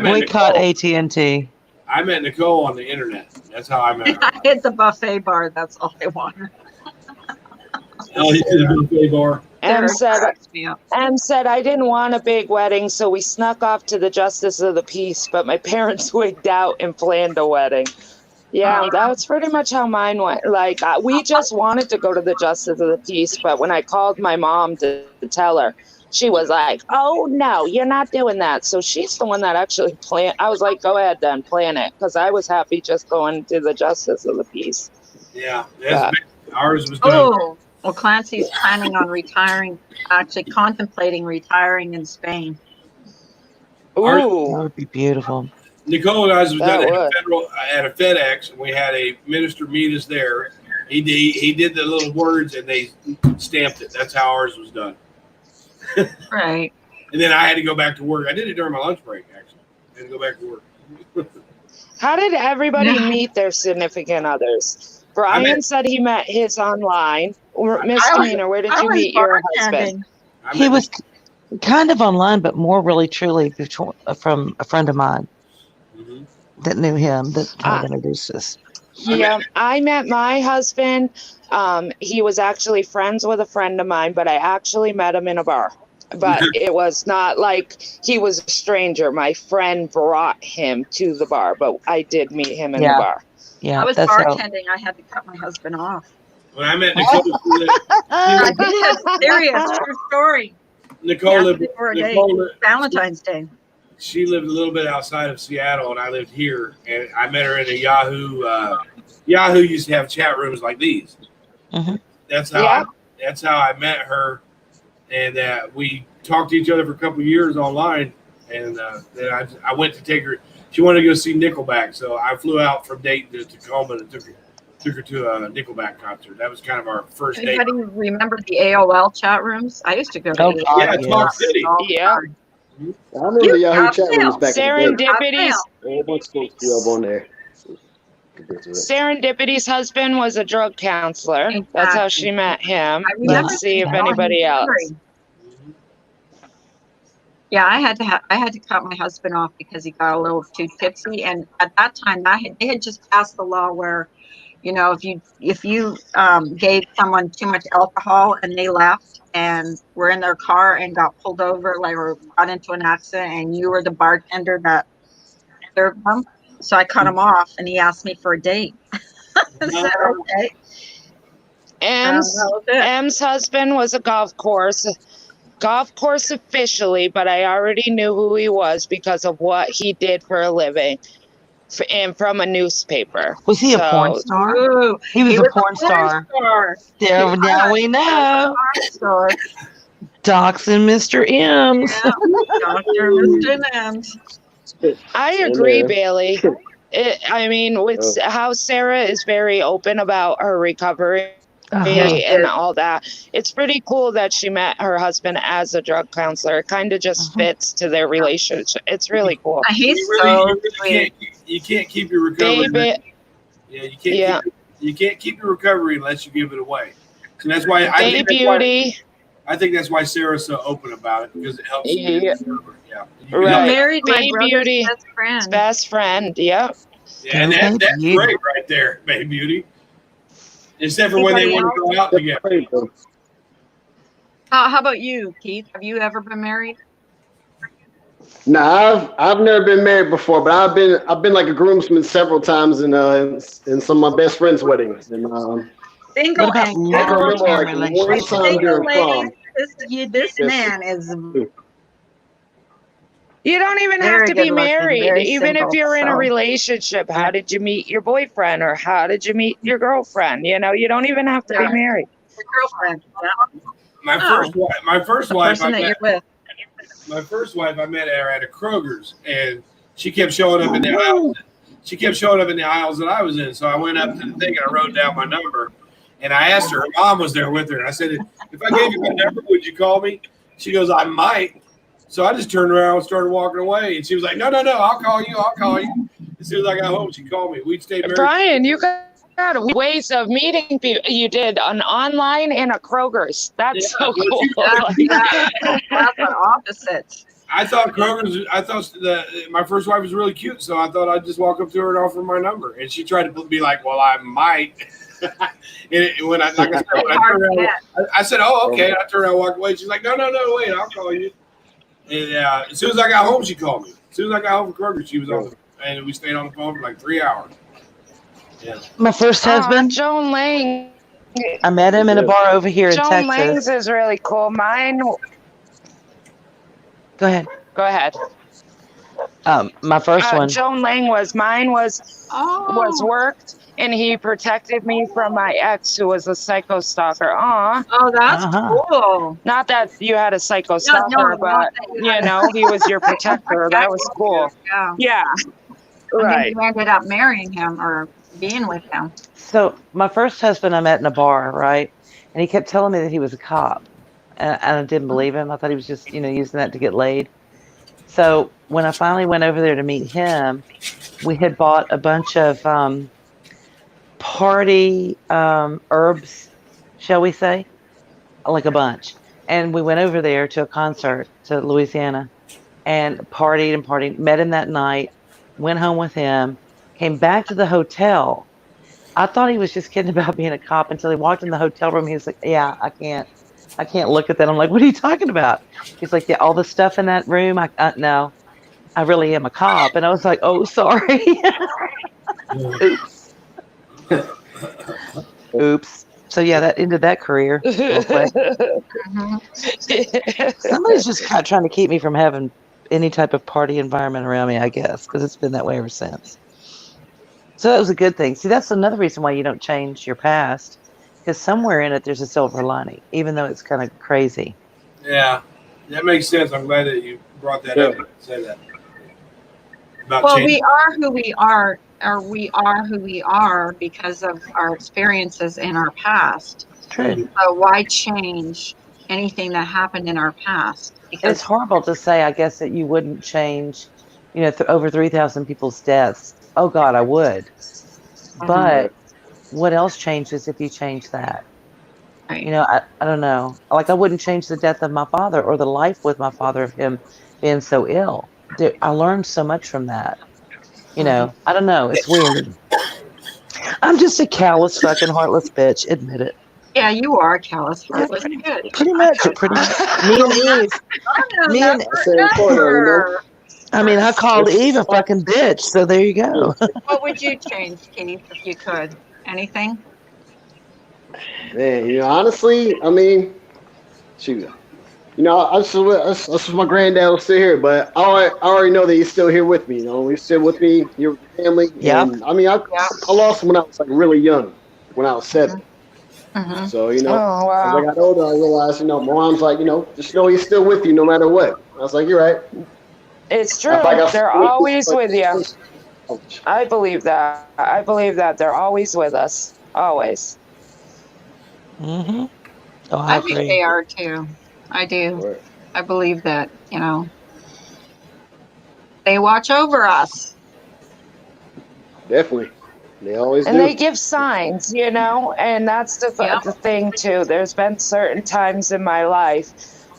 Boycott AT&T. I met Nicole on the internet. That's how I met her. I hit the buffet bar. That's all I want. Oh, you did a buffet bar. Em said I didn't want a big wedding, so we snuck off to the Justice of the Peace, but my parents wigged out and planned a wedding. Yeah, that's pretty much how mine went. Like, we just wanted to go to the Justice of the Peace, but when I called my mom to tell her, she was like, oh, no, you're not doing that. So she's the one that actually planned. I was like, go ahead then, plan it, because I was happy just going to the Justice of the Peace. Yeah, Ours was done. Oh, well, Clancy's planning on retiring, actually contemplating retiring in Spain. Ours, That Ooh, would be beautiful. Nicole and I's was that done would. at a FedEx, and we had a minister meet us there. He did the little words, and they stamped it. That's how ours was done. Right. And then I had to go back to work. I did it during my lunch break, actually. I had to go back to work. How did everybody Yeah. meet their significant others? I Brian met, said he met his online. Or I was, Misdemeanor, where did I you was meet your husband? bartending. I He met was kind of online, but more really truly from a friend of mine Mhm. that knew him that kind Uh, of introduced us. yeah, I met my husband. He was actually friends with a friend of mine, but I actually met him in a bar. But it was not like he was a stranger. My friend brought him to the bar, but I did meet him in the Yeah, bar. I yeah, was that's how. bartending. I had to cut my husband off. When I met Nicole, I did. Serious, true story. He Nicole asked lived me for a date. Nicole, li- Valentine's Day. she lived a little bit outside of Seattle, and I lived here. And I met her in a Yahoo. Yahoo used to have chat rooms like these. Mhm. That's how Yeah. that's how I met her, and we talked to each other for a couple of years online. And then I went to take her. She wanted to go see Nickelback, so I flew out from Dayton to Tacoma and took her to a Nickelback concert. That was kind of our first date. Anybody remember the AOL chat rooms? I used to go to Oh, AOL God, Yeah, yes. Talk City. all the Yeah. time. I remember You Yahoo got chat rooms mail. back in the day. Serendipity's A whole bunch of folks be up on there. Serendipity's husband was a drug counselor. That's how she Exactly. met him. I remember Let's see if Yeah. anybody else. Yeah, I had to cut my husband off because he got a little too tipsy, and at that time, they had just passed the law where, if you gave someone too much alcohol and they left and were in their car and got pulled over, like or got into an accident, and you were the bartender that served them, so I cut him off, and he asked me for a date. I said, okay. M's That was it. M's husband was a golf course officially, but I already knew who he was because of what he did for a living, and from a newspaper. Was he a porn So star? Ooh, He was he a was porn star. star. There, now we know. Star. Doxing Mr. M's. Yeah, Dr. Mr. Nams. I And, agree, Bailey. I mean, with how Sarah is very open about her recovery Uh-huh. and all that, it's pretty cool that she met her husband as a drug counselor. It kind of just fits to their relationship. It's really cool. He's You so really sweet. you can't keep your recovery. Baby, You can't keep your recovery unless you give it away. So that's why Bay Beauty. I think that's why Sarah's so open about it, because it helps you. Yeah. get recovery. Yeah. You can Right. help- Married my Bay brother's Beauty. best friend. Best friend. Yep. Yeah, and Thank that's you. great right there, Bay Beauty. Except for when they Anybody want to go out together. How about you, Keith? Have you ever been married? Nah, I've never been married before, but I've been like a groomsman several times in some of my best friends' weddings. And Single What about and I good. remember like one relationships? time Single during ladies, prom. this man is You don't even have very to be good looking, married. very Even if simple, you're in a so. relationship, how did you meet your boyfriend or how did you meet your girlfriend? You know, you don't even have to be Yeah. married. Your girlfriend. Yeah. My Oh. first The wife, person that you're with. my first wife, I met her at a Kroger's, and she kept showing up in the aisles. She kept showing up in the aisles that I was in. So I went up to the thing and I wrote down my number, and I asked her. Her mom was there with her, and I said, "If I gave you my number, would you call me?" She goes, "I might." So I just turned around and started walking away, and she was like, "No, I'll call you. I'll call you." As soon as I got home, she called me. We'd stayed married. Brian, you got ways of meeting people. You did an online and a Kroger's. That's Yeah, so but cool. That's the opposite. I thought Kroger's. I thought my first wife was really cute, so I thought I'd just walk up to her and offer my number. And she tried to be like, "Well, I might." When I turned around, I said, "Oh, okay." And I turned around and walked away. She's like, "No, wait, I'll call you." And as soon as I got home, she called me. As soon as I got home from Kroger, she was on, and we stayed on the phone for like 3 hours. Yeah. My first husband, Joan Lang. I met him in a bar over here in Joan Lang's Texas. is really cool. Mine. Go ahead. Go ahead. My first one. Joan Lang was mine was Oh, worked, and he protected me from my ex, who was a psycho stalker. Aw, oh, that's Uh-huh. cool. not that you had a psycho No, stalker, not but that you had he was your a protector. That was protected you. cool. Yeah. Yeah, And then right. you ended up marrying him or being with him. So my first husband I met in a bar, right? And he kept telling me that he was a cop. And I didn't believe him. I thought he was just, using that to get laid. So when I finally went over there to meet him, we had bought a bunch of party herbs, shall we say, like a bunch. And we went over there to a concert to Louisiana and partied and partied. Met him that night, went home with him, came back to the hotel. I thought he was just kidding about being a cop until he walked in the hotel room. He was like, "Yeah, I can't look at that." I'm like, "What are you talking about?" He's like, "Yeah, all the stuff in that room. No, I really am a cop." And I was like, "Oh, sorry." Oops. Oops. So yeah, that ended that career real quick. Mhm. Somebody's just kind of trying to keep me from having any type of party environment around me, I guess, because it's been that way ever since. So that was a good thing. See, that's another reason why you don't change your past, because somewhere in it there's a silver lining, even though it's kind of crazy. Yeah, that makes sense. I'm glad that you brought that up and said that about Well, change. we are who we are, or we are who we are because of our experiences in our past. True. So why change anything that happened in our past? And it's Because horrible to say, I guess, that you wouldn't change, over 3,000 people's deaths. Oh God, I would. But what else changes if you change that? right. I don't know. Like, I wouldn't change the death of my father or the life with my father of him being so ill. I learned so much from that. I don't know. It's weird. I'm just a callous, fucking heartless bitch. Admit it. Yeah, you are callous, Yeah, heartless bitch. pretty much. Pretty much. Me and Eve. No, Me and I said before, though, never. I mean, I called Eve a fucking bitch. So there you go. What would you change, Keith, if you could? Anything? Man, honestly, I mean, shoot. I wish my granddad was still here, but I already know that he's still here with me. He's still with me, here with the family. Yep. And I mean, I lost him when I was like really young, when I was 7. Mm-hmm. So, Oh, as I wow. got older, I realized, my mom's like, just know he's still with you no matter what. I was like, you're right. It's true. I feel like I They're feel like always with you. Ouch. I believe that. I believe that they're always with us. Always. Mm-hmm. Oh, I I think agree. they are too. I do. Right. I believe that, they watch over us. Definitely. They always And do. they give signs, and that's Yep. the thing too. There's been certain times in my life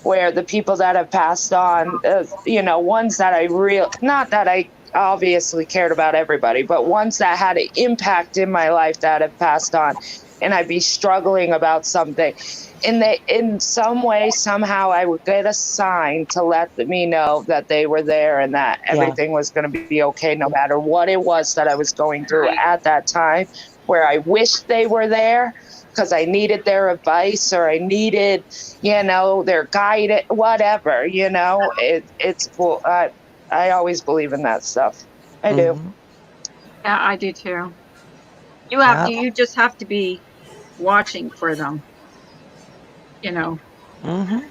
where the people that have passed on, ones that not that I obviously cared about everybody, but ones that had an impact in my life that have passed on, and I'd be struggling about something. And in some way, somehow, I would get a sign to let me know that they were there and that everything was going to be okay, no matter what it was that I was going through at that time, where I wished they were there because I needed their advice or I needed, their guidance, whatever, it's cool. I always believe in that stuff. I do. Mhm. Yeah, I do too. Yep. You just have to be watching for them. Mhm.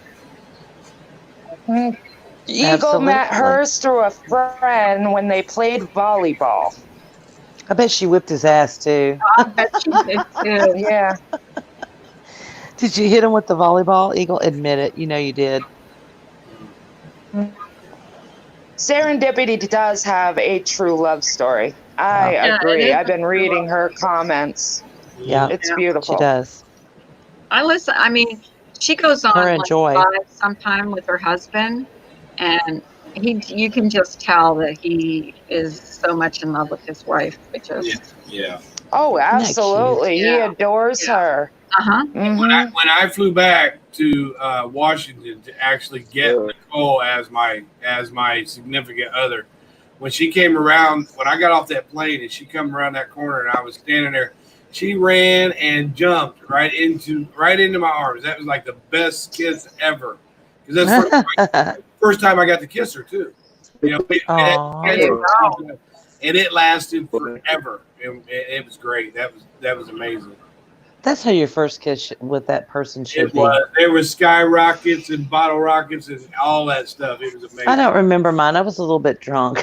Eagle met Absolutely. hers through a friend when they played volleyball. I bet she whipped his ass too. I bet you did too. Yeah. Did you hit him with the volleyball, Eagle? Admit it. You know you did. Serendipity does have a true love story. I Yeah. Yeah, it agree. is I've a been true reading love her story. comments. Yeah. It's Yeah. She beautiful. does. I listen. I mean, she goes on Her and like Joy. live sometime with her husband, and you can just tell that he is so much in love with his wife, which is Yeah. Oh, Isn't that cute? absolutely. He Yeah. adores Yeah. her. Mm-hmm. When I flew back to Washington to actually get Nicole as my significant other, when she came around, when I got off that plane and she come around that corner and I was standing there, she ran and jumped right into my arms. That was like the best kiss ever, because that's the first time I got to kiss her too. Aw. There you go. And it lasted forever. It was great. That was amazing. That's how your first kiss with that person should It be. was. There was skyrockets and bottle rockets and all that stuff. It was amazing. I don't remember mine. I was a little bit drunk.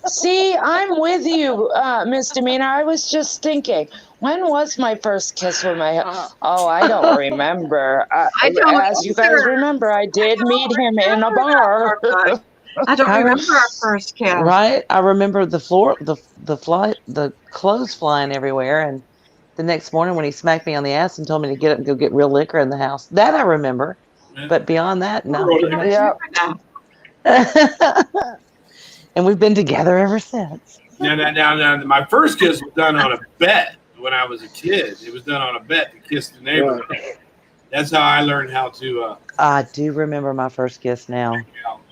See, I'm with you, Misdemeanor. I was just thinking, when was my first kiss with my? Oh, I don't remember. I don't As you guys either. remember, I did meet him in a bar. I don't remember our first kiss. Right? I remember the clothes flying everywhere, and the next morning when he smacked me on the ass and told me to get up and go get real liquor in the house. That I remember. But beyond that, no. Yeah. And we've been together ever since. Now, my first kiss was done on a bet when I was a kid. It was done on a bet to kiss the neighbor. That's how I learned how to. I do remember my first kiss now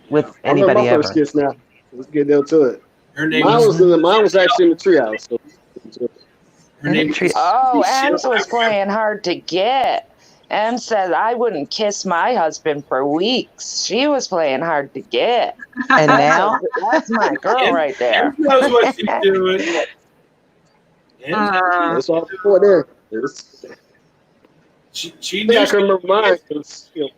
with I remember anybody my ever. first kiss now. Let's get down to it. Her name Mine was actually in the treehouse. So. Her name was Oh, Ems was playing hard to get. Em said I wouldn't kiss my husband for weeks. She was playing hard to get. And now That's my girl right there. Em knows what she's doing. That's all before there. She I think knew I can remember mine. Sorry.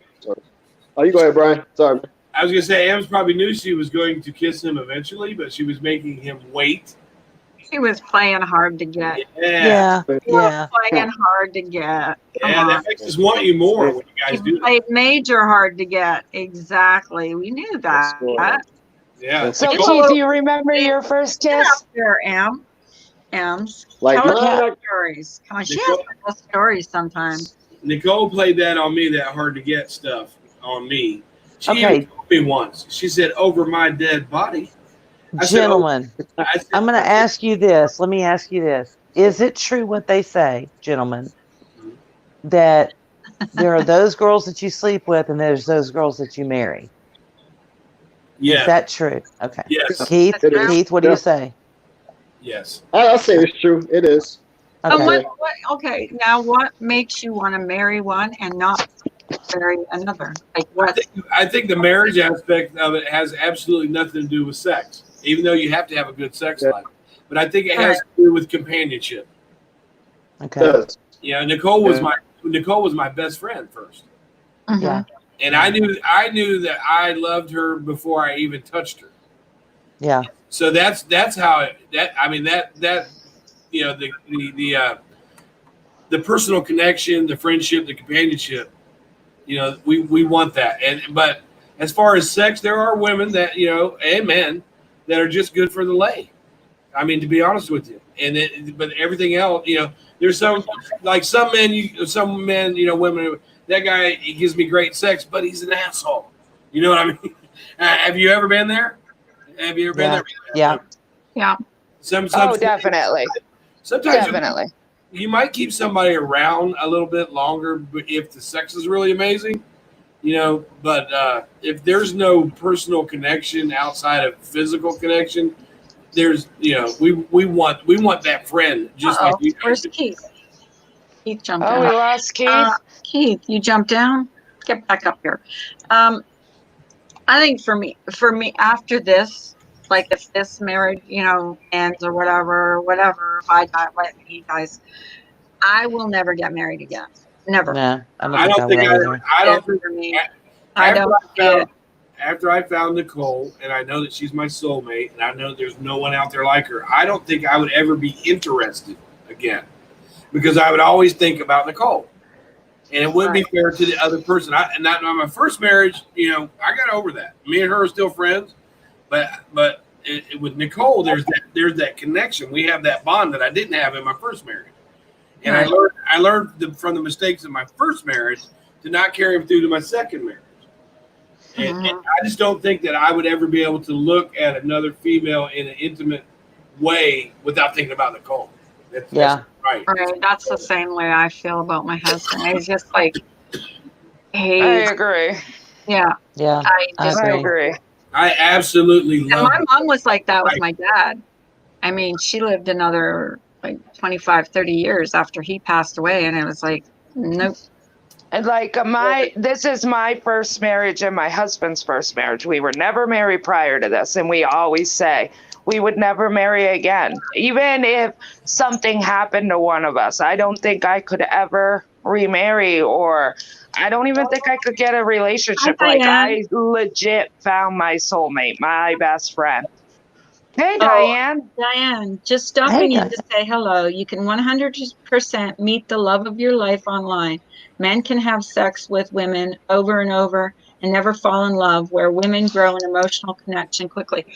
Oh, you go ahead, Brian. Sorry. Man. I was gonna say Ems probably knew she was going to kiss him eventually, but she was making him wait. She was playing hard to get. yeah. Playing hard to get. Yeah, that makes us want you more when you guys do that. Played major hard to get. Exactly. We knew that. Yeah. So, Nicole, Keith, do you remember your first kiss? There, Ems. Like Tell us mine, your stories. Come on, she has the stories sometimes. Nicole played that on me, that hard to get stuff on me. She Okay. even told me once. She said, "Over my dead body." I said, Gentlemen, I said, I'm going to ask you this. Let me ask you this. Is it true what they say, gentlemen, that there are those girls that you sleep with and there's those girls that you marry? Yeah. Is that true? Okay. Yes. Keith, It is. Keith, what do you say? Yes. I'll say it's true. It is. Okay. Okay, now what makes you want to marry one and not marry another? Like what? I think the marriage aspect of it has absolutely nothing to do with sex, even though you have to have a good sex life. But I think it has to do with companionship. Okay. It does. Yeah, Nicole was my best friend first, Yeah. and I knew that I loved her before I even touched her. Yeah. So that's how the personal connection, the friendship, the companionship. We want that. But as far as sex, there are women that and men that are just good for the lay. I mean, to be honest with you, but everything else, there's some men, women. That guy, he gives me great sex, but he's an asshole. You know what I mean? Have you ever been there? Have you ever been there? Yeah. Yeah. Oh, definitely. Sometimes Definitely. you might keep somebody around a little bit longer if the sex is really amazing, but if there's no personal connection outside of physical connection, there's we want that friend just like you. Where's Keith? Keith jumped Oh, down. we lost Keith. Keith, you jumped down. Get back up here. I think for me, after this, like if this marriage, ends or whatever, if I die, he dies, I will never get married again. Never. No, I don't think For me, I don't get it. After I found Nicole and I know that she's my soulmate and I know there's no one out there like her, I don't think I would ever be interested again because I would always think about Nicole. And it wouldn't be fair to the other person. And not my first marriage, I got over that. Me and her are still friends, but with Nicole, there's that connection. We have that bond that I didn't have in my first marriage. And I learned from the mistakes of my first marriage to not carry them through to my second marriage. And I just don't think that I would ever be able to look at another female in an intimate way without thinking about Nicole. That's right. Right. That's the same way I feel about my husband. He's just like, I agree. Yeah. Yeah. I agree. I absolutely love And my it. mom was like that with my dad. I mean, she lived another like 25, 30 years after he passed away. And it was like, nope. And like this is my first marriage and my husband's first marriage. We were never married prior to this, and we always say we would never marry again. Even if something happened to one of us, I don't think I could ever remarry, or I don't even think I could get a relationship. Hi, Like Diane. I legit found my soulmate, my best friend. Hey, Oh, Diane. Diane, just stopping Hey, in Diane. to say hello. You can 100% meet the love of your life online. Men can have sex with women over and over and never fall in love, where women grow an emotional connection quickly.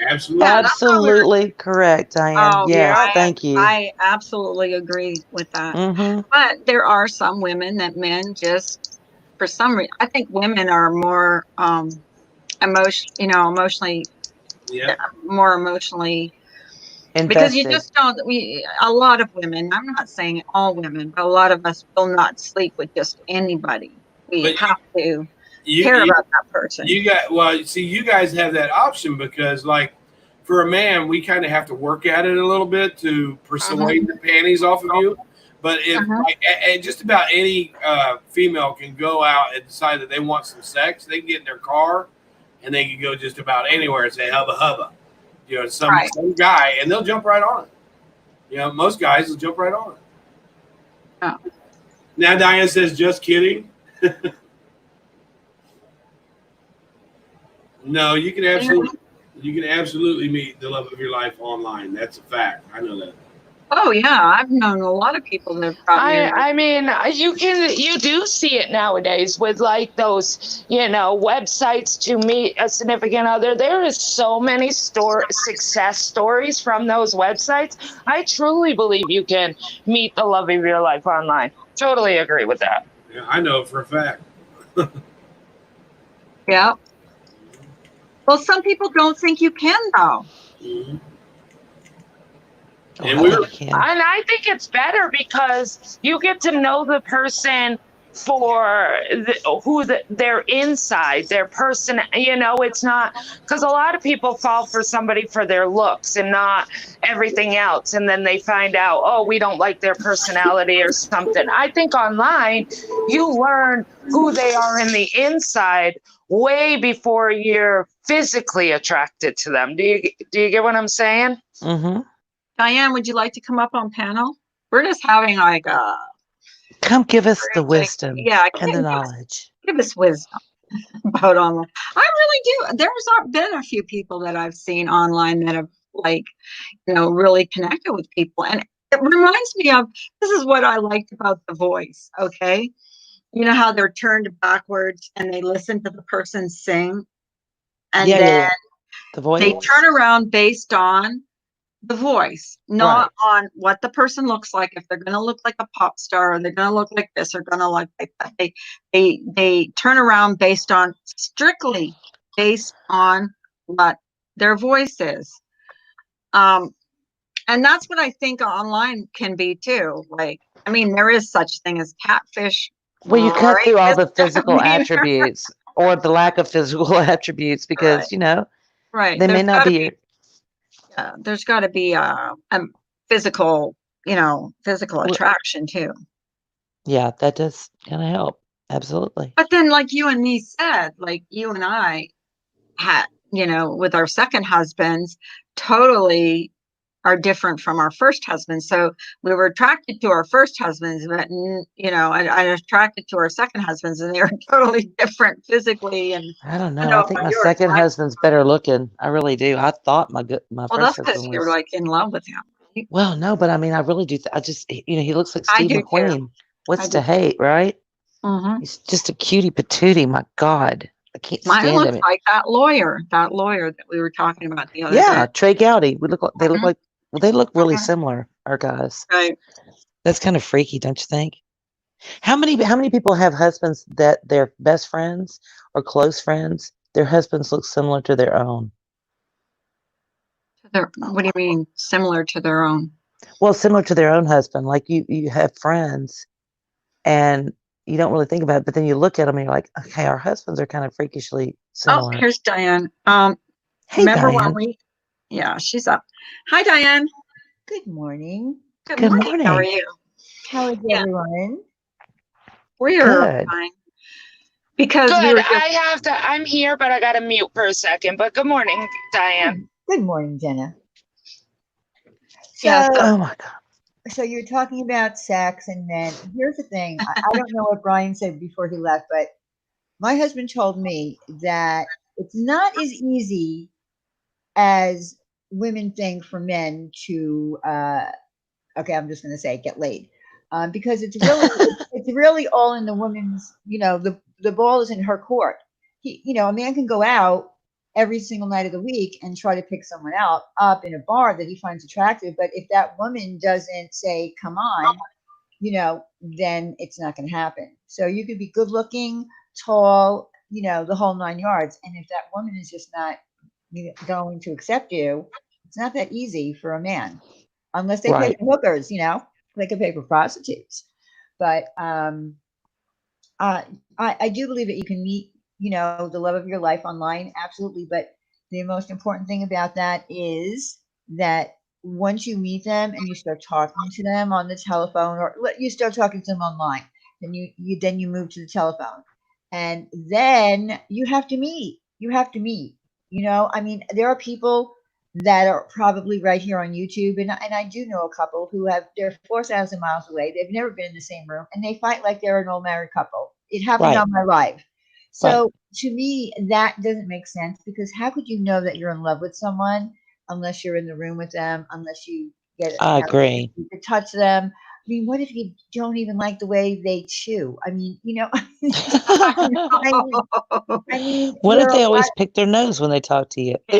Absolutely. Yeah, that's what we were. Absolutely correct, Diane. Oh, Yes, Yep. thank you. I absolutely agree with that. Mm-hmm. But there are some women that men just, for some reason, I think women are more emotionally, Yeah. more emotionally, because you Invested. just don't. A lot of women. I'm not saying all women, but a lot of us will not sleep with just anybody. We But have to you, care you, about that person. you got, well, see, you guys have that option because, like, for a man, we kind of have to work at it a little bit to persuade the panties off of you. But if, like, and just about any female can go out and decide that they want some sex, they can get in their car and they can go just about anywhere and say hubba hubba, some guy, and they'll jump right on it. Most guys will jump right on it. Oh. Now Diane says, just kidding. No, you can absolutely meet the love of your life online. That's a fact. I know that. Oh yeah, I've known a lot of people that have got married. I mean, you do see it nowadays with like those, websites to meet a significant other. There is so many success stories from those websites. I truly believe you can meet the love of your life online. Totally agree with that. Yeah, I know for a fact. Yeah. Well, some people don't think you can, though. Mm-hmm. Oh, And I think you can. And I think it's better because you get to know the person for their inside, their person. It's not, because a lot of people fall for somebody for their looks and not everything else, and then they find out, oh, we don't like their personality or something. I think online you learn who they are in the inside way before you're physically attracted to them. Do you get what I'm saying? Mm-hmm. Diane, would you like to come up on panel? We're just having like a. Come give us the wisdom Yeah, and the knowledge. give us wisdom about online. I really do. There's been a few people that I've seen online that have really connected with people, and it reminds me of, this is what I liked about The Voice. Okay, you know how they're turned backwards and they listen to the person sing, and then The Voice. they turn around based on the voice, not on what the person looks like. If they're going to look like a pop star, or they're going to look like this, or going to look like that, they turn around strictly based on what their voice is. And that's what I think online can be too. Like, I mean, there is such thing as catfish. Well, you cut through all the physical attributes or the lack of physical attributes because, they may not be. There's got to be a physical attraction too. Yeah, that does kind of help. Absolutely. But then, like you and me said, like you and I had, with our second husbands, totally are different from our first husbands. So we were attracted to our first husbands, but I attracted to our second husbands, and they were totally different physically. And I don't know. I think my second husband's better looking. I really do. I thought my first husband was. You're like in love with him. Well, no, but I mean, I really do. I just, he looks like Steve McQueen. Too. What's to hate, right? Mm-hmm. He's just a cutie patootie. My God, I can't stand him. Mine looks like that lawyer that we were talking about the other day. Yeah, Trey Gowdy. They look like. Well, they look really similar. Our guys. Right. That's kind of freaky, don't you think? How many people have husbands that their best friends or close friends, their husbands look similar to their own? What do you mean similar to their own? Well, similar to their own husband. Like you have friends and you don't really think about it, but then you look at them and you're like, okay, our husbands are kind of freakishly similar. Oh, here's Diane. Hey, remember Diane. yeah, she's up. Hi, Diane. Good morning. Good morning. How are you? How is everyone? We're Good. fine. Because we Good. were just, I'm here, but I got to mute for a second. But good morning, Diane. Good morning, Jenna. So, yeah, so Oh my God. so you're talking about sex and men. Here's the thing. I don't know what Brian said before he left, but my husband told me that it's not as easy as women think for men to, okay, I'm just going to say get laid. Because it's really all in the woman's, the ball is in her court. A man can go out every single night of the week and try to pick someone out up in a bar that he finds attractive. But if that woman doesn't say, come on, then it's not going to happen. So you could be good looking, tall, the whole 9 yards. And if that woman is just not going to accept you, it's not that easy for a man unless they pay Right. for hookers, they could pay for prostitutes. But I do believe that you can meet, the love of your life online, absolutely. But the most important thing about that is that once you meet them and you start talking to them on the telephone, or you start talking to them online, then you move to the telephone, and then you have to meet. You have to meet. I mean, there are people that are probably right here on YouTube. And I do know a couple who they're 4,000 miles away. They've never been in the same room and they fight like they're an old married couple. It happened Right. on my live. Right. So to me, that doesn't make sense, because how could you know that you're in love with someone unless you're in the room with them, unless you get, I agree. you can touch them? I mean, what if you don't even like the way they chew? I mean, I mean, What if there are they a lot, always pick their nose when they talk to you? or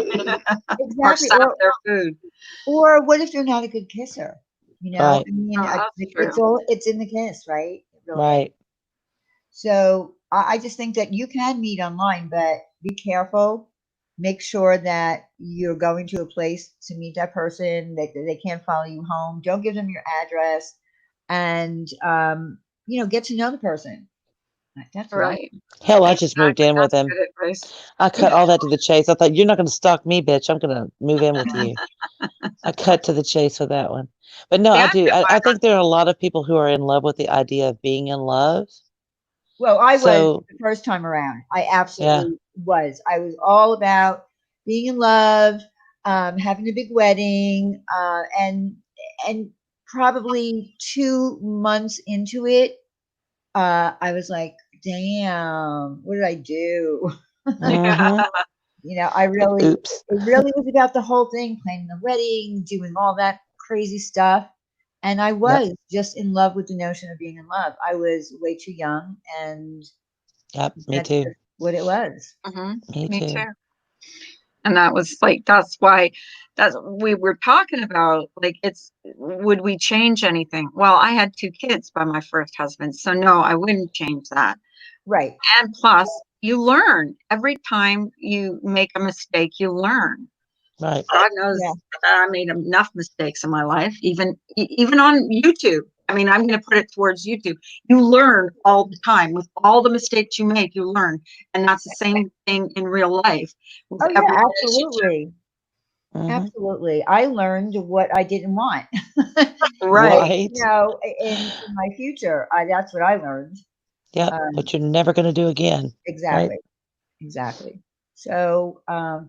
exactly, stop their food. or what if they're not a good kisser? Right. I mean, Oh, that's it's in the kiss, right? It really is. Right. So I just think that you can meet online, but be careful. Make sure that you're going to a place to meet that person, that they can't follow you home. Don't give them your address, and get to know the person. That's what I Right. Hell, I just moved Exactly. in with That's him. good advice. I cut all that to the chase. I thought, you're not going to stalk me, bitch. I'm going to move in with you. I cut to the chase with that one. But no, See, I I do. feel I think there are a lot of people who are in love with the idea of being in love. Well, I was So, the first time around. I yeah. absolutely was. I was all about being in love, having a big wedding, and probably 2 months into it, I was like, "Damn, what did I do?" Hmm. Oops. It really was about the whole thing, planning the wedding, doing all that crazy stuff. And I Yep. was just in love with the notion of being in love. I was way too young, and Yep. Me that's too. just what it was. Me Me too. too. And that was like, that's we were talking about, like, would we change anything? Well, I had 2 kids by my first husband, so no, I wouldn't change that. Right. And plus, you learn every time you make a mistake, you learn. Right. God knows Yeah. that I made enough mistakes in my life, even on YouTube. I mean, I'm going to put it towards YouTube. You learn all the time. With all the mistakes you make, you learn. And that's the same thing in real life with Oh every yeah, relationship. absolutely. Hmm. Absolutely. I learned what I didn't want. Right. Right. In my future, that's what I learned. Yep. Um, What you're never going to do again. Right. exactly. Exactly. So,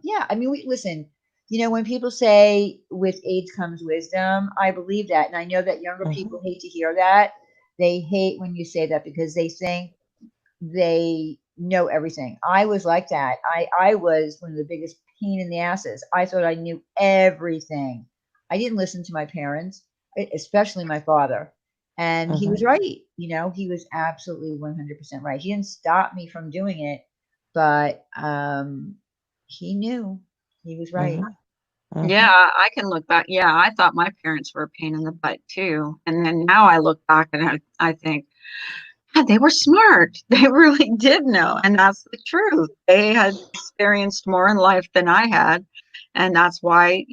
yeah, I mean, listen, when people say with age comes wisdom, I believe that. And I know that younger Hmm. people hate to hear that. They hate when you say that because they think they know everything. I was like that. I was one of the biggest pain in the asses. I thought I knew everything. I didn't listen to my parents, especially my father. And he Hmm. was right. He was absolutely 100% right. He didn't stop me from doing it, but he knew he was right. Hmm. Yeah, I can look back. Yeah, I thought my parents were a pain in the butt too. And then now I look back and I think, God, they were smart. They really did know. And that's the truth. They had experienced more in life than I had. And that's why,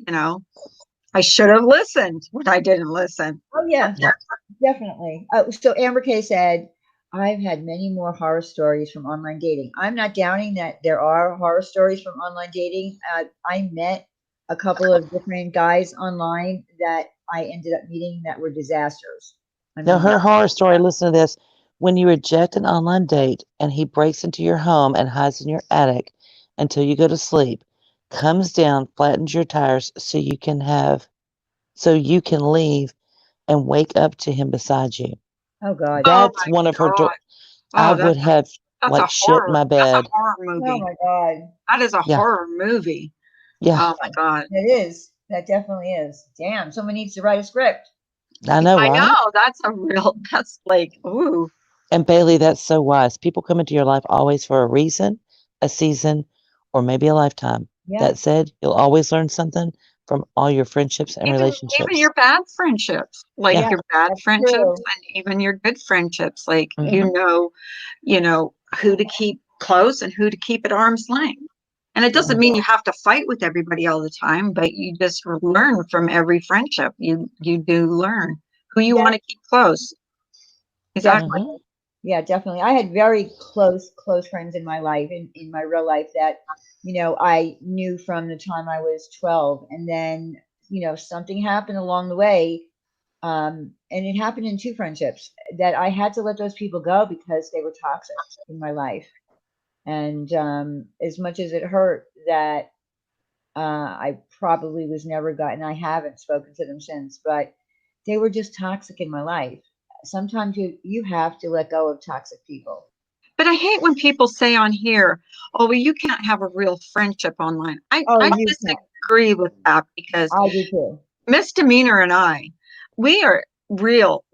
I should have listened when I didn't listen. Oh yeah, Yep. definitely. So Amber Kay said, I've had many more horror stories from online dating. I'm not doubting that there are horror stories from online dating. I met a couple of different guys online that I ended up meeting that were disasters. I Now, mean, her horror story, listen to this. When you reject an online date and he breaks into your home and hides in your attic until you go to sleep, comes down, flattens your tires so you can leave and wake up to him beside you. Oh God. Oh That's my one of her. God. I Oh, would have that's a like shit my That's a bed. horror Oh movie. my God. That is a Yeah, horror movie. yeah. Oh my God. It is. That definitely is. Damn. Someone needs to write a script. I know, I right? know. That's like, ooh. And Bailey, that's so wise. People come into your life always for a reason, a season, or maybe a lifetime. Yeah. That said, you'll always learn something from all your friendships and Even relationships. your bad friendships, like Yeah. your bad That's friendships true. and even your good friendships, like Mhm. you know who to keep close and who to keep at arm's length. And it doesn't Mhm. mean you have to fight with everybody all the time, but you just learn from every friendship. You do learn who you Yeah. want to keep close. Exactly. Definitely. Mhm. Yeah, definitely. I had very close friends in my life, in my real life that, I knew from the time I was 12. And then, something happened along the way. And it happened in two friendships that I had to let those people go because they were toxic in my life. And as much as it hurt that I probably was never gotten, I haven't spoken to them since, but they were just toxic in my life. Sometimes you have to let go of toxic people. But I hate when people say on here, "Oh, well, you can't have a real friendship online." Oh, I you can. disagree with that because I do too. Misdemeanor and I, we are real,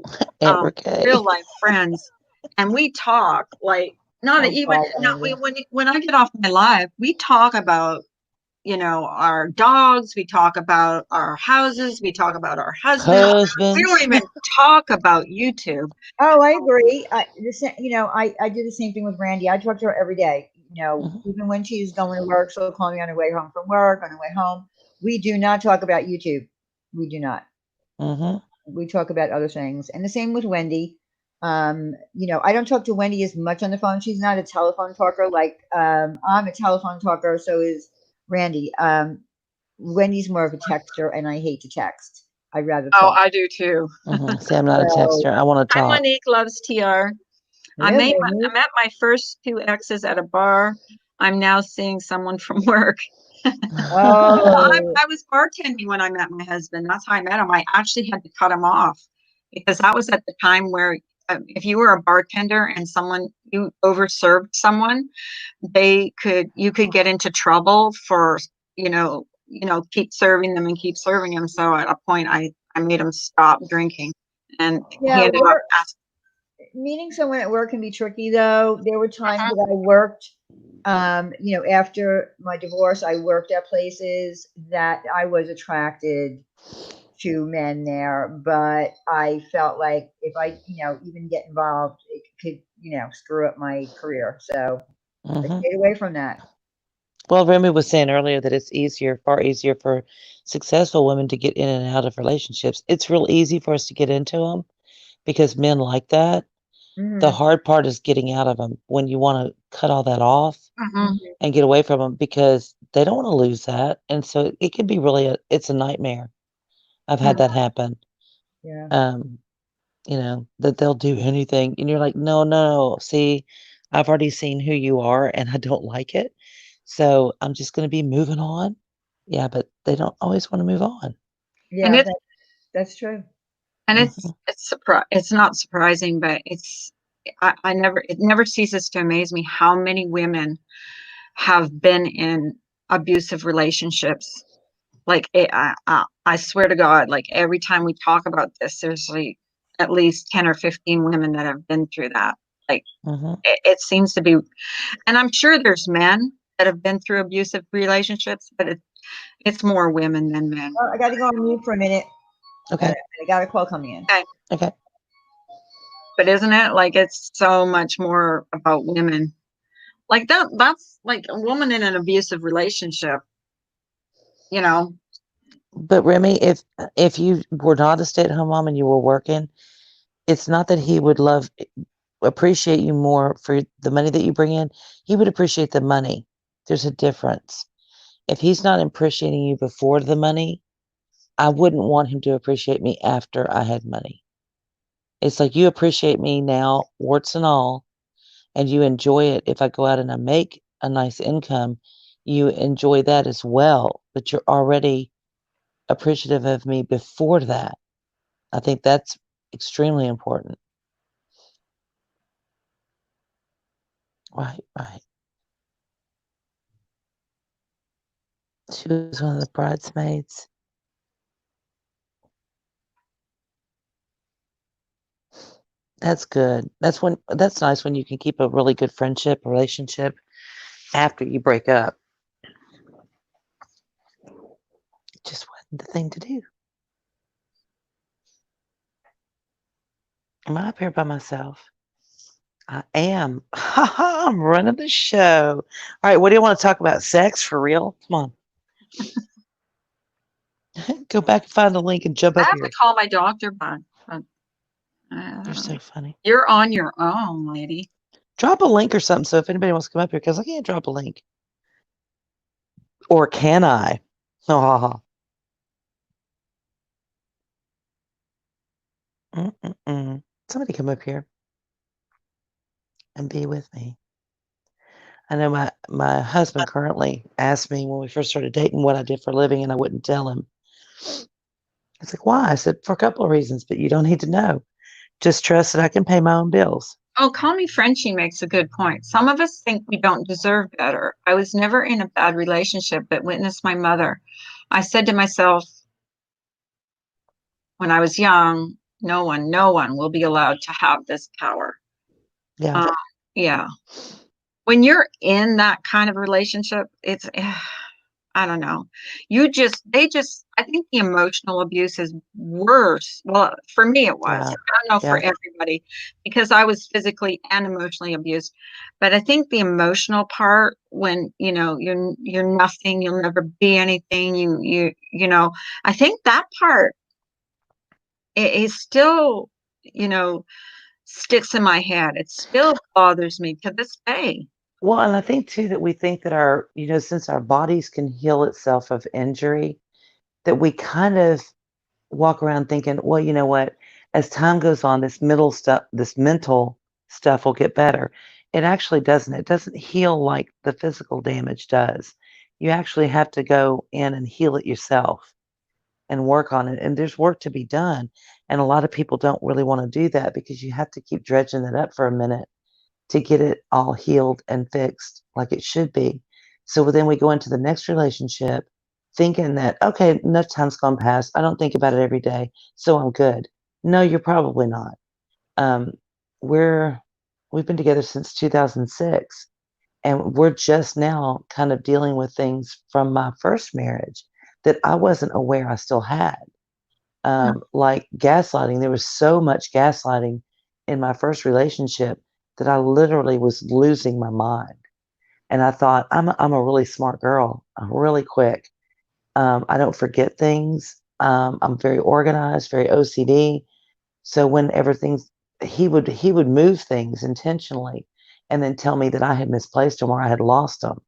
Aunt real Rickay. life friends, and we talk like not Oh even God, not Brandy. when I get off my live, we talk about our dogs, we talk about our houses, we talk about our husbands. We don't Husbands. even talk about YouTube. Oh, I agree. I do the same thing with Brandy. I talk to her every day. Mhm. Even when she's going to work, she'll call me on her way home from work, on her way home. We do not talk about YouTube. We do not. Mhm. We talk about other things. And the same with Wendy. I don't talk to Wendy as much on the phone. She's not a telephone talker like I'm a telephone talker, so is Randy. Wendy's more of a texter, and I hate to text. I'd rather Oh, talk. I do too. Mhm. See, I'm not a So, texter. I want to Hi, talk. Monique loves TR. really? I met my first two exes at a bar. I'm now seeing someone from work. Oh, I was bartending when I met my husband. That's how I met him. I actually had to cut him off because that was at the time where if you were a bartender and you overserved someone, you could get into trouble for keep serving them and keep serving them. So at a point, I made him stop drinking, and he yeah. ended up asking. Meeting someone at work can be tricky, though. There were times Mhm. that I worked, after my divorce, I worked at places that I was attracted to men there, but I felt like if I, even get involved, it could, screw up my career. So I Mhm. stayed away from that. Well, Remy was saying earlier that it's far easier for successful women to get in and out of relationships. It's real easy for us to get into them because men like that. The Hmm. hard part is getting out of them when you want to cut all that off Mhm. Hmm. and get away from them because they don't want to lose that. And so it can be it's a nightmare. I've had Yeah. that happen. Yeah. Um, that they'll do anything. And you're like, no, no, see, I've already seen who you are and I don't like it. So I'm just going to be moving on. Yeah, but they don't always want to move on. And Yeah. it's That's true. Hmm. it's not surprising, but I never it never ceases to amaze me how many women have been in abusive relationships. Like I swear to God, like every time we talk about this, there's like at least 10 or 15 women that have been through that. Like Hmm. it seems to be, and I'm sure there's men that have been through abusive relationships, but it's more women than men. I got to go on mute for a minute. Okay. I got a call coming in. Okay. Okay. But isn't it like it's so much more about women? Like that's like a woman in an abusive relationship, you know. But Remy, if you were not a stay-at-home mom and you were working, it's not that he would appreciate you more for the money that you bring in. He would appreciate the money. There's a difference. If he's not appreciating you before the money, I wouldn't want him to appreciate me after I had money. It's like you appreciate me now, warts and all, and you enjoy it. If I go out and I make a nice income, you enjoy that as well. But you're already appreciative of me before that. I think that's extremely important. Right, right. She was one of the bridesmaids. That's good. That's nice when you can keep a really good friendship, relationship after you break up. It just wasn't the thing to do. Am I up here by myself? I am. I'm running the show. All right, what do you want to talk about? Sex for real? Come on. Go back and find the link and jump I up have here. to call my doctor back. But, You're so funny. you're on your own, lady. Drop a link or something so if anybody wants to come up here, because I can't drop a link. Or can I? Oh, ha, ha. Somebody come up here and be with me. I know my husband currently asked me when we first started dating what I did for a living, and I wouldn't tell him. It's like, why? I said, for a couple of reasons, but you don't need to know. Just trust that I can pay my own bills. Oh, call me Frenchie makes a good point. Some of us think we don't deserve better. I was never in a bad relationship, but witnessed my mother. I said to myself when I was young, no one will be allowed to have this power. Yeah. Yeah. When you're in that kind of relationship, it's I don't know. I think the emotional abuse is worse. Well, for me, it was. Yeah. I don't know for everybody because I was physically and emotionally abused. But I think the emotional part, when you're nothing, you'll never be anything. I think that part is still, sticks in my head. It still bothers me to this day. Well, and I think too that we think that since our bodies can heal itself of injury, that we kind of walk around thinking, well, you know what? As time goes on, this mental stuff will get better. It actually doesn't. It doesn't heal like the physical damage does. You actually have to go in and heal it yourself and work on it. And there's work to be done. And a lot of people don't really want to do that because you have to keep dredging it up for a minute to get it all healed and fixed like it should be. So then we go into the next relationship thinking that, okay, enough time's gone past. I don't think about it every day, so I'm good. No, you're probably not. Um, we've been together since 2006, and we're just now kind of dealing with things from my first marriage that I wasn't aware I still had. Like gaslighting. There was so much gaslighting in my first relationship that I literally was losing my mind. And I thought, I'm a really smart girl. I'm really quick. I don't forget things. I'm very organized, very OCD. So when he would move things intentionally and then tell me that I had misplaced them or I had lost them,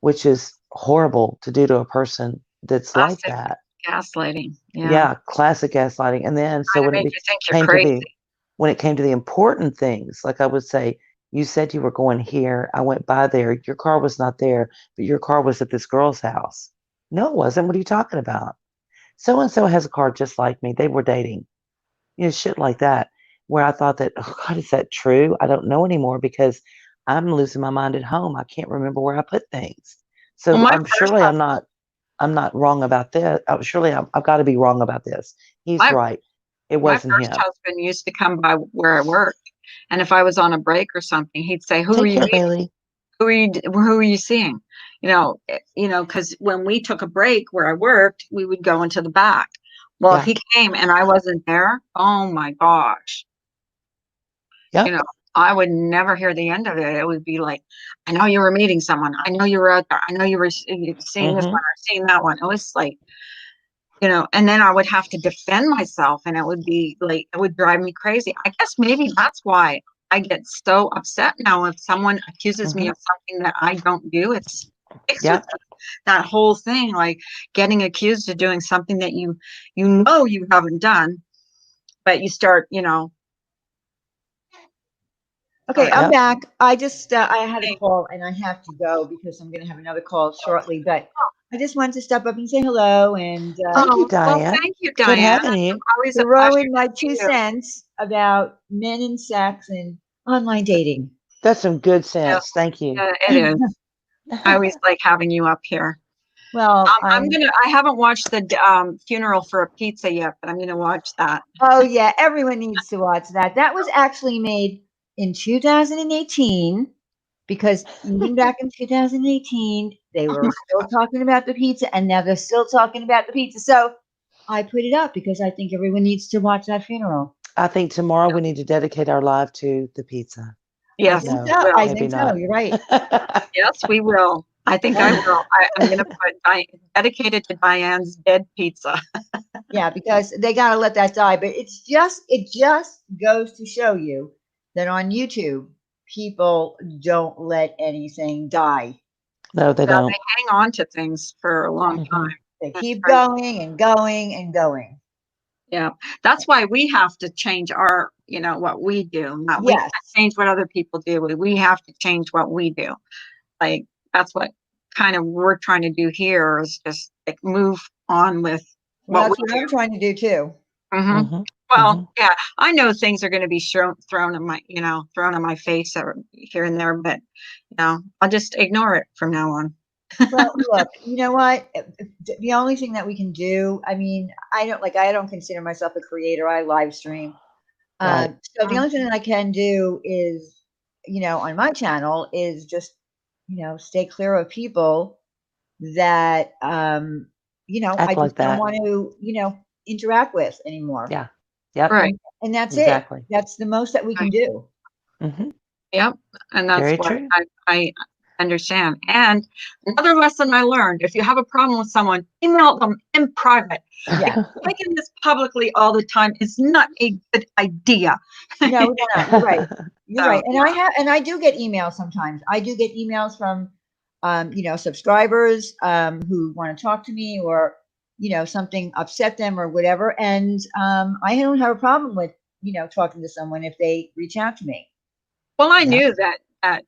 which is horrible to do to a person that's like Classic that. gaslighting. Yeah, classic gaslighting. And then so Trying to when make it you think you're came to crazy. when it came to the important things, like I would say, you said you were going here. I went by there. Your car was not there, but your car was at this girl's house. No, it wasn't. What are you talking about? So and so has a car just like me. They were dating. Shit like that. Where I thought that, oh God, is that true? I don't know anymore because I'm losing my mind at home. I can't remember where I put things. Well, So my I'm first surely I'm not wrong about this. Surely I've got to be wrong about this. He's my right. It my wasn't first him. husband used to come by where I worked, and if I was on a break or something, he'd say, "Who are Take you care, meeting? Bailey. Who are you seeing?" Because when we took a break where I worked, we would go into the back. Well, if Yeah. he came and I wasn't there, oh my gosh, Yep. I would never hear the end of it. It would be like, I know you were meeting someone. I know you were out there. I know you were seeing this one Mm-hmm. or seeing that one. It was like, and then I would have to defend myself and it would be like, it would drive me crazy. I guess maybe that's why I get so upset now if someone accuses me Mm-hmm. of something that I don't do. It sticks with Yep. me. That whole thing, like getting accused of doing something that you haven't done, but you start, Okay, Sorry. I'm Yep. back. I just I had a Hey. call and I have to go because I'm going to have another call shortly. But I just wanted to step up and say hello and Thank you, Well, Diane. thank you, Good Diane. having you. Always a throw pleasure in my to see 2 cents about men and sex and online dating. That's some good you. sense. Thank you. It is. I always like having you up here. Well, I haven't watched the funeral for a pizza yet, but I'm gonna watch that. oh yeah, everyone needs to watch that. That was actually made in 2018 because even back in 2018, they were still talking about the pizza, and now they're still talking about the pizza. So I put it up because I think everyone needs to watch that funeral. I think tomorrow we need to dedicate our life to the pizza. Yes, No, we will. I maybe think so. not. You're right. Yes, we will. I think I will. I'm gonna put dedicated to Diane's dead pizza. Yeah, because they got to let that die. But it just goes to show you that on YouTube, people don't let anything die. No, they Yeah, don't. they hang on to things for a long Mhm. time. They That's keep right. going and going and going. Yeah, that's why we have to change our, what we do. Not we Yes. can't change what other people do. We have to change what we do. Like that's what kind of we're trying to do here is just like move on with Well, what we that's what do. I'm trying to do too. hmm Mhm. Well, Mhm. yeah, I know things are going to be thrown in my face or here and there, but I'll just ignore it from now on. Well, look, you know what? The only thing that we can do, I mean, I don't consider myself a creator. I live stream. Right. So the only thing that I can do is, on my channel is just, stay clear of people that, I Act just like don't that. want to, interact with anymore. Yeah. Yep. Right. And that's it. Exactly. That's the most that we can do. Mhm. Yep. And that's Very what true. I understand. And another lesson I learned, if you have a problem with someone, email them in private. Yeah. Making this publicly all the time is not a good idea. No, you're right. You're So, right. And I do get emails sometimes. I do get emails from, subscribers, who want to talk to me or, something upset them or whatever. And, I don't have a problem with, talking to someone if they reach out to me. well, I Yep. knew that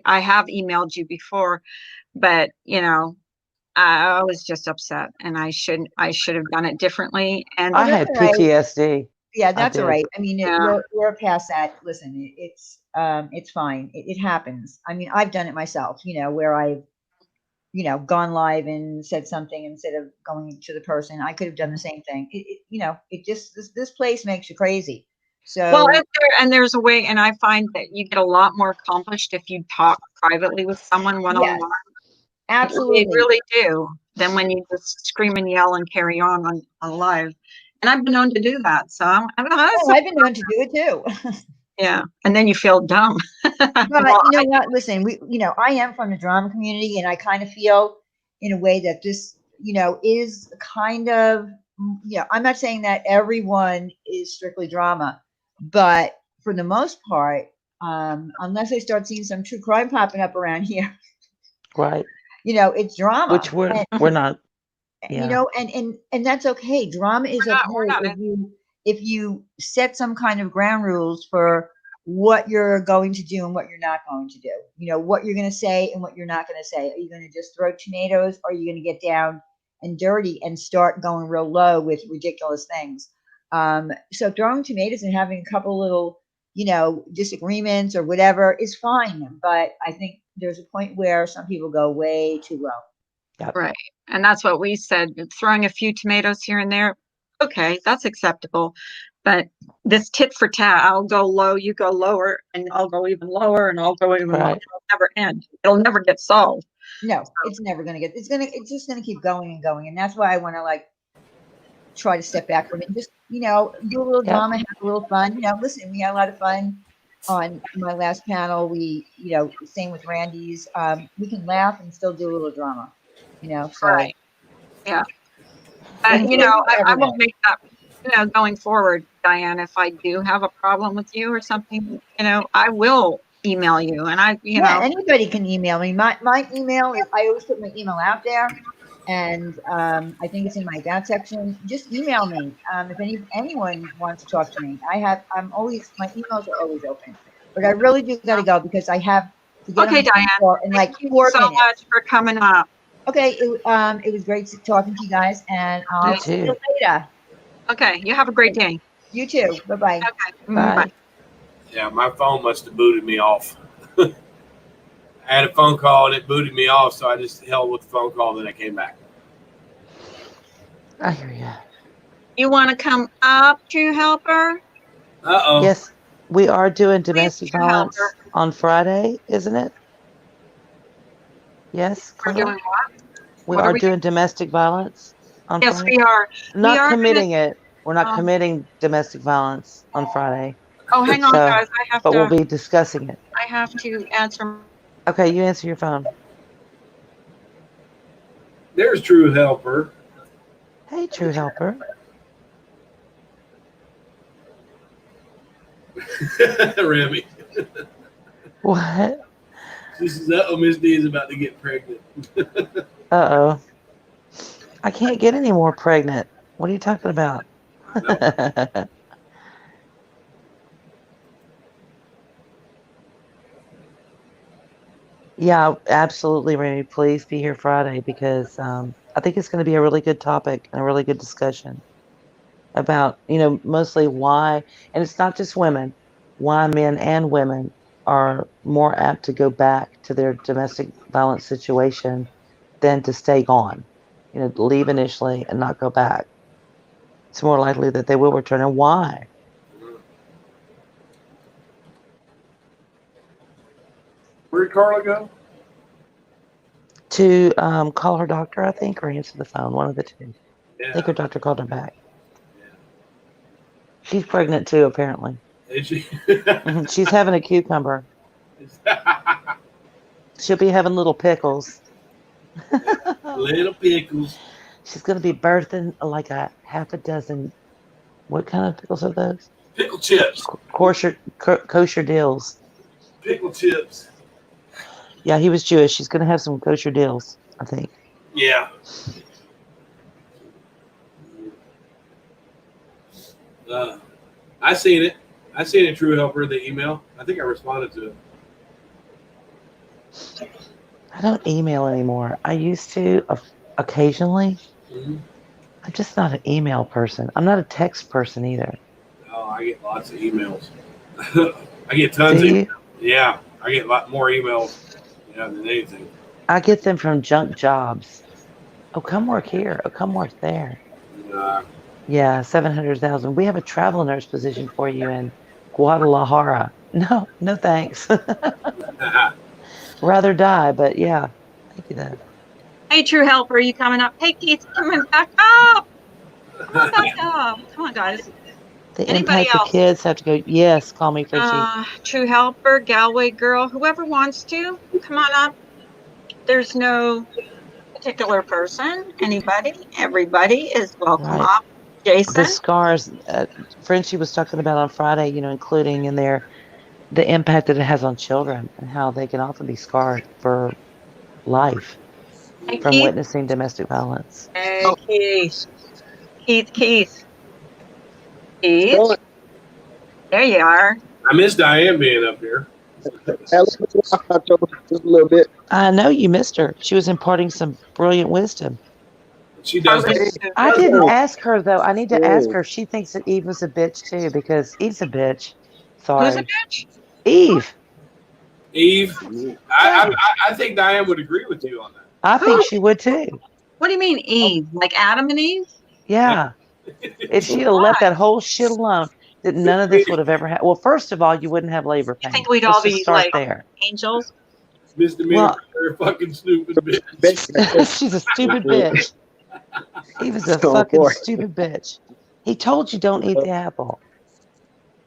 I have emailed you before, but I was just upset and I should have done it differently. And I Well, that's had all right. PTSD. Yeah, I that's all did. right. I mean, yeah, we're past that. Listen, it's fine. It happens. I mean, I've done it myself, where I've, gone live and said something instead of going to the person. I could have done the same thing. It just, this place makes you crazy. well, So, there's a way, and I find that you get a lot more accomplished if you talk privately with someone one on yes, one. They absolutely. really do. Than when you just scream and yell and carry on live. And I've been known to do that. So Oh, I've been known to do it too. yeah. And then you feel dumb. But Well, you know what? Listen, I am from the drama community, and I kind of feel in a way that this, is kind of, I'm not saying that everyone is strictly drama, but for the most part, unless I start seeing some true crime popping up around here, Right. it's drama. Which we're not. Yeah. And that's okay. Drama is okay we're not if you set some kind of ground rules for what you're going to do and what you're not going to do. What you're going to say and what you're not going to say. Are you going to just throw tomatoes, or are you going to get down and dirty and start going real low with ridiculous things? So throwing tomatoes and having a couple little, disagreements or whatever is fine, but I think there's a point where some people go way too low. Yep. right. And that's what we said. Throwing a few tomatoes here and there, okay, that's acceptable. But this tit for tat, I'll go low, you go lower, and I'll go even lower, and I'll go even lower. Right. It'll never end. It'll never get solved. No, it's never gonna get. It's just gonna keep going and going, and that's why I want to try to step back from it. Just do a little Yep. drama, have a little fun. Listen, we had a lot of fun on my last panel. We, same with Randy's. We can laugh and still do a little drama. So Right. Yeah. we're And here for I will everyone. make that. Going forward, Diane, if I do have a problem with you or something, I will email you. And Yeah, anybody can email me. My email is, I always put my email out there. and I think it's in my down section. Just email me if anyone wants to talk to me. I'm always, my emails are always open. But I really do got to go because I have to get on Okay, a phone Diane. call in like Thank you 4 so minutes. much for coming up. Okay, it was great talking to you guys, and You I'll see you too. later. Okay, you have a great day. You too. Bye bye. Okay, Bye. bye. Yeah, my phone must have booted me off. I had a phone call and it booted me off, so I just held with the phone call. Then I came back. I hear you. You want to come up, True Helper? Uh-oh. Yes, we are doing Please, domestic True violence Helper. on Friday, isn't it? Yes, We're Carla? doing what? We What are are we doing domestic violence on Yes, Friday. we are. We Not are going committing it. We're not to. committing domestic violence on Friday. Oh, hang on, So, guys. but we'll be discussing it. I have to answer. Okay, you answer your phone. There's True Helper. Hey, True Helper. Remy. What? She says, "Uh-oh, Miss D is about to get pregnant." Uh-oh. I can't get any more pregnant. What are you talking about? Yeah, absolutely, Remy. Please be here Friday because I think it's going to be a really good topic and a really good discussion about, mostly why, and it's not just women, why men and women are more apt to go back to their domestic violence situation than to stay gone. Leave initially and not go back. It's more likely that they will return. And why? Where'd Carla go? To call her doctor, I think, or answer the phone, one of the two. Yeah. I think her doctor called her back. Yeah. She's pregnant too, apparently. Is she? She's having a cucumber. She'll be having little pickles. Little pickles. She's going to be birthing like a half a dozen. What kind of pickles are those? Pickle chips. Kosher dills. Pickle chips. Yeah, he was Jewish. She's going to have some kosher dills, I think. Yeah. I seen it. I seen it, True Helper, the email. I think I responded to it. I don't email anymore. I used to occasionally. Mm-hmm. I'm just not an email person. I'm not a text person either. Oh, I get lots of emails. I get tons Do of you? Yeah, I get a lot more emails than anything. I get them from junk jobs. Oh, come work here. Oh, come work there. Yeah, 700,000. We have a travel nurse position for you in Guadalajara. No, no thanks. Rather die, but yeah. Thank you, though. Hey, True Helper, are you coming up? Hey, Keith, coming back up. Come on back up. Come on, guys. The Anybody impact of else? kids have to go, yes, call me Fritchie. True Helper, Galway Girl, whoever wants to, come on up. There's no particular person. Anybody, everybody is welcome Right. up. Jason? The scars, Frenchie was talking about on Friday, including in there the impact that it has on children and how they can often be scarred for life Hey, from Keith? witnessing domestic violence. Hey, Keith. Keith. There you are. I miss Diane being up here. Just a little bit. I know you missed her. She was imparting some brilliant wisdom. She does. I didn't ask her, though. I need to ask her if she thinks that Eve was a bitch, too, because Eve's a bitch. Sorry. Who's a bitch? Eve. I think Diane would agree with you on that. I think she would, too. What do you mean Eve? Like Adam and Eve? Yeah. If she'd have left that whole shit alone, that none of this would have ever happened. Well, first of all, you wouldn't have labor pain. I think we'd Let's all just be start like there. angels. Misdemeanor, fucking stupid bitch. She's a stupid bitch. He was a fucking stupid bitch. He told you don't eat the apple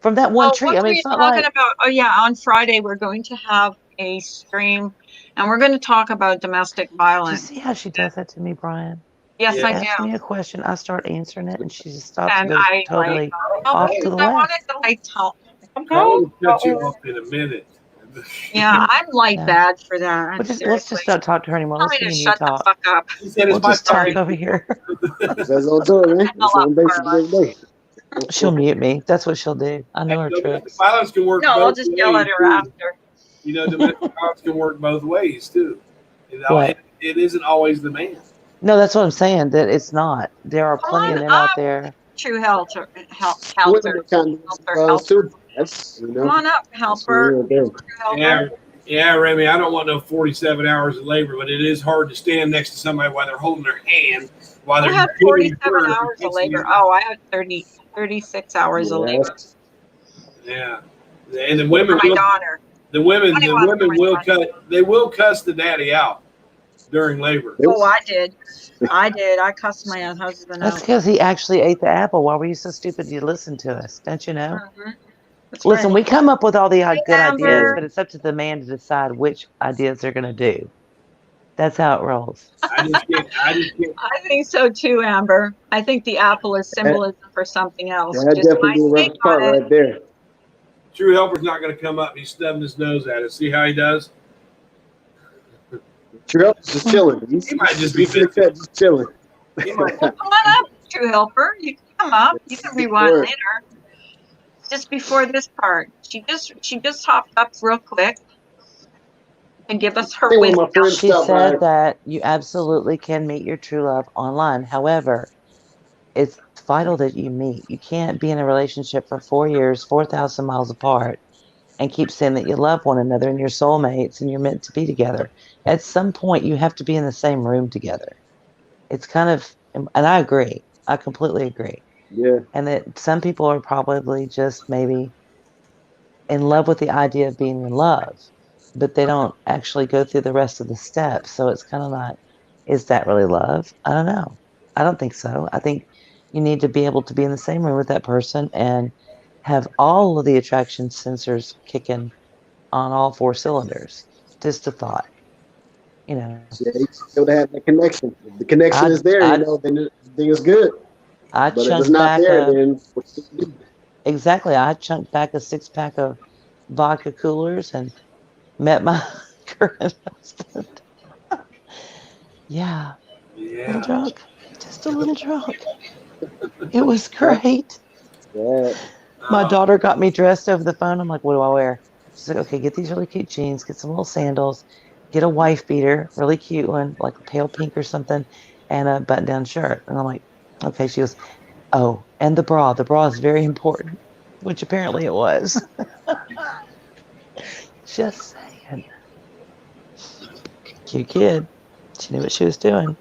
from that one tree. I mean, it's not talking like. about. Oh yeah, on Friday we're going to have a stream, and we're going to talk about domestic Do you violence. see how she does that to me, Brian? Yes, She I asks do. me a question, I start answering it, and she just stops And and goes I totally like, off to the I left. wanted to like tell. Carl will cut you off in a minute. Yeah, I'm like Yeah. bad for that. Let's just Seriously. don't talk to her anymore. Tell Let's me me to and you shut the talk. fuck up. He said We'll it's my just talk turn. over here. That's all to it, man. That's Hell on up, basic Carla. every day. She'll mute me. That's what she'll do. I know her Domestic tricks. violence can work No, I'll both just yell ways. at her Too. after. You know, domestic violence can work both ways too. What? It isn't always the man. No, that's what I'm saying. That it's not. There are Come plenty on of men out up, there. true helper, Women are kind of helper, violence helper. too. That's Come on up, that's helper, real there. helper. Yeah, yeah, Remy. I don't want no 47 hours of labor, but it is hard to stand next to somebody while they're holding their hand while I they're had giving 47 birth. hours of labor. Oh, I had 36 hours of labor Yes. Yeah, and for my daughter. the women 21 for my will son. they will cuss the daddy out during labor. Oh, I did. I cussed my husband That's out. because he actually ate the apple. Why were you so stupid you listened to us? Don't you know? Mhm. That's Listen, right. we come up with all the good ideas, Amber. but it's up to the man to decide which ideas they're going to do. That's how it rolls. I just can't. I think so too, Amber. I think the apple is That, symbolism for something else. that Just definitely my be a take rough part on it. right there. True helper's not going to come up. He's stubbing his nose at us. See how he does? Trump's just chilling. He might just be like that, just chilling. He might. Well, come on up, true helper. You can come up. You can rewind Word. later. Just before this part, she just hopped up real quick and give us I her think when my wisdom. friends She stopped by, said that you absolutely can meet your true love online. However, it's vital that you meet. You can't be in a relationship for 4 years, 4,000 miles apart, and keep saying that you love one another and you're soulmates and you're meant to be together. At some point, you have to be in the same room together. It's kind of, and I agree. I completely agree. yeah, And that some people are probably just maybe in love with the idea of being in love, but they don't actually go through the rest of the steps. So it's kind of not, is that really love? I don't know. I don't think so. I think you need to be able to be in the same room with that person and have all of the attraction sensors kicking on all four cylinders. Just a thought, you know. yeah, you still to have that connection. If the connection I is there, I then everything is good. I But if it's chunked not back there, a then what do you do? exactly. I chunked back a 6 pack of vodka coolers and met my current husband. Yeah, a little Yeah. drunk, just a little drunk. It was great. Yeah, My Uh, daughter got me dressed over the phone. I'm like, what do I wear? She's like, okay, get these really cute jeans, get some little sandals, get a wife beater, really cute one, like a pale pink or something, and a button down shirt. And I'm like, okay. She goes, oh, and the bra. The bra is very important, which apparently it was. Just saying. Cute kid. She knew what she was doing.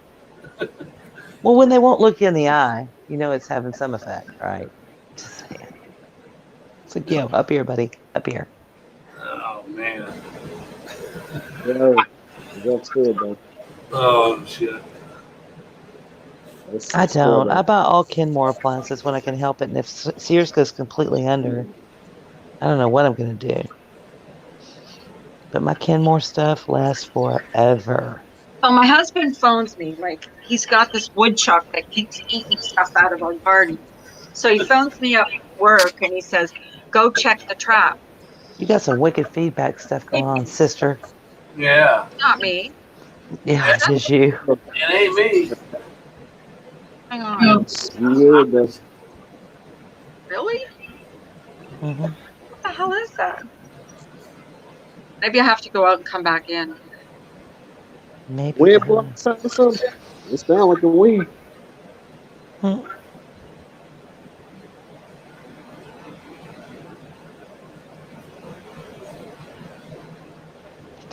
Well, when they won't look you in the eye, you know it's having some effect, right? Just saying. It's like, yo, up here, buddy. Up here. oh man. yeah, that's good though. Oh shit. I That's good don't. I though. buy all Kenmore appliances when I can help it. And if Sears goes completely under, I don't know what I'm going to do. But my Kenmore stuff lasts forever. So my husband phones me, like he's got this woodchuck that keeps eating stuff out of our garden. So he phones me at work and he says, "Go check the trap." You got some wicked feedback stuff going on, sister. Yeah. Not me. Yeah, it is you. It ain't me. Hang on. Yeah, that's Really? Hmm. What the hell is that? Maybe I have to go out and come back in. Maybe, wind blow darling. something. It sounds like a wind. Hmm.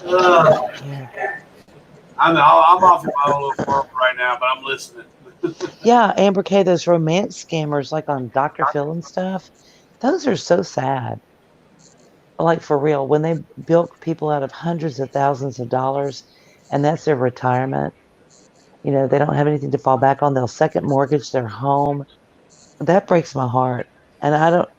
Ugh. Yeah. I'm off in my own little world right now, but I'm listening. Yeah, Amber K, those romance scammers like on Dr. Phil and stuff, those are so sad. Like for real, when they bilk people out of hundreds of thousands of dollars and that's their retirement, they don't have anything to fall back on. They'll second mortgage their home. That breaks my heart. And I don't,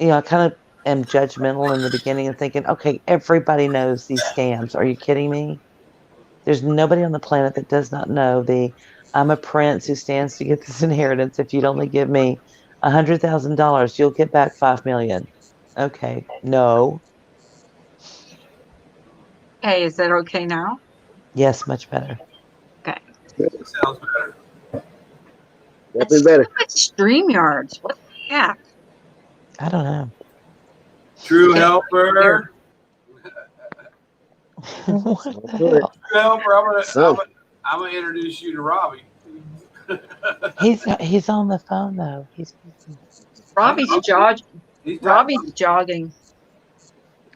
I kind of am judgmental in the beginning and thinking, okay, everybody knows these scams. Are you kidding me? There's nobody on the planet that does not know I'm a prince who stands to get this inheritance. If you'd only give me $100,000, you'll get back 5 million. Okay, no. Hey, is that okay now? Yes, much better. Okay. Sounds better. Definitely better. It's StreamYards. What the heck? I don't know. True Yeah. helper. What the Good. hell? True helper. So, I'm gonna introduce you to Robbie. He's on the phone though. He's Robbie's I'm- jogging. He's Robbie's jogging.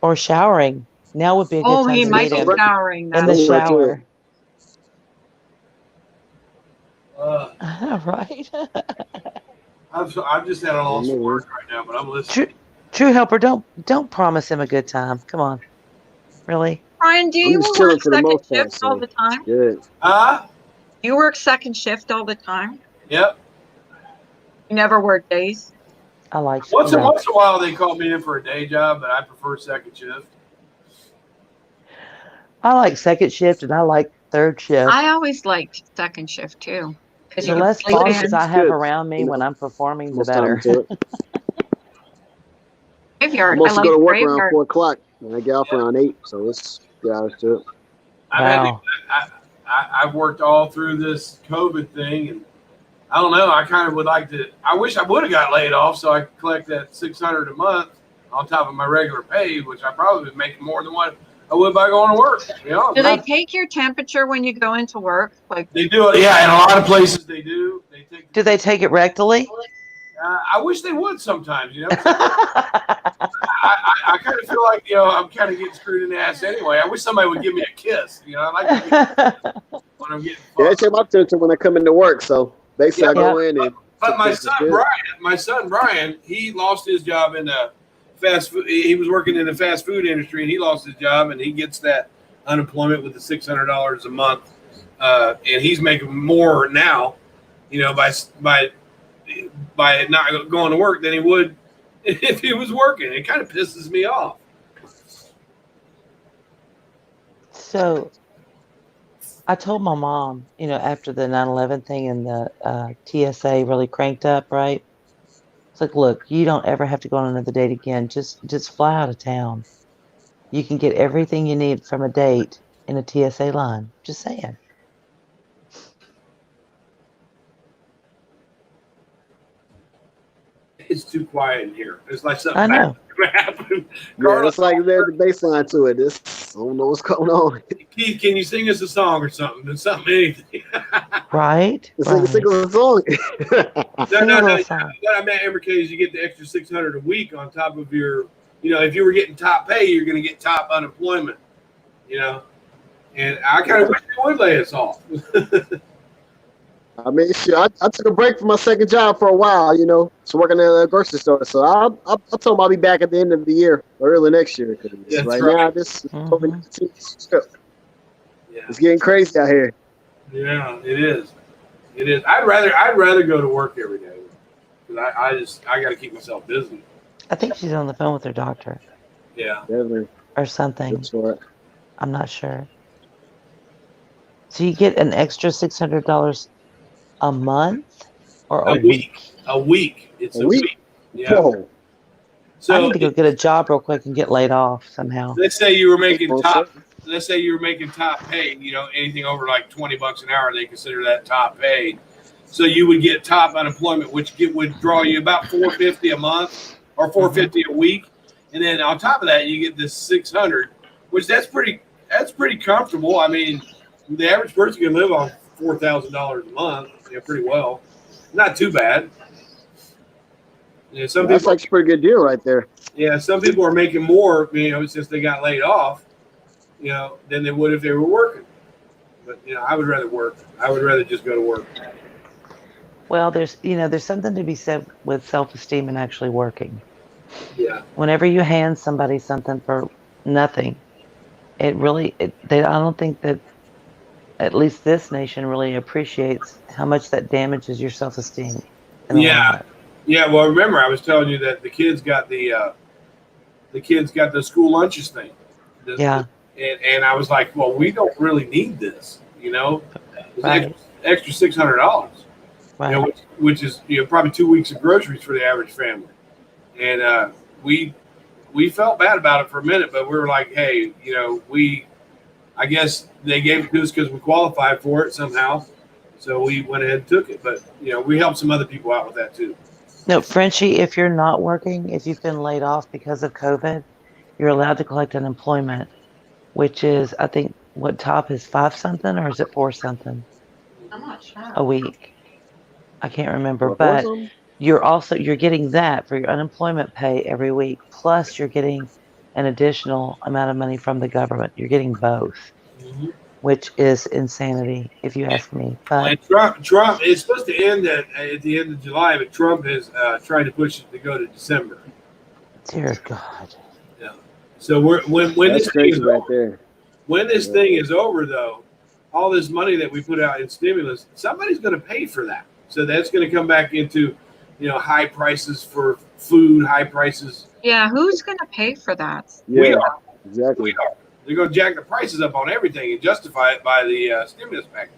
or showering. Now would be a good Oh, time he to might meet be him showering. in the That's Ooh, that's shower. Uh, Right? I'm just at a loss for words right now, but I'm listening. True helper, don't promise him a good time. Come on. Really? Brian, do I'm you just work chilling for the second most part. shift all So the time? good. You work second shift all the time? Yep. You never work days? I like Once in no. a while they call me in for a day job, but I prefer second shift. I like second shift and I like third shift. I always liked second shift too. Because The you can less sleep bosses in. I have Good. around me You when know, I'm performing, the most time better. to it. I Graveyard. I mostly like go to work around graveyard. 4 o'clock, and I get off around 8. So it's 3 hours to it. Wow. I've worked all through this COVID thing, and I don't know. I kind of would like to. I wish I would have got laid off so I could collect that $600 a month on top of my regular pay, which I probably would make more than what I would by going to work. To be honest. Do they take your temperature when you go into work? Like They do it, yeah. In a lot of places, they do. Do they take it rectally? I wish they would sometimes. I kind of feel like I'm kind of getting screwed in the ass anyway. I wish somebody would give me a kiss. I like to get when I'm getting. Yeah, they take my temperature when I come into work. So basically, I go in and. But my son Brian, he lost his job in the fast food. He was working in the fast food industry, and he lost his job, and he gets that unemployment with the $600 a month, and he's making more now, by not going to work than he would if he was working. It kind of pisses me off. So I told my mom, after the 9/11 thing and the TSA really cranked up, right? It's like, look, you don't ever have to go on another date again. Just fly out of town. You can get everything you need from a date in a TSA line. Just saying. It's too quiet in here. It's like I something know. bad happen. Yeah, it's like there's the baseline to it. I don't know what's going on. Keith, can you sing us a song or something? Anything. Right? It's like a single song. No. Sing a little song. What I meant, Emric, is you get the extra $600 a week on top of your, if you were getting top pay, you're going to get top unemployment, And I kind of wish they would lay us off. I mean, shit, I took a break from my second job for a while, so working at a grocery store. So I told them I'll be back at the end of the year or early next year. That's right right. now, this it's Yeah. getting crazy out here. Yeah, it is. It is. I'd rather go to work every day because I got to keep myself busy. I think she's on the phone with her doctor Yeah. Definitely. or something. That's right. I'm not sure. So you get an extra $600 a month or a week? A week. It's a week. Yeah. Whoa. So I need to go get a job real quick and get laid off somehow. let's say you were making Well, top. Let's say you were making top pay. Anything over like $20 an hour, they consider that top pay. So you would get top unemployment, which would draw you about $450 a month or $450 a week, and then on top of that, you get this $600, which that's pretty comfortable. I mean, the average person can live on $4,000 a month, pretty well. Not too bad. Some That's people, like a pretty good deal right there. yeah, some people are making more, since they got laid off, than they would if they were working. But I would rather work. I would rather just go to work. Well, there's something to be said with self-esteem and actually working. Yeah. Whenever you hand somebody something for nothing, I don't think that at least this nation really appreciates how much that damages your self-esteem. Yeah. Yeah. Well, remember, I was telling you that the kids got the school lunches thing. Yeah. And I was like, well, we don't really need this, It's Right. extra $600, Right. which is probably 2 weeks of groceries for the average family. And we felt bad about it for a minute, but we were like, hey, I guess they gave it to us because we qualified for it somehow. So we went ahead and took it. But, we helped some other people out with that too. No, Frenchie, if you're not working, if you've been laid off because of COVID, you're allowed to collect unemployment, which is, I think, what top is 5 something or is it 4 something I'm not sure. a week? I can't remember, What, but some? you're getting that for your unemployment pay every week, plus you're getting an additional amount of money from the government. You're getting both, Mm-hmm. which is insanity, if you ask me. But And Trump, it's supposed to end at the end of July, but Trump is trying to push it to go to December. dear God, Yeah. So when That's this thing is crazy right over, there. when this thing is over, though, all this money that we put out in stimulus, somebody's going to pay for that. So that's going to come back into, high prices for food, high prices. Yeah, who's going to pay for that? Yeah, We are. exactly. We are. They're going to jack the prices up on everything and justify it by the stimulus package.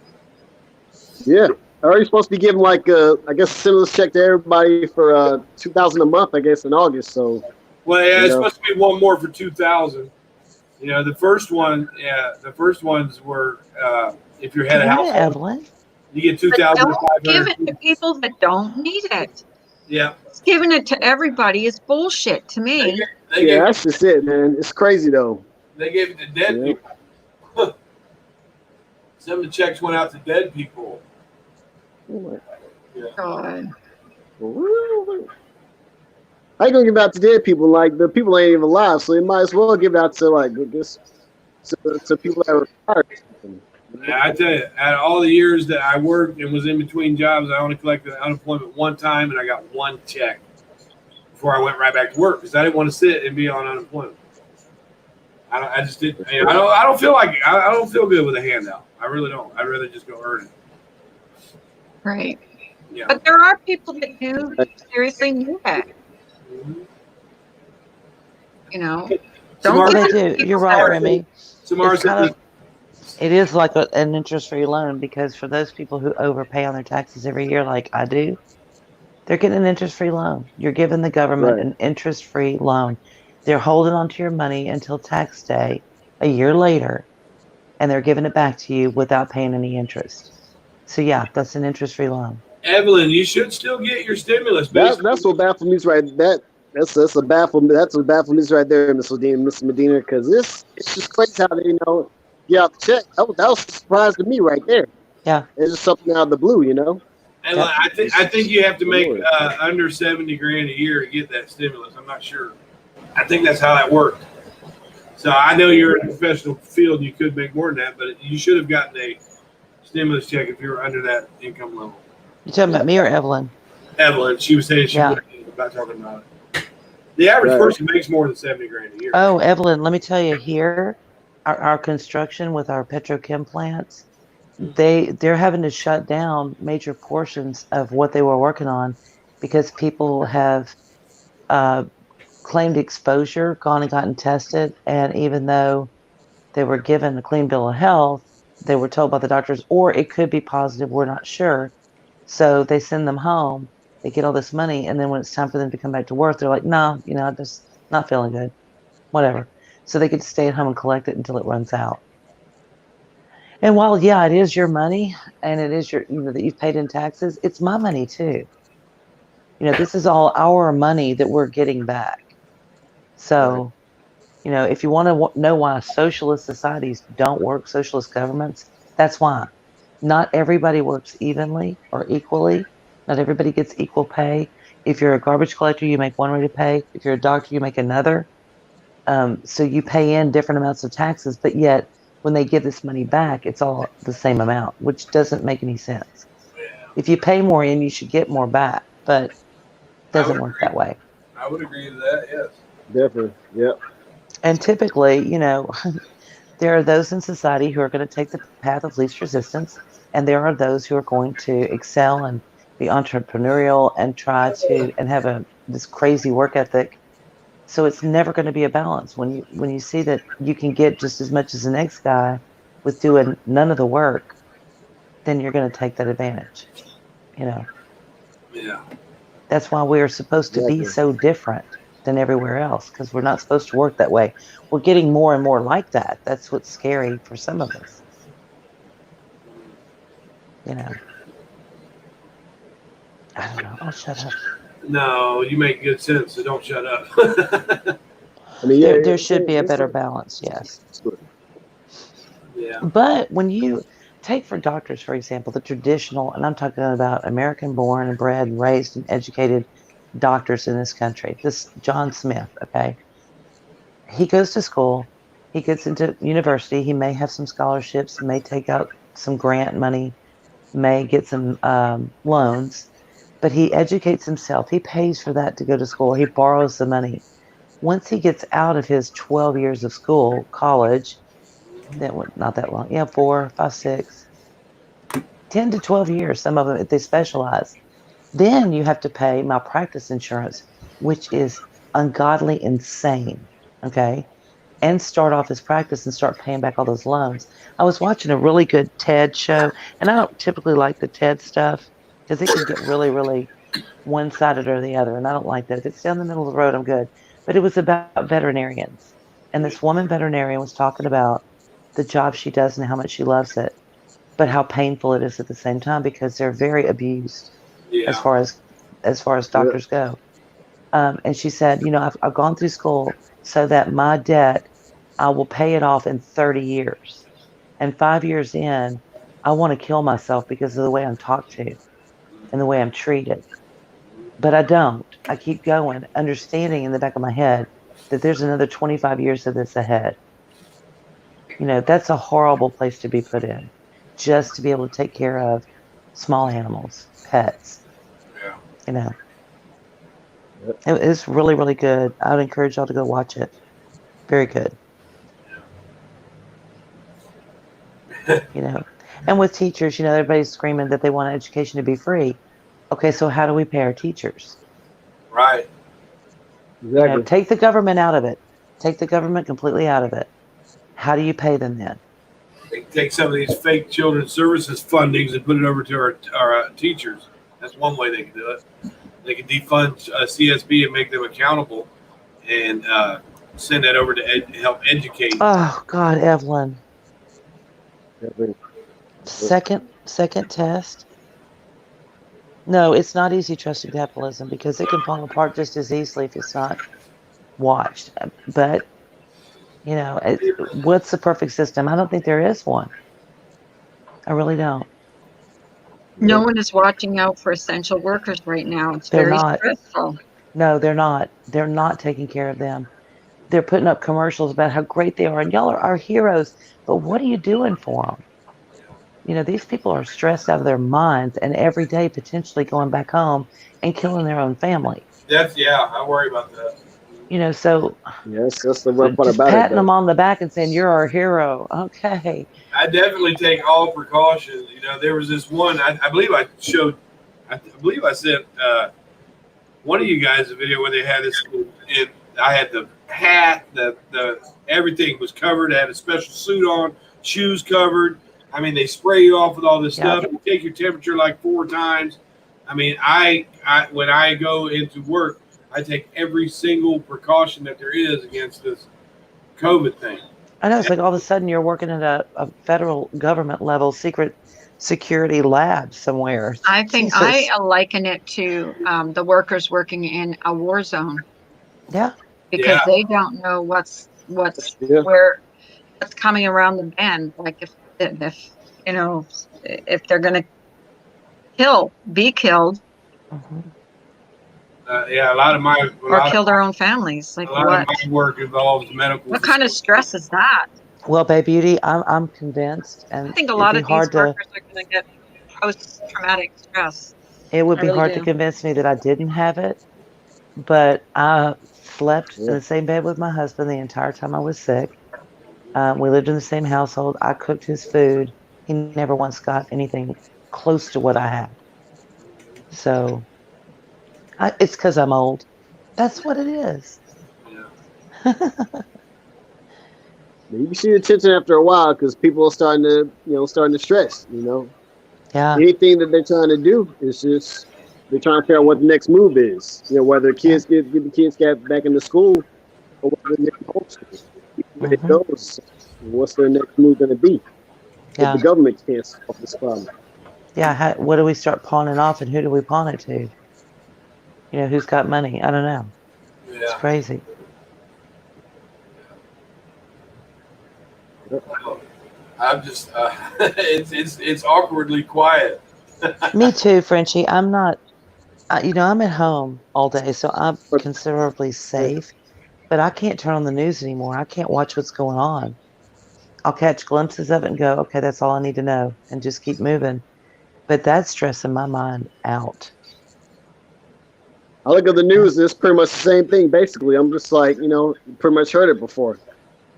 Yeah. Are you supposed to be giving I guess, a stimulus check to everybody for $2,000 a month? I guess in August. So. Well, yeah, it's supposed to be one more for 2,000. The first ones were if you're head of household, Evelyn. you get But don't 2,500. give it to people that don't need it. Yeah. It's giving it to everybody is bullshit to me. Yeah, that's just it, man. It's crazy though. They gave it to dead people. Some of the checks went out to dead people. Yeah. God. How you gonna give it out to dead people? Like the people ain't even alive, so you might as well give it out to to people that are retired. Yeah, I tell you, out of all the years that I worked and was in between jobs, I only collected unemployment one time, and I got one check before I went right back to work because I didn't want to sit and be on unemployment. I just didn't. I don't feel like I don't feel good with a handout. I really don't. I'd rather just go earn it. Right. Yeah. But there are people that do seriously need it. Don't They give it to do. people You're that right, are- Remy. Samara It's said it is like an interest-free loan because for those people who overpay on their taxes every year, like I do, they're getting an interest-free loan. You're giving the government Right. an interest-free loan. They're holding on to your money until tax day a year later, and they're giving it back to you without paying any interest. So yeah, that's an interest-free loan. Evelyn, you should still get your stimulus. That's what baffles me right. That's a baffle. That's what baffles me right there, Miss Medina, because it's just crazy how they get out the check. That was a surprise to me right there. Yeah, it's just something out of the blue, And I think you have to make under 70 grand a year to get that stimulus. I'm not sure. I think that's how that worked. So I know you're in a professional field and you could make more than that, but you should have gotten a stimulus check if you were under that income level. You talking about me or Evelyn? Evelyn, she was saying she wouldn't about talking about it. The average person makes more than 70 grand a year. Oh, Evelyn, let me tell you here, our construction with our petrochem plants, they're having to shut down major portions of what they were working on because people have claimed exposure, gone and gotten tested, and even though they were given a clean bill of health, they were told by the doctors, or it could be positive, we're not sure. So they send them home, they get all this money, and then when it's time for them to come back to work, they're like, no, just not feeling good, whatever. So they get to stay at home and collect it until it runs out. And while, yeah, it is your money and it is your, that you've paid in taxes, it's my money too. This is all our money that we're getting back. So, if you want to know why socialist societies don't work, socialist governments, that's why. Not everybody works evenly or equally. Not everybody gets equal pay. If you're a garbage collector, you make one rate of pay. If you're a doctor, you make another. So you pay in different amounts of taxes, but yet when they give this money back, it's all the same amount, which doesn't make any sense. If you pay more in, you should get more back, but it doesn't work that way. I would agree to that, yes. Definitely, yeah. And typically, there are those in society who are going to take the path of least resistance, and there are those who are going to excel and be entrepreneurial and try to and have this crazy work ethic. So it's never going to be a balance. When you see that you can get just as much as the next guy with doing none of the work, then you're going to take that advantage. Yeah. That's why we are supposed to be so different. than everywhere else because we're not supposed to work that way. We're getting more and more like that. That's what's scary for some of us. You know. I don't know. I'll shut up. No, you make good sense, so don't shut up. I mean, yeah, There should be a better balance, yes. Yeah. But when you take for doctors, for example, the traditional, and I'm talking about American born and bred and raised and educated doctors in this country, this John Smith, okay? He goes to school, he gets into university, he may have some scholarships, may take out some grant money, may get some loans, but he educates himself. He pays for that to go to school. He borrows the money. Once he gets out of his 12 years of school, college, that not that long, yeah, 4, 5, 6, 10 to 12 years, some of them, if they specialize. Then you have to pay malpractice insurance, which is ungodly insane, okay? And start off his practice and start paying back all those loans. I was watching a really good TED show, and I don't typically like the TED stuff because it can get really, really one-sided or the other, and I don't like that. If it's down the middle of the road, I'm good. But it was about veterinarians, and this woman veterinarian was talking about the job she does and how much she loves it, but how painful it is at the same time because they're very abused as Yeah. far as doctors go. And she said, you know, I've gone through school so that my debt, I will pay it off in 30 years. And 5 years in, I want to kill myself because of the way I'm talked to and the way I'm treated. But I don't. I keep going, understanding in the back of my head that there's another 25 years of this ahead. You know, that's a horrible place to be put in, just to be able to take care of small animals, pets. Yeah. You know, it's really, really good. I would encourage y'all to go watch it. Very good. You know, and with teachers, you know, everybody's screaming that they want education to be free. Okay, so how do we pay our teachers? Right. You know, take the government out of it. Take the government completely out of it. How do you pay them then? They can take some of these fake children's services fundings and put it over to our teachers. That's one way they can do it. They can defund CSB and make them accountable and send that over to help educate. Oh God, Evelyn. Second test. No, it's not easy trusting capitalism because it can fall apart just as easily if it's not watched. But you know, what's the perfect system? I don't think there is one. I really don't. No one is watching out for essential workers right now. It's They're very not. stressful. No, they're not. They're not taking care of them. They're putting up commercials about how great they are, and y'all are our heroes. But what are you doing for them? You know, these people are stressed out of their minds, and every day potentially going back home and killing their own family. I worry about that. You know, so yes, that's the rough part just about patting it. them on the back and saying, "You're our hero." Okay. I definitely take all precautions. You know, there was this one. I believe I showed. I believe I sent one of you guys a video where they had this. And I had the hat, the everything was covered. I had a special suit on, shoes covered. I mean, they spray you off with all this stuff. You take your temperature like 4 times. I mean, I when I go into work, I take every single precaution that there is against this COVID thing. I know, it's like all of a sudden you're working at a federal government level secret security lab somewhere. I think I liken it to the workers working in a war zone. Yeah. Because they don't know what's coming around the bend. Like if you know, if they're going to be killed. Mm-hmm. A lot of my kill their own families. Like a lot of my work involves medical. What kind of stress is that? Well, Babe Beauty, I'm convinced, and I think a lot of these workers are going to get post-traumatic stress. It would be hard to convince me that I didn't have it, but I slept in the same bed with my husband the entire time I was sick. We lived in the same household. I cooked his food. He never once got anything close to what I had. So it's because I'm old. That's what it is. You see the tension after a while because people are starting to stress. You know, yeah. Anything that they're trying to do is just they're trying to figure out what the next move is. You know, whether kids get the kids get back into school or whether they're homeschool. Where it goes, what's their next move going to be? If the government can't solve this problem. Yeah. What do we start pawning off, and who do we pawn it to? You know, who's got money? I don't know. Yeah. It's crazy. I'm just, it's awkwardly quiet. Me too, Frenchie. I'm not, I'm at home all day, so I'm considerably safe, but I can't turn on the news anymore. I can't watch what's going on. I'll catch glimpses of it and go, okay, that's all I need to know, and just keep moving. But that's stressing my mind out. I look at the news, and it's pretty much the same thing, basically. I'm just like, pretty much heard it before.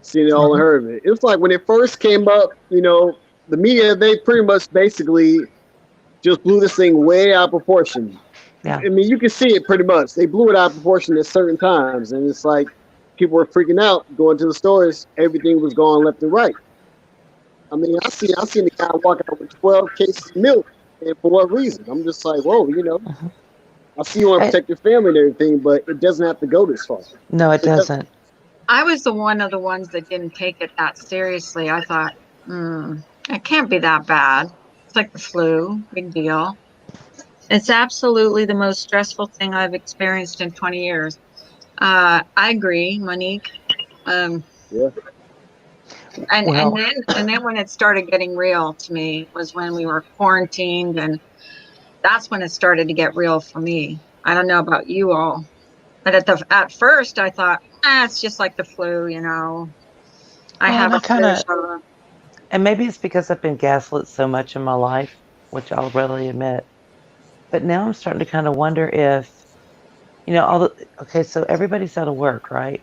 Seen it all and heard of it. It was like when it first came up, the media, they pretty much basically just blew this thing way out of proportion. Yeah. I mean, you can see it pretty much. They blew it out of proportion at certain times. And it's like people were freaking out, going to the stores. Everything was going left and right. I mean, I seen the guy walk out with 12 cases of milk. And for what reason? I'm just like, whoa, I see you want to protect your family and everything, but it doesn't have to go this far. No, it doesn't. I was one of the ones that didn't take it that seriously. I thought, it can't be that bad. It's like the flu, big deal. It's absolutely the most stressful thing I've experienced in 20 years. I agree, Monique. Yeah. And then when it started getting real to me was when we were quarantined, and that's when it started to get real for me. I don't know about you all, but at first I thought, it's just like the flu, I have a flu shot. And maybe it's because I've been gaslit so much in my life, which I'll readily admit. But now I'm starting to kind of wonder if, so everybody's out of work, right?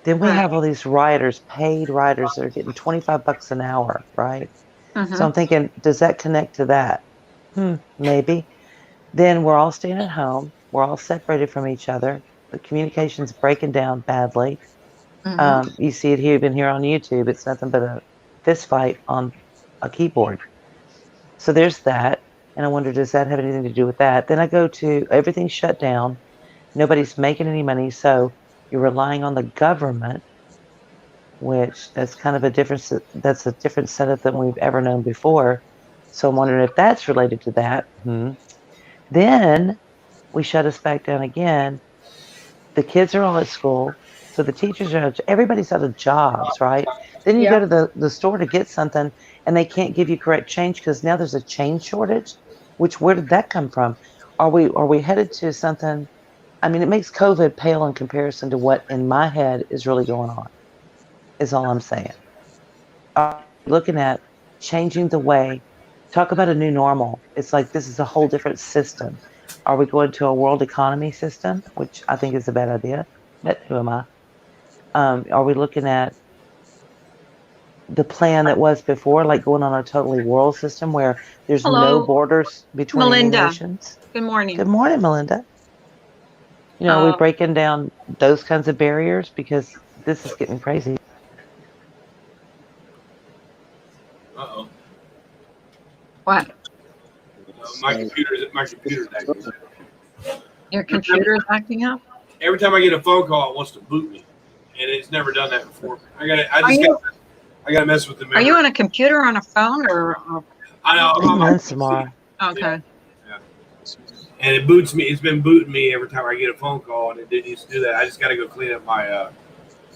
Then we have all these writers, paid writers that are getting $25 an hour, right? So I'm thinking, does that connect to that? Maybe. Then we're all staying at home. We're all separated from each other. The communication's breaking down badly. You see it here, even here on YouTube. It's nothing but a fist fight on a keyboard. So there's that. And I wonder, does that have anything to do with that? Then I go to everything's shut down. Nobody's making any money. So you're relying on the government, which that's kind of a different setup than we've ever known before. So I'm wondering if that's related to that. Then we shut us back down again. The kids are all at school. So the teachers everybody's out of jobs, right? Then you go to the store to get something and they can't give you correct change because now there's a change shortage, where did that come from? Are we headed to something? I mean, it makes COVID pale in comparison to what in my head is really going on, is all I'm saying. Looking at changing the way, talk about a new normal. It's like this is a whole different system. Are we going to a world economy system, which I think is a bad idea? But who am I? Are we looking at the plan that was before, like going on a totally world system where there's no borders between Melinda. nations? Good morning. Good morning, Melinda. Are we breaking down those kinds of barriers? Because this is getting crazy. Uh-oh. What? My computer's acting up. Your computer's acting up? Every time I get a phone call, it wants to boot me, and it's never done that before. I gotta mess with the memory. Are you on a computer, on a phone, or? I know. I'm on tomorrow. Okay. Yeah. And it boots me. It's been booting me every time I get a phone call, and it didn't used to do that. I just got to go clean up my.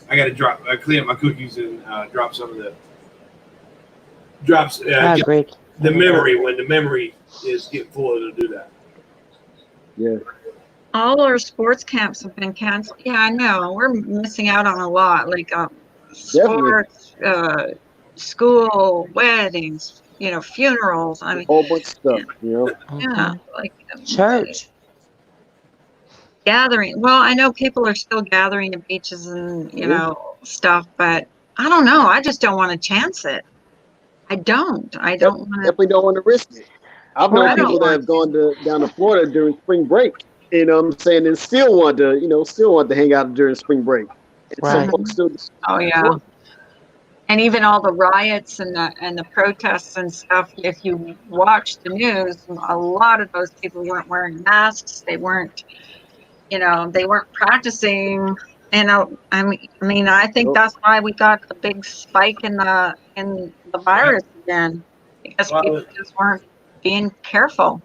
Clean up my cookies and drop some of the. The memory when the memory is getting full, it'll do that. Yeah. All our sports camps have been canceled. Yeah, I know. We're missing out on a lot, like sports, school, weddings, funerals. I mean, a whole bunch of stuff, Yeah, like church gathering. Well, I know people are still gathering at beaches and stuff, but I don't know. I just don't want to chance it. I don't. Definitely don't want to risk it. I've known people that have gone down to Florida during spring break. You know what I'm saying? And still want to hang out during spring break. And some folks still. Oh yeah. And even all the riots and the protests and stuff, if you watch the news, a lot of those people weren't wearing masks. They weren't, they weren't practicing. I think that's why we got the big spike in the virus again, because people Well, just weren't being careful.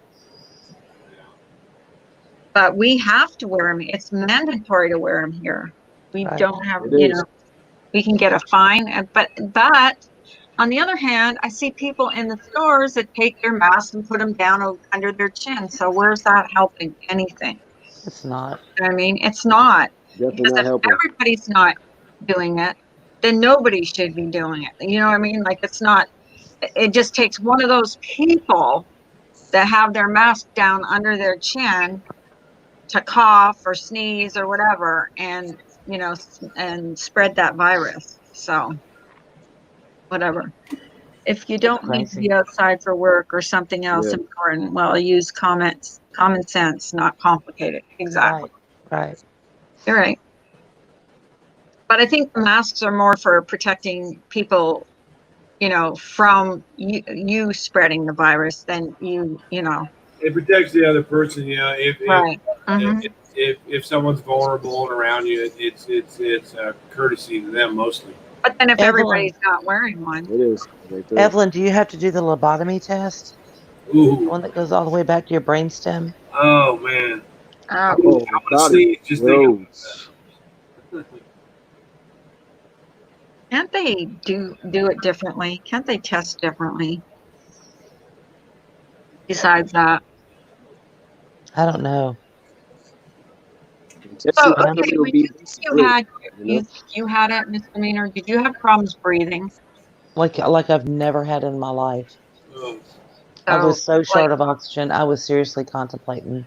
But we have to wear them. It's mandatory to wear them here. We Right. don't have, It is. we can get a fine. But on the other hand, I see people in the stores that take their masks and put them down under their chin. So where's that helping anything? It's not. I mean, it's not. Definitely Because not if helping. everybody's not doing it, then nobody should be doing it. You know what I mean? Like it's not, it just takes one of those people that have their mask down under their chin to cough or sneeze or whatever and, and spread that virus. So whatever. If you It's don't need to crazy. be outside for work or something else Yeah. important, well, use common sense, not complicated. Exactly. Right. You're right. But I think the masks are more for protecting people, from you spreading the virus than it protects the other person. right. Hmm. If someone's vulnerable and around you, it's a courtesy to them mostly. But then if Evelyn, everybody's not wearing one, It is. Right there. Evelyn, do you have to do the lobotomy test? The Ooh, one that goes all the way back to your brainstem? oh man, I oh, want Oh, to God. see. Just think of can't they do it differently? Can't they test differently? Besides that, I don't know. Testing so probably okay, will when be you had you know? you had it, misdemeanor, did you have problems breathing? Like I've never had in my life. oh, I So was so like short of oxygen. I was seriously contemplating,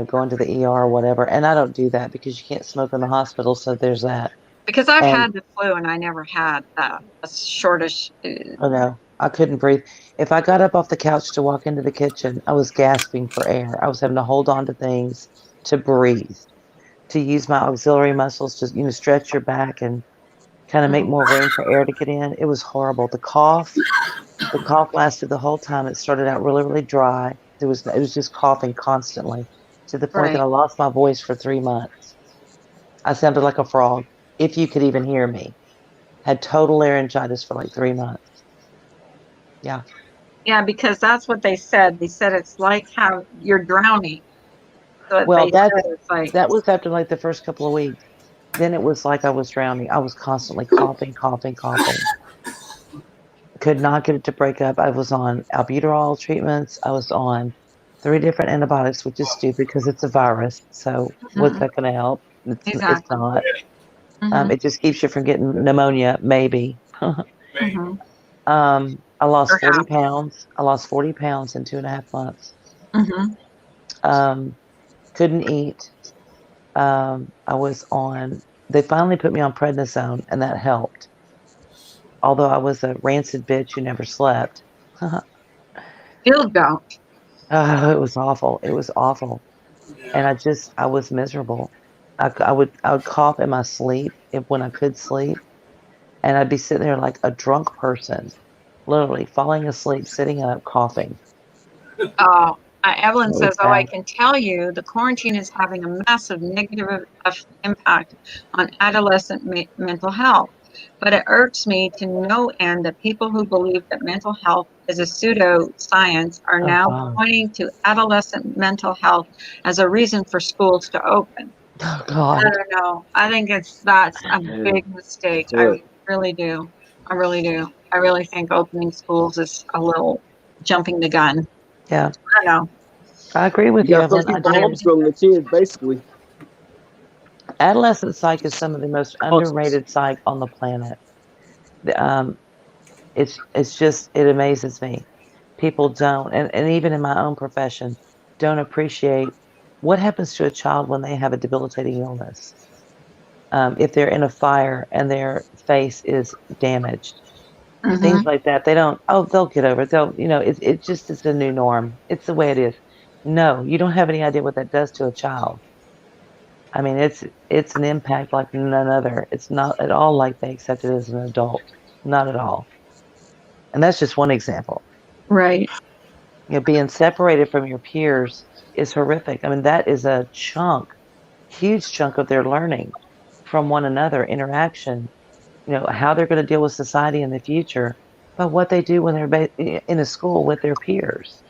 going to the ER or whatever. And I don't do that because you can't smoke in the hospital. So there's that. because I've And had the flu and I never had a shortish. oh no, I couldn't breathe. If I got up off the couch to walk into the kitchen, I was gasping for air. I was having to hold on to things to breathe, to use my auxiliary muscles to, stretch your back and kind of make more room for air to get in. It was horrible. The cough lasted the whole time. It started out really, really dry. It was just coughing constantly to the point that Right. I lost my voice for 3 months. I sounded like a frog, if you could even hear me. Had total laryngitis for like 3 months. Yeah. Yeah, because that's what they said. They said it's like how you're drowning. So Well, they said it's like, that was after like the first couple of weeks. Then it was like I was drowning. I was constantly coughing, coughing, coughing. Could not get it to break up. I was on albuterol treatments. I was on 3 different antibiotics, which is stupid because it's a virus. So what's mhm, that going to help? It's exactly. not. Hmm. It just keeps you from getting pneumonia, maybe. maybe. Hmm. I lost 40 Perhaps. pounds. I lost 40 pounds in 2.5 months. Hmm. Um, couldn't eat. I was on, they finally put me on prednisone, and that helped. Although I was a rancid bitch who never slept. Still don't. Oh, it was awful. It was awful. And Yeah. I was miserable. I would cough in my sleep when I could sleep. And I'd be sitting there like a drunk person, literally falling asleep, sitting up, coughing. Oh, Evelyn It was says, "Oh, I bad. can tell you, the quarantine is having a massive negative impact on adolescent mental health. But it irks me to no end that people who believe that mental health is a pseudoscience are Oh, now God. pointing to adolescent mental health as a reason for schools to open. Oh, I God. don't know. I think that's a Man, big mistake. that's I it. really do. I really do. I really think opening schools is a little jumping the gun. Yeah. I don't know. I agree with You you, got some Evelyn. I people do. homeschooling the kids, basically. Adolescent psych is some of the most Hospitals. underrated psych on the planet. The, it's just, it amazes me. People don't, and even in my own profession, don't appreciate what happens to a child when they have a debilitating illness. If they're in a fire and their face is damaged, things Hmm. like that, they don't, oh, they'll get over it. It just is the new norm. It's the way it is. No, you don't have any idea what that does to a child. I mean, it's an impact like none other. It's not at all like they accept it as an adult. Not at all. And that's just one example. Right. Being separated from your peers is horrific. I mean, that is a huge chunk of their learning from one another, interaction, how they're going to deal with society in the future, but what they do when they're in a school with their peers.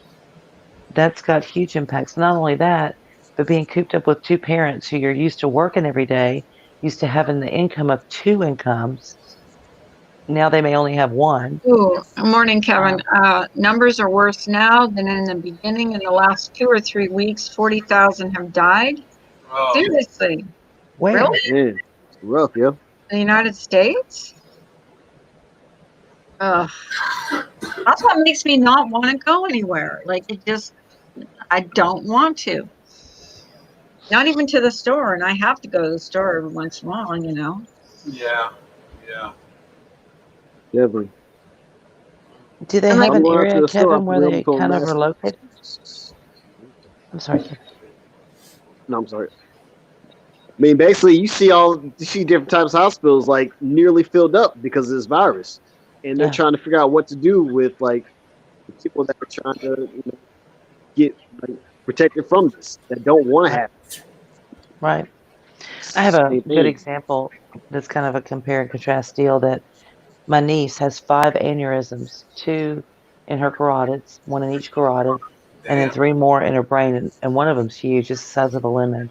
That's got huge impacts. Not only that, but being cooped up with two parents who you're used to working every day, used to having the income of two incomes. Now they may only have one. Ooh, morning, Kevin. Numbers are worse now than in the beginning. In the last 2 or 3 weeks, 40,000 have died. Oh, Seriously, Where? really? Yeah, it's rough, yeah. In the United States? Ugh. That's what makes me not want to go anywhere. Like, I don't want to. Not even to the store, and I have to go to the store every once in a while, yeah, yeah. Definitely. Do they And like, have I'm an going out to area, the store. Kevin, I'm where going to they put a kind of are mask on. located? I'm sorry, Kevin. No, I'm sorry. I mean, basically, you see different types of hospitals like nearly filled up because of this virus, and they're Yeah. trying to figure out what to do with like the people that are trying to get like protected from this that don't want to have it. Right. I have a Same good thing. example that's kind of a compare and contrast deal that my niece has 5 aneurysms, 2 in her carotids, 1 in each carotid, and then Damn. 3 more in her brain, and one of them's huge, it's the size of a lemon.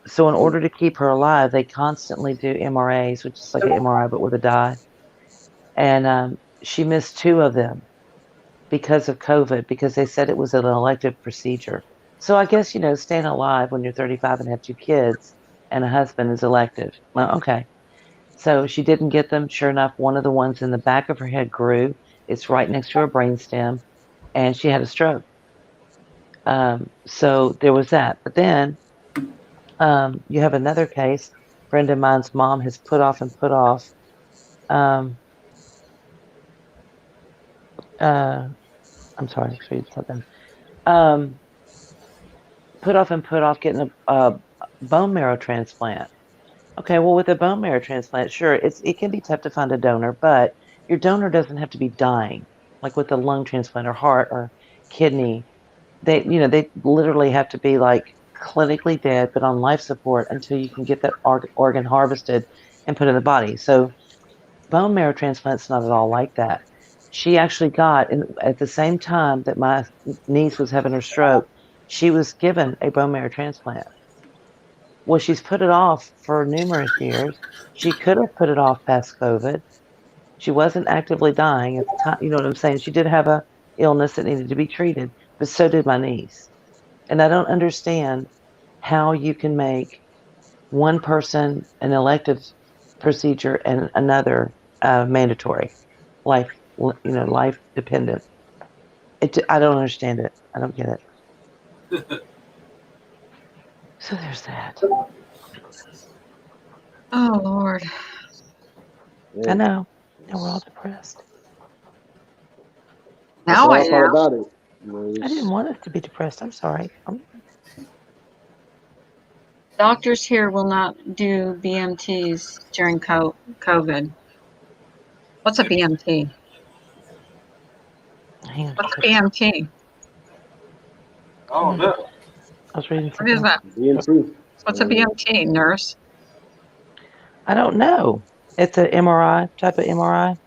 So in order to keep her alive, they constantly do MRAs, which is like an MRI but with a dye. And she missed 2 of them because of COVID, because they said it was an elective procedure. So I guess, staying alive when you're 35 and have 2 kids and a husband is elective. Well, okay. So she didn't get them. Sure enough, one of the ones in the back of her head grew. It's right next to her brainstem, and she had a stroke. So there was that. But then you have another case. A friend of mine's mom has put off and put off. I'm sorry, let's read something. Put off and put off getting a bone marrow transplant. Okay, well, with a bone marrow transplant, sure, it can be tough to find a donor, but your donor doesn't have to be dying, like with a lung transplant or heart or kidney. They literally have to be like clinically dead, but on life support until you can get that organ harvested and put in the body. So bone marrow transplant's not at all like that. She actually at the same time that my niece was having her stroke, she was given a bone marrow transplant. Well, she's put it off for numerous years. She could have put it off past COVID. She wasn't actively dying at the time. You know what I'm saying? She did have a illness that needed to be treated, but so did my niece. And I don't understand how you can make one person an elective procedure and another mandatory, life dependent. I don't understand it. I don't get it. So there's that. oh Lord. Yeah. I know. Now we're all depressed. That's Now the I hard part know. about it. I didn't want us to be depressed. I'm sorry. Doctors here will not do BMTs during COVID. What's a BMT? Hang on. What's a BMT? Oh no. I was reading What something. is that? DNC. What's a BMT, nurse? I don't know. It's an MRI, type of MRI.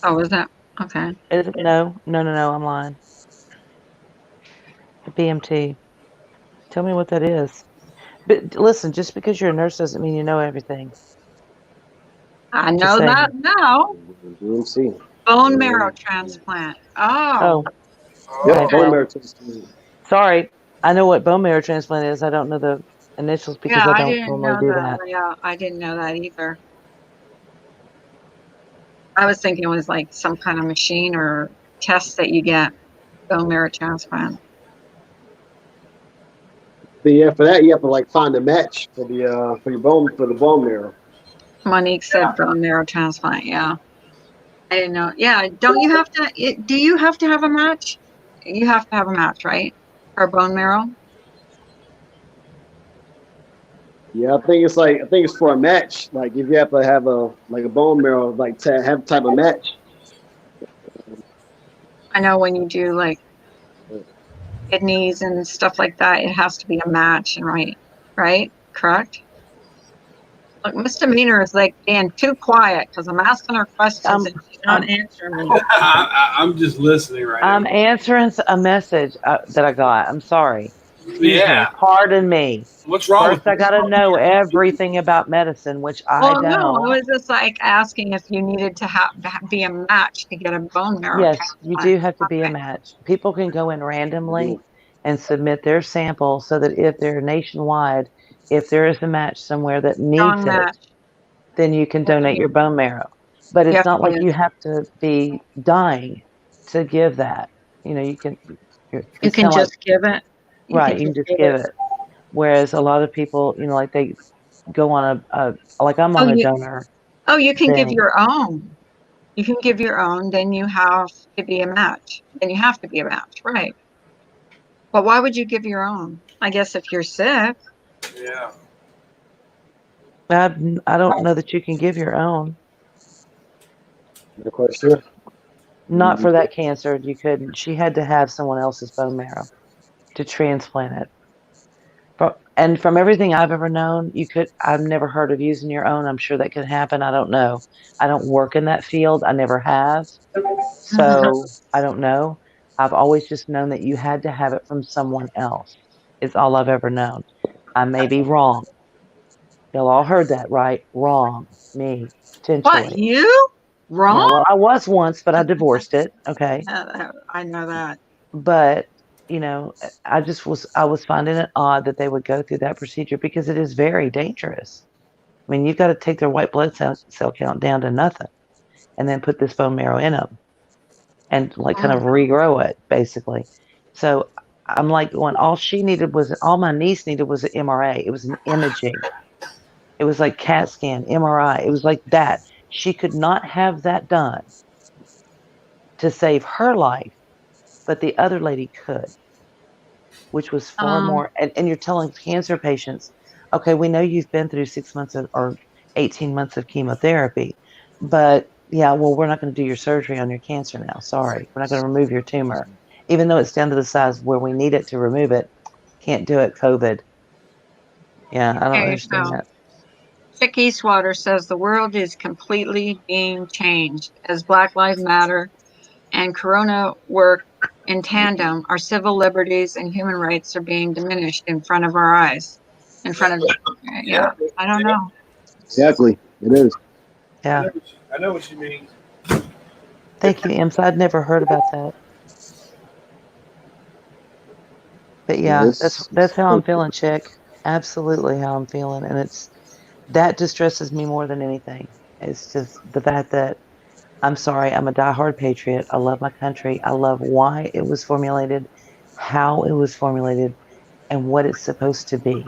Oh, is that? Okay. Is it? No. I'm lying. A BMT. Tell me what that is. But listen, just because you're a nurse doesn't mean you know everything. I Just know saying. that now. DNC. Bone marrow transplant. Oh. Okay, Yep, bone well, marrow transplant. sorry. I know what bone marrow transplant is. I don't know the initials because Yeah, I I don't didn't normally know do that. that. Yeah, I didn't know that either. I was thinking it was like some kind of machine or test that you get. Bone marrow transplant. But yeah, for that you have to like find a match for the bone marrow. Monique said bone marrow transplant. Yeah. I didn't know. Yeah. Don't you have to, do you have to have a match? You have to have a match, right? For bone marrow? Yeah, I think it's for a match. Like if you have to have a bone marrow, like to have type of match. I know when you do like kidneys and stuff like that, it has to be a match and right? Correct? Look, misdemeanor is like being too quiet because I'm asking her questions and she's not answering me. I'm just listening right I'm now. answering a message that I got. I'm sorry. Excuse me. Yeah. Pardon me. What's wrong First, with I got to know everything about medicine, which I Well, no, I don't. was just like asking if you needed to have be a match to get a bone marrow Yes, you transplant. do have to be a Okay. match. People can go in randomly and submit their sample so that if they're nationwide, if there is a match somewhere that needs Strong it, match. then you can You have to donate be, your bone marrow. But you it's have to not be like a, you have to be dying to give that. You know, you it's can kind of like, just give it. You can right, you can just just give give it. it. Whereas a lot of people, you know, like they go on like I'm Oh, on a you donor you can give thing. your own. You can give your own, then you have to be a match. Then you have to be a match, right? But why would you give your own? I guess if you're sick. Yeah. I, I don't know that you can give your own. Not quite sure. Not for that cancer, you couldn't. She had to have someone else's bone marrow to transplant it. And from everything I've ever known, I've never heard of using your own. I'm sure that could happen. I don't know. I don't work in that field. I never have. Mhm. So I don't know. I've always just known that you had to have it from someone else. It's all I've ever known. I may be wrong. Y'all all heard that, right? Wrong. Me, What, potentially. you? Yeah, Wrong? well, I was once, but I divorced it. Okay. I know that. But, you know, I was finding it odd that they would go through that procedure because it is very dangerous. I mean, you've got to take their white blood cell count down to nothing and then put this bone marrow in them and like kind of Mm. regrow it basically. So I'm like going, all my niece needed was an MRA. It was an imaging. It was like CAT scan, MRI. It was like that. She could not have that done to save her life, but the other lady could, which was far Um, more. And you're telling cancer patients, okay, we know you've been through 6 months or 18 months of chemotherapy, but yeah, well, we're not going to do your surgery on your cancer now. Sorry. We're not going to remove your tumor. Even though it's down to the size where we need it to remove it, can't do it. COVID. Yeah, I don't okay, understand so that. Chick Eastwater says the world is completely being changed as Black Lives Matter and Corona work in tandem. Our civil liberties and human rights are being diminished in front of our eyes. In front of, yeah, I don't Yeah. know. Exactly. It is. Yeah. I know what you mean. Thank you, Ems. I'd never heard about that. But Yeah, yeah, it's that's how I'm feeling, Chick. Absolutely how I'm feeling. And that distresses me more than anything. It's just the fact that I'm sorry, I'm a diehard patriot. I love my country. I love why it was formulated, how it was formulated, and what it's supposed to be.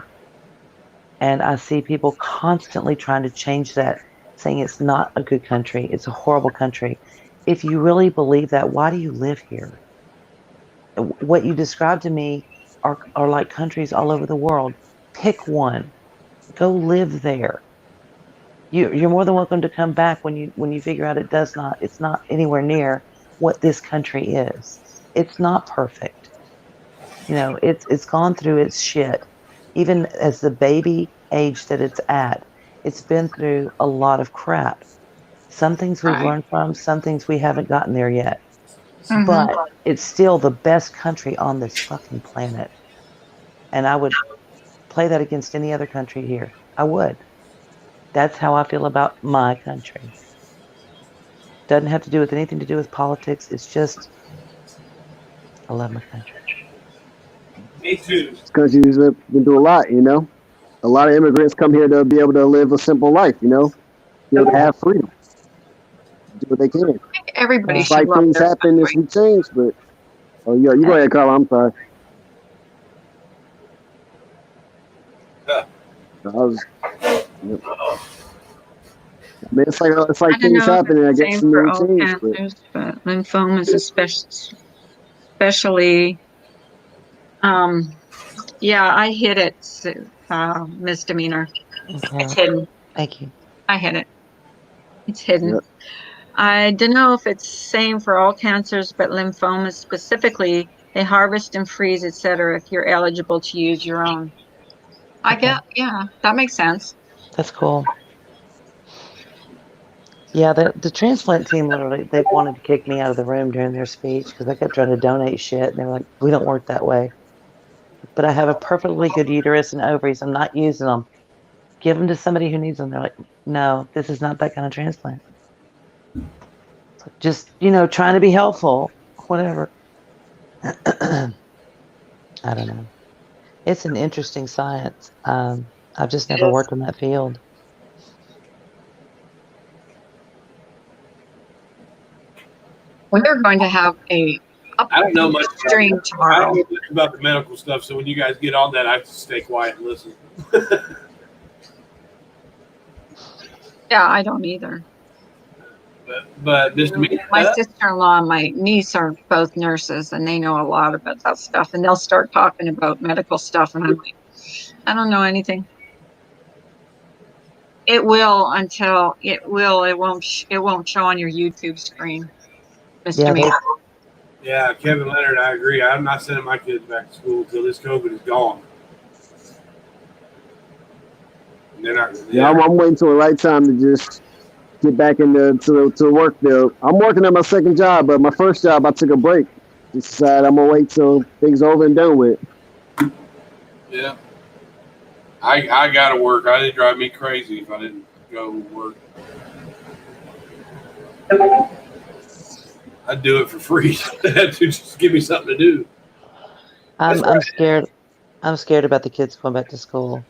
And I see people constantly trying to change that, saying it's not a good country, it's a horrible country. If you really believe that, why do you live here? What you described to me are like countries all over the world. Pick one, go live there. You're more than welcome to come back when you figure out it's not anywhere near what this country is. It's not perfect. You know, it's gone through its shit. Even as the baby age that it's been through a lot of crap. Some things we've Right. learned from, some things we haven't gotten there yet. Mm-hmm. But it's still the best country on this fucking planet. And I would play that against any other country here. I would. That's how I feel about my country. Doesn't have to do with anything to do with politics. It's just I love my country. Me too. This country's been through a lot, you know. A lot of immigrants come here to be able to live a simple life, you know, be able to have freedom, do what they can. Everybody Yeah. It's should like love things their happen, this country. we change, but oh yeah, you go ahead, Carl. I'm sorry. Yeah. I was, yeah. I mean, it's like I don't things know if happen, it's and I the guess same some for new all change, but cancers, but lymphomas especially Yeah, I hid it, misdemeanor. Okay. It's hidden. Thank you. I hid it. It's hidden. Yep. I don't know if it's same for all cancers, but lymphomas specifically, they harvest and freeze, etc. if you're eligible to use your own. Okay. Yeah, that makes sense. That's cool. Yeah, the transplant team literally they wanted to kick me out of the room during their speech because I kept trying to donate shit, and they were like, "We don't work that way." But I have a perfectly good uterus and ovaries. I'm not using them. Give them to somebody who needs them. They're like, "No, this is not that kind of transplant." So just trying to be helpful, whatever. I don't know. It's an interesting science. I've just It never is. worked in that field. We're going to have a I don't know much stream I don't tomorrow. know much about the medical stuff, so when you guys get on that, I have to stay quiet and listen. Yeah, I don't either. But just me, My sister-in-law and my niece are both nurses, and they know a lot about that stuff. And they'll start talking about medical stuff, and I'm like, I don't know anything. It will until it will. It won't. It won't show on your YouTube screen, Mr. Yeah, Me. yeah, Kevin Leonard, I agree. I'm not sending my kids back to school until this COVID is gone. And they're not. Yeah, I'm waiting till the right time to just get back into to work field. I'm working at my second job, but my first job I took a break. Just decided I'm gonna wait till things over and done with. Yeah. I gotta work. It'd drive me crazy if I didn't go work. I'd do it for free to just give me something to do. I'm scared. I'm scared about the kids going back to school.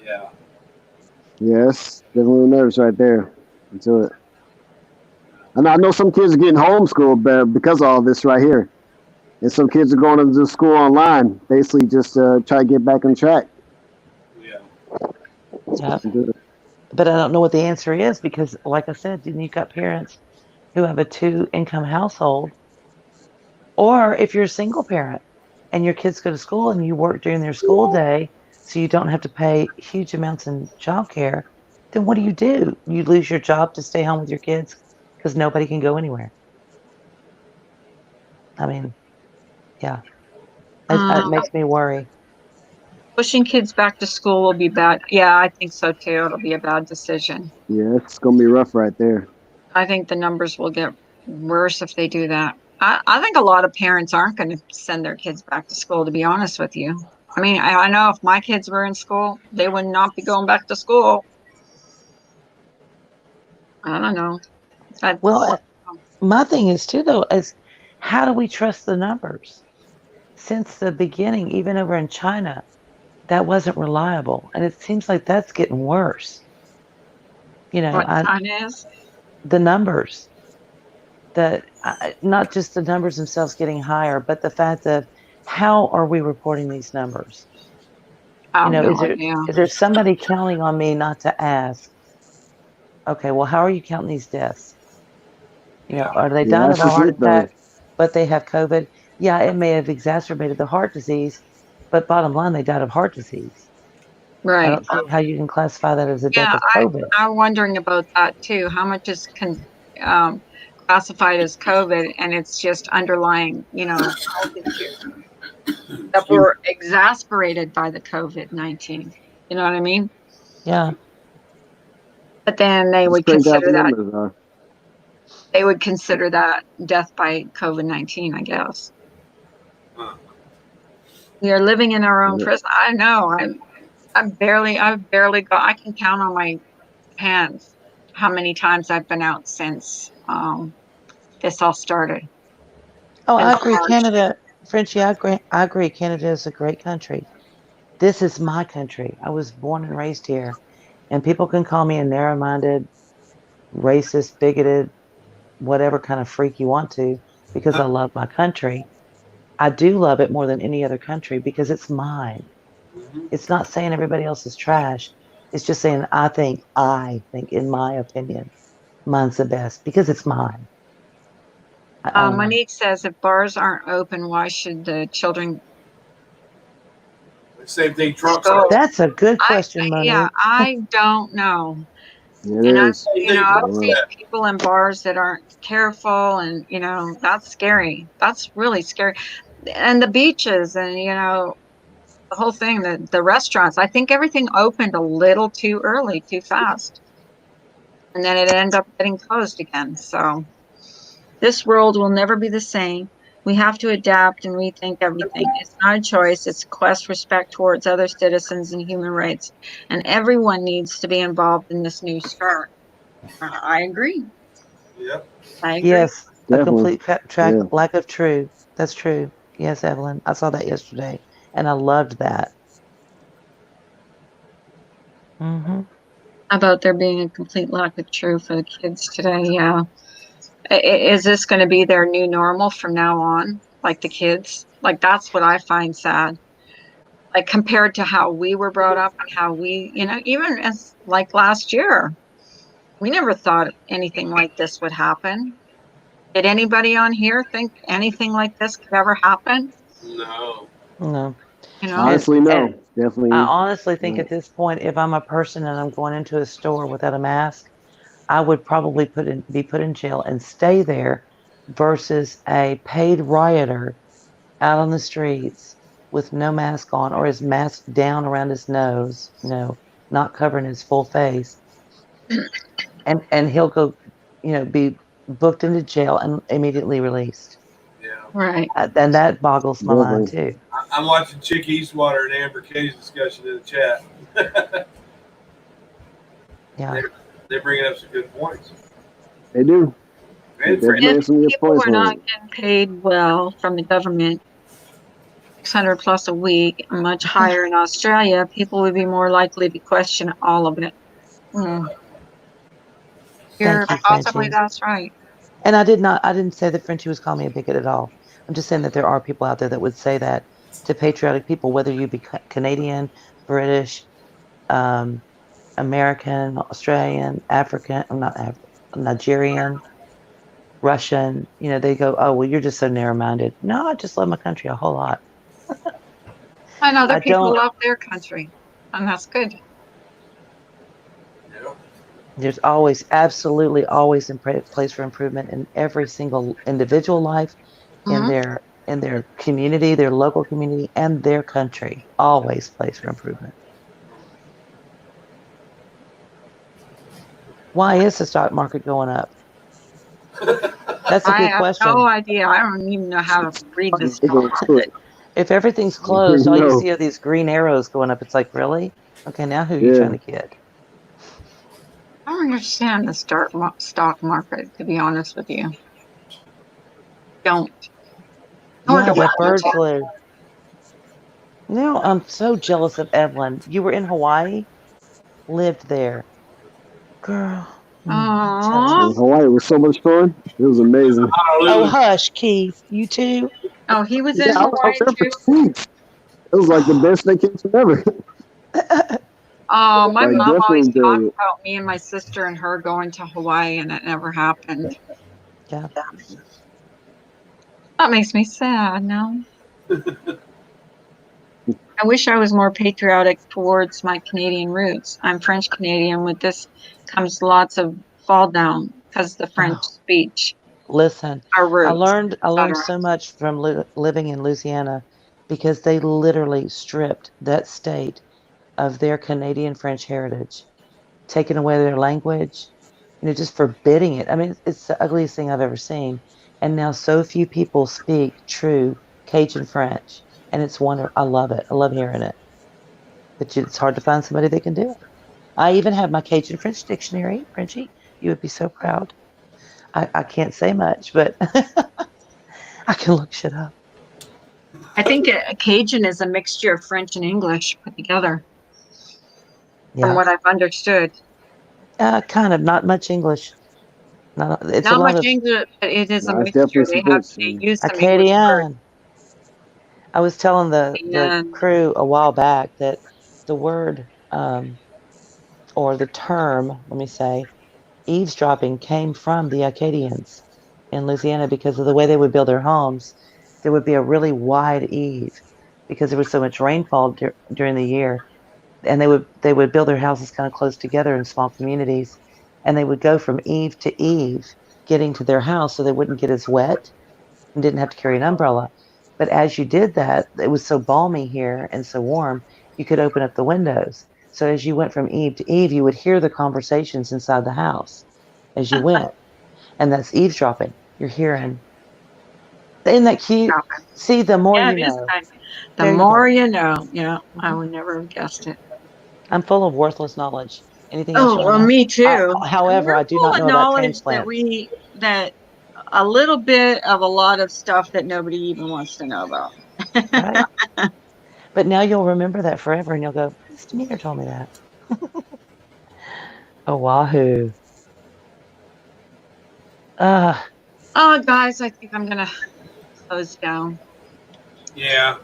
Yeah. Yes, definitely nerves right there. Into it. And I know some kids are getting homeschooled because of all this right here. And some kids are going to school online, basically just try to get back on track. Yeah. Yeah. But I don't know what the answer is because, like I said, you've got parents who have a 2-income household, or if you're a single parent and your kids go to school and you work during their school day, so you don't have to pay huge amounts in childcare, then what do? You lose your job to stay home with your kids because nobody can go anywhere. I mean, yeah, it makes me worry. Pushing kids back to school will be bad. Yeah, I think so too. It'll be a bad decision. Yeah, it's gonna be rough right there. I think the numbers will get worse if they do that. I think a lot of parents aren't going to send their kids back to school, to be honest with you. I mean, I know if my kids were in school, they would not be going back to school. I don't know. Well, my thing is too, though, is how do we trust the numbers? Since the beginning, even over in China, that wasn't reliable, and it seems like that's getting worse. What China is? The numbers, not just the numbers themselves getting higher, but the fact that how are we reporting these numbers? Is there somebody counting on me not to ask? Okay, well, how are you counting these deaths? Are they dying of a heart attack, but they have COVID? Yeah, it may have exacerbated the heart disease, but bottom line, they died of heart disease. Right. I don't see how you can classify that as a death of COVID. I'm wondering about that too. How much is classified as COVID, and it's just underlying, health issues that were exasperated by the COVID-19. You know what I mean? Yeah. But then they would consider that. They would consider that death by COVID-19, I guess. We are living in our own prison. I know. I've barely got. I can count on my hands how many times I've been out since this all started. Oh, I agree. Canada, Frenchie, I agree. Canada is a great country. This is my country. I was born and raised here, and people can call me a narrow-minded, racist, bigoted, whatever kind of freak you want to, because I love my country. I do love it more than any other country because it's mine. It's not saying everybody else is trash. It's just saying I think, in my opinion, mine's the best because it's mine. Monique says if bars aren't open, why should the children Same thing Trump So said. That's a good question, yeah, Monique. I don't know. It And I, is. Same thing I've Trump seen said. people in bars that aren't careful, and that's scary. That's really scary. And the beaches, and the whole thing, the restaurants. I think everything opened a little too early, too fast, and then it ended up getting closed again. So this world will never be the same. We have to adapt and rethink everything. It's not a choice, it's a quest, respect towards other citizens and human rights. And everyone needs to be involved in this new start. I agree. Yep. I agree. Yes, a Definitely. complete Yeah. lack of truth. That's true. Yes, Evelyn. I saw that yesterday, and I loved that. Hmm. About there being a complete lack of truth for the kids today, yeah. Is this going to be their new normal from now on? Like the kids? Like that's what I find sad. Like compared to how we were brought up and how we, even as like last year, we never thought anything like this would happen. Did anybody on here think anything like this could ever happen? No. No, You know? and Honestly, and no. I Definitely. honestly think No. at this point, if I'm a person and I'm going into a store without a mask, I would probably be put in jail and stay there versus a paid rioter out on the streets with no mask on or his mask down around his nose, not covering his full face, and he'll go, be booked into jail and immediately released. Yeah. Right. And that boggles my mind Definitely. too. I'm watching Chick Eastwater and Amber Katie's discussion in the chat. Yeah. they're, they're bringing up some good points. They do. They And for, definitely If have some good people points were on not it. getting paid well from the government, 600 plus a week, much higher in Australia, people would be more likely to question all of it. Hmm. You're Thank you, possibly Frenchie. that's right. And I didn't say that Frenchie was calling me a bigot at all. I'm just saying that there are people out there that would say that to patriotic people, whether you be Canadian, British, um, American, Australian, African, I'm not African, Nigerian, Russian, they go, oh, well, you're just so narrow minded. No, I just love my country a whole lot. And other I people don't, love their country, and that's good. there's always, absolutely always place for improvement in every single individual life, in Hmm. their community, their local community, and their country. Always place for improvement. Why is the stock market going up? That's a I good have no question. idea. I don't even know how to read this They stuff. go quick. If everything's closed, all you No. see are these green arrows going up. It's like, really? Okay, now who are you Yeah. trying to kid? I don't understand the stock market, to be honest with you. Don't. You Nor do have I that want bird to. flu. No, I'm so jealous of Evelyn. You were in Hawaii, lived there. Girl, Aww. And jealous. Hawaii was so much fun. It was amazing. Oh, Honolulu. hush, Keith. You too? Oh, he was Yeah, in I was Hawaii there for too? 2 weeks. It was like the best vacation ever. Oh, my Like mom definitely always enjoyed talked it. about me and my sister and her going to Hawaii, and it never happened. Yeah. That makes me sad, no? I wish I was more patriotic towards my Canadian roots. I'm French Canadian. With this comes lots of fall down because the French Oh, speech, listen, our roots, I learned etc. so much from living in Louisiana because they literally stripped that state of their Canadian French heritage, taking away their language, just forbidding it. I mean, it's the ugliest thing I've ever seen. And now so few people speak true Cajun French. And it's wonderful. I love it. I love hearing it. But it's hard to find somebody that can do it. I even have my Cajun French dictionary, Frenchie. You would be so proud. I can't say much, but I can look shit up. I think a Cajun is a mixture of French and English put together, from Yeah. what I've understood. Kind of. Not much English. Not, it's a Not lot much of English, but it is a No, it's mixture. definitely some French. They use some English words. Acadian. I was telling the And crew a while back that the word or the term, let me say, eavesdropping came from the Acadians in Louisiana because of the way they would build their homes. There would be a really wide eave, because there was so much rainfall during the year, and they would build their houses kind of close together in small communities, and they would go from eave to eave getting to their house so they wouldn't get as wet and didn't have to carry an umbrella. But as you did that, it was so balmy here and so warm, you could open up the windows. So as you went from eve to eve, you would hear the conversations inside the house as you went. And that's eavesdropping. You're hearing. Isn't that cute? See, the more Yeah, you it is know. kind. The There you more go. you know. Yeah, I would never have guessed it. I'm full of worthless knowledge. Anything else Oh, you want well, to know? me too. And However, we're I do full not of know about knowledge transplants. that a little bit of a lot of stuff that nobody even wants to know about. Right? But now you'll remember that forever and you'll go, Miss Demeanor told me that. Oh, wahoo. Uh, Oh, guys, I think I'm gonna close down. Yeah,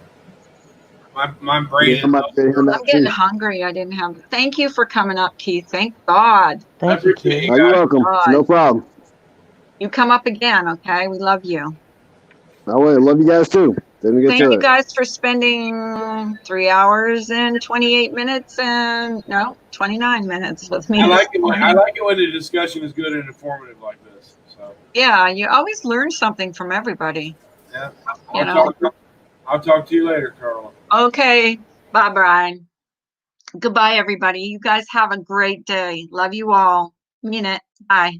my brain Yeah, is. I'm about to hit I'm that getting too. hungry. I didn't have. Thank you for coming up, Keith. Thank God. I thank you, appreciate Keith. you Are you guys. welcome? God. No problem. You come up again, okay? We love you. I will. Love you guys too. Let me get Thank to you it. guys for spending 3 hours and 28 minutes and no, 29 minutes with me I this like it. I morning. like it when the discussion is good and informative like this. So Yeah, you always learn something from everybody, yeah, you know. I'll talk to you later, Carla. Okay. Bye, Brian. Goodbye, everybody. You guys have a great day. Love you all. Mean it. Bye.